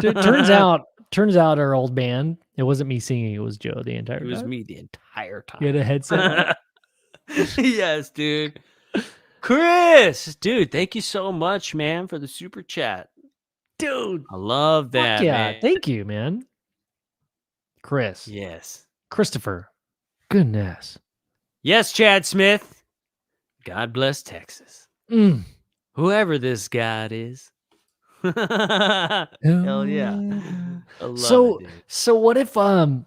Turns out our old band, it wasn't me singing, it was Joe the entire It was time. me the entire time. You had a headset on? Yes, dude. Chris, dude, thank you so much, man, for the super chat. Dude. I love that, Yeah, man. thank you, man. Chris. Yes. Christopher. Goodness. Yes, Chad Smith. God bless Texas. Whoever this God is. Hell yeah. I love it, dude. So what if oh,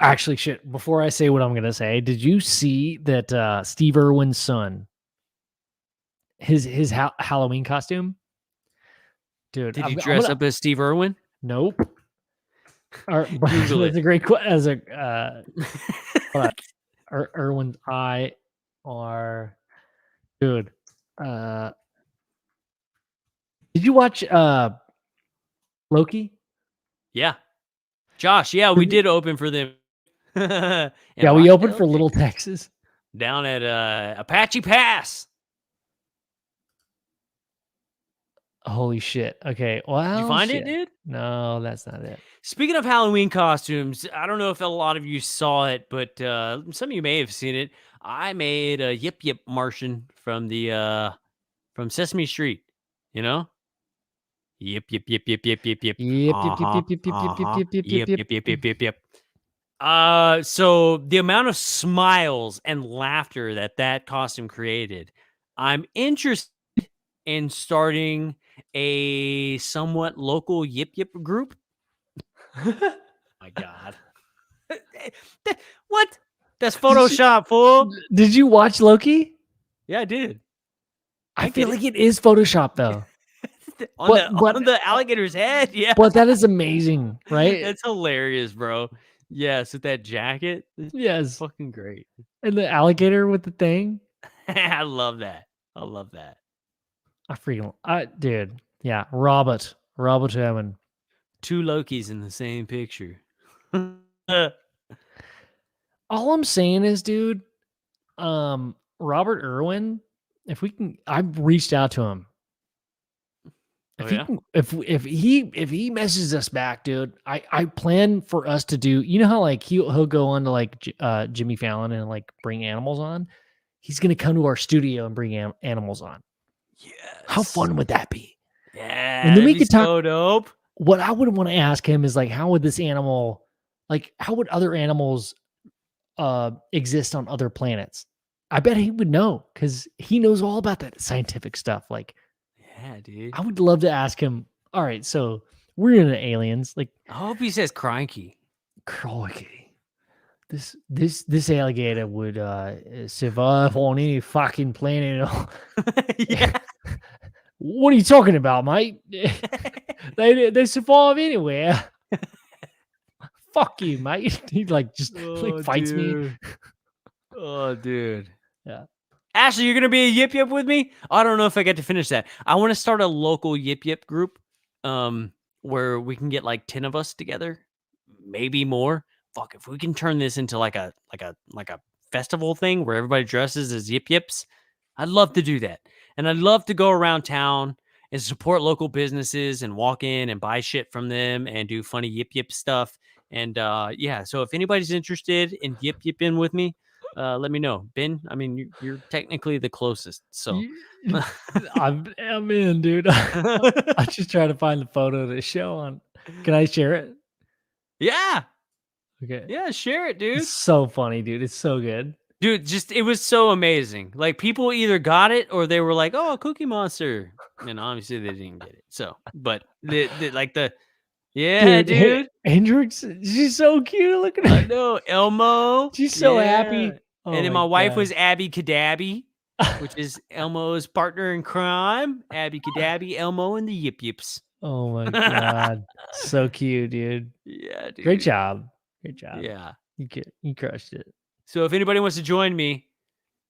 actually shit, before I say what I'm gonna say, did you see that Steve Irwin's son, his Halloween costume? Dude, Did he dress up as Steve Irwin? Nope. Google That's it. a great question. As a Irwin's eye or dude. Did you watch Loki? Yeah. Josh, yeah, we did open for them. Yeah, we opened for Little Texas. Down at Apache Pass. Holy shit. Okay. Well, Did you find it, dude? No, that's not it. Speaking of Halloween costumes, I don't know if a lot of you saw it, but some of you may have seen it. I made a Yip Yip Martian from the from Sesame Street. You know? Yip yip yip yip yip yip yip. Yip, Uh-huh, yip, yip, yip, yip, yip, uh-huh, yip, yip, yip, yip yip, yip yip yip yip yip. So the amount of smiles and laughter that costume created, I'm interested in starting a somewhat local Yip Yip group. My God. What? That's Photoshop, fool. Did you watch Loki? Yeah, I did. I feel like it is Photoshop though. On the alligator's head, yeah. But that is amazing, right? That's hilarious, bro. Yes, with that jacket. It's Yes. fucking great. And the alligator with the thing. I love that. I love that. Dude. Yeah. Robert Hammond. 2 Lokis in the same picture. All I'm saying is, dude, Robert Irwin, I've reached out to him. If he messages us back, dude, I plan for us to do. You know how like he'll go on to like Jimmy Fallon and like bring animals on. He's gonna come to our studio and bring animals on. Yes. How fun would that be? Yeah. And then we that'd could be talk. so dope. What I would want to ask him is like, how would this animal, like, how would other animals exist on other planets? I bet he would know because he knows all about that scientific stuff. Like, yeah, dude. I would love to ask him. All right, so we're into aliens. Like, I hope he says crikey. Crikey. This alligator would survive on any fucking planet. Yeah. What are you talking about, mate? they survive anywhere. Fuck you, mate. He like just like fights me. Oh, dude. Yeah. Ashley, you're gonna be a Yip Yip with me? I don't know if I get to finish that. I want to start a local Yip Yip group, where we can get like 10 of us together, maybe more. Fuck, if we can turn this into like a festival thing where everybody dresses as Yip Yips, I'd love to do that. And I'd love to go around town and support local businesses and walk in and buy shit from them and do funny Yip Yip stuff And yeah, so if anybody's interested in yipping with me, let me know. Ben, I mean, you're technically the closest. So I'm in, dude. I'm just trying to find the photo to show on. Can I share it? yeah, Okay. yeah, share it, dude. It's so funny, dude. It's so good. Dude, just it was so amazing. Like people either got it or they were like, "Oh, Cookie Monster," and obviously they didn't get it. So, but yeah, dude. Hendrix, she's so cute. Look at I her. know Elmo. She's so yeah. happy. Oh And then my wife God. was Abby Cadabby, which is Elmo's partner in crime. Abby Cadabby, Elmo, and the Yip Yips. Oh my God. So cute, dude. Yeah, dude. Great job. Great job. Yeah. You crushed it. So if anybody wants to join me,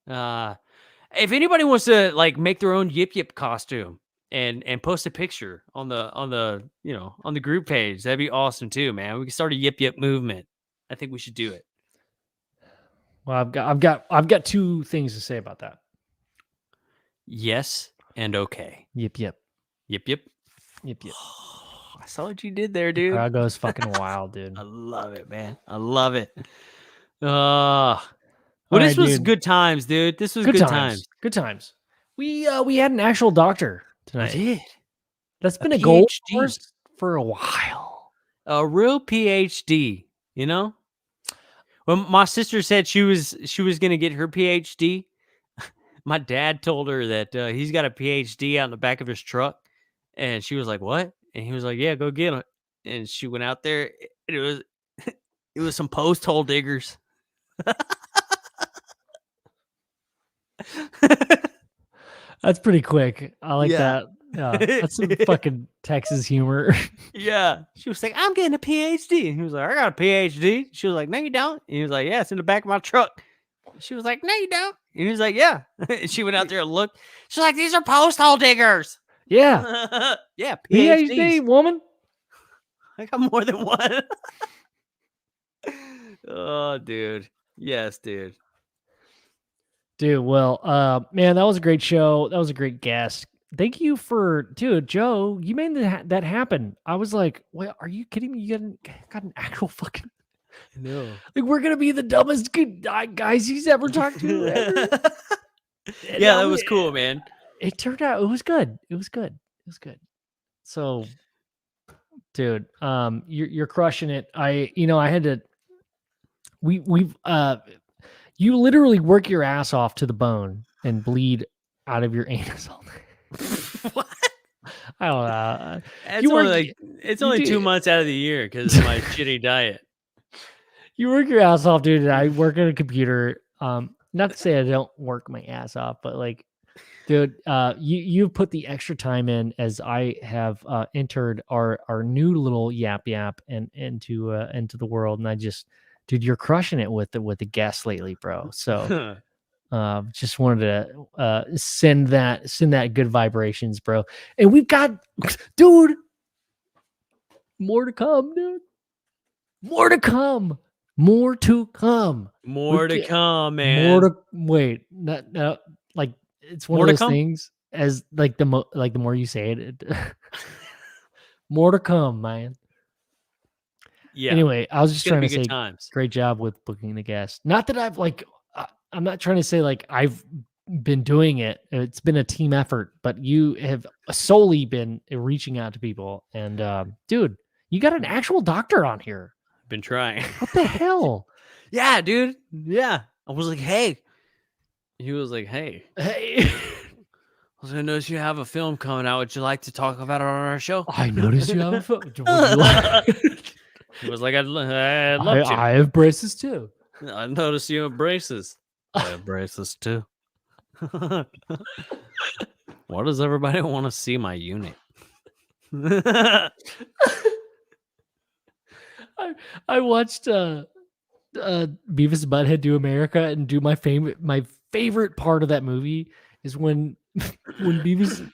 if anybody wants to like make their own Yip Yip costume and post a picture on the on the group page, that'd be awesome too, man. We can start a Yip Yip movement. I think we should do it. Well, I've got two things to say about that. Yes and okay. Yip yip. Yip Yip. Yip yip. I saw what you did there, dude. Crowd goes fucking wild, dude. I love it, man. I love it. Well, All this right, was dude. good times, dude. This was good times. Good times. We had an actual doctor I tonight. did. That's been a goal PhD. for us for a while. A real PhD, you know? When my sister said she was going to get her PhD, my dad told her that he's got a PhD out in the back of his truck. And she was like, "What?" And he was like, "Yeah, go get it." And she went out there. It was some post hole diggers. That's pretty quick. I like Yeah. that. That's some fucking Texas humor. Yeah. She was like, "I'm getting a PhD." And he was like, "I got a PhD." She was like, "No, you don't." And he was like, "Yeah, it's in the back of my truck." She was like, "No, you don't." And he was like, "Yeah." And she went out there and looked. She's like, "These are post hole diggers." Yeah. Yeah, PhD, PhDs. woman. I got more than one. Oh, dude. Yes, dude. Dude, well, man, that was a great show. That was a great guest. Thank you dude, Joe, you made that happen. I was like, "What? Are you kidding me? You got an actual fucking No. like we're gonna be the dumbest guys he's ever talked to ever." And Yeah, that was cool, man. It turned out it was good. It was good. It was good. So, dude, you're crushing it. I had to. We've you literally work your ass off to the bone and bleed out of your anus all day. What? I don't know. It's only 2 months out of the year because of my shitty diet. You work your ass off, dude. And I work at a computer. Not to say I don't work my ass off, but like, dude, you've put the extra time in as I have entered our new little yap and into the world, and I just, dude, you're crushing it with the guests lately, bro. So just wanted to send that good vibrations, bro. And we've got, dude, more to come, dude. More to come. More to come. More to come, man. Not like it's one More of to those come? things as like the more you say it, more to come, man. Yeah. Anyway, I was It's just gonna trying be to good say times. great job with booking the guest. Not that I've I'm not trying to say like I've been doing it. It's been a team effort, but you have solely been reaching out to people. And dude, you got an actual doctor on here. Been trying. What the hell? Yeah, dude. Yeah. I was like, "Hey." He was like, "Hey, Hey, I was gonna notice you have a film coming out. Would you like to talk about it on our show?" I noticed you have a phone. Would you like- He was like, I'd love to. I have braces too. I noticed you have braces. I have braces too. Why does everybody want to see my unit? I watched Beavis and Butthead Do America, and do my favorite part of that movie is when Beavis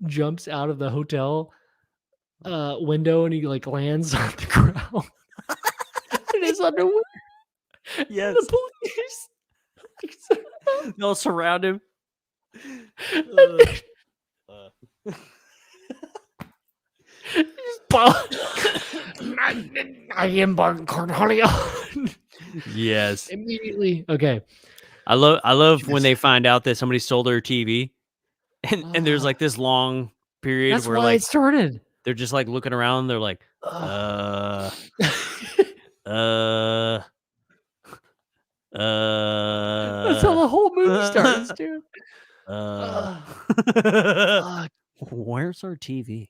jumps out of the hotel window and he like lands on the ground in his underwear. Yes. The police. They'll surround him. I am Barton Cornelius. Yes. Immediately. Okay. I love when Yes. they find out that somebody stole their TV, and there's like this long period That's where why like it started. they're just like looking around. They're like, uh, That's how the whole movie starts, dude. Fuck. Where's our TV?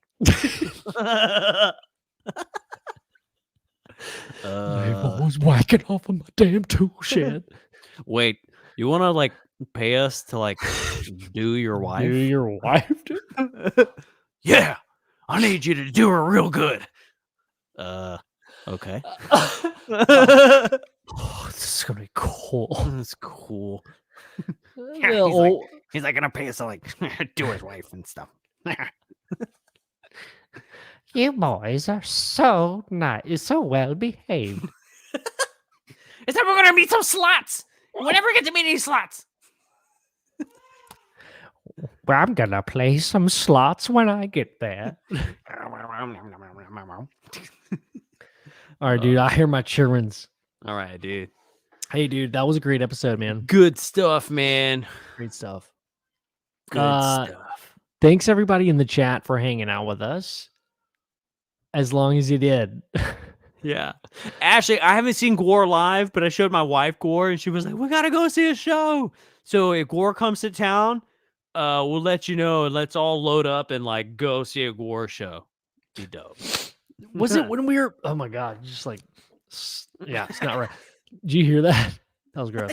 I'm always whacking off of my damn tool shed. Wait, you want to like pay us to like do your wife? Do your wife? Dude? Yeah, I need you to do her real good. Okay. Oh, this is gonna be cool. That's cool. Yeah, He's like gonna pay us to like do his wife and stuff. you boys are so nice, so well behaved. It's time we're gonna meet some slots. We never get to meet any slots. Well, I'm gonna play some slots when I get there. All right, dude. I hear my children's. All right, dude. Hey, dude, that was a great episode, man. Good stuff, man. Great stuff. Good stuff. Thanks everybody in the chat for hanging out with us. As long as you did. Yeah. Actually, I haven't seen Gore live, but I showed my wife Gore, and she was like, "We gotta go see a show." So if Gore comes to town, we'll let you know, and let's all load up and like go see a Gore show. Be dope. Was it when we were? Oh my god! Just like, yeah, it's not right. Did you hear that? That was gross.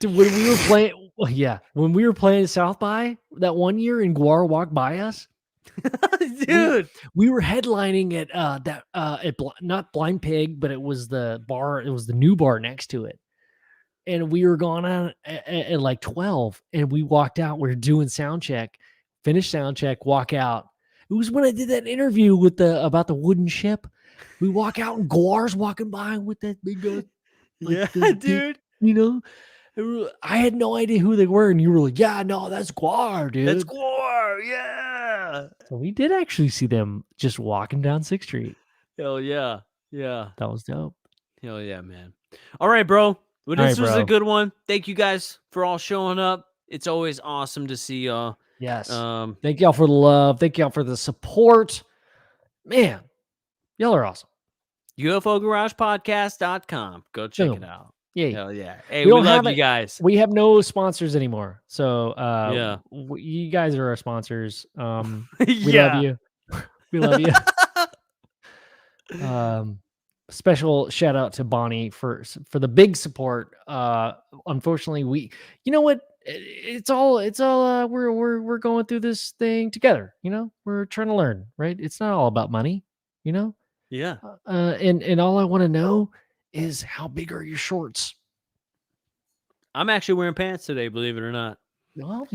Dude, when we were playing, well, yeah, when we were playing South by that one year, and Guar walked by us, Dude. we were headlining at not Blind Pig, but it was the bar. It was the new bar next to it, and we were going on at like 12, and we walked out. We were doing sound check, finished sound check, walk out. It was when I did that interview with about the wooden ship. We walk out and Guar's walking by with that big gun. Like dude. You know, I had no idea who they were, and you were like, "Yeah, no, that's Guar, dude. That's Gore. Yeah. So we did actually see them just walking down 6th Street. Hell yeah. Yeah. That was dope. Hell yeah, man. All right, bro. Well, All this right, was a bro. good one. Thank you guys for all showing up. It's always awesome to see y'all. Yes. Thank y'all for the love. Thank y'all for the support. Man, y'all are awesome. UFOGaragePodcast.com. Go check Boom. it out. Yeah. Hell yeah. Hey, We we don't love have you it- guys. We have no sponsors anymore. So Yeah. you guys are our sponsors. We Yeah. love you. We love you. Special shout out to Bonnie for the big support. Unfortunately, you know what? It's all we're going through this thing together. You know, we're trying to learn, right? It's not all about money, you know. Yeah. And all I want to know is how big are your shorts? I'm actually wearing pants today, believe it or not. Well,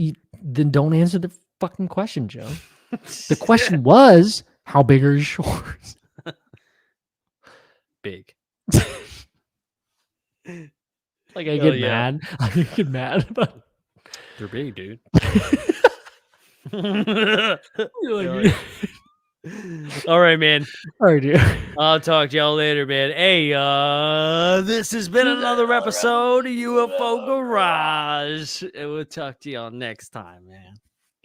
then don't answer the fucking question, Joe. The question was, how big are your shorts? Big. Like I Hell get yeah. mad. I get mad about. They're big, dude. You're Hell like, All right, man. all right, dude. I'll talk to y'all later, man. Hey, this has been another episode of UFO Garage. And we'll talk to y'all next time, man.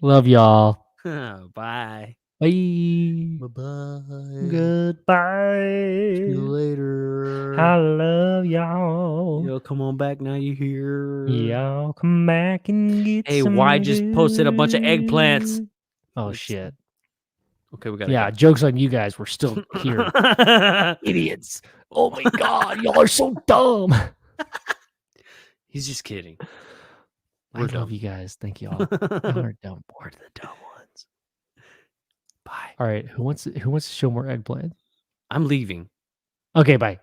Love y'all. Bye. Bye. Bye-bye. Goodbye. See you later. I love y'all. Yo, come on back now. You here? Y'all come back and get Hey, some why just posted a bunch of eggplants? good- Oh shit. Okay, we got Yeah, joke's on you guys. We're still here. Idiots. Oh my god, y'all are so dumb. He's just kidding. I We're love dumb. you guys. Thank y'all. Y'all are dumb. We're the dumb ones. Bye. All right, who wants to show more eggplant? I'm leaving. Okay, bye.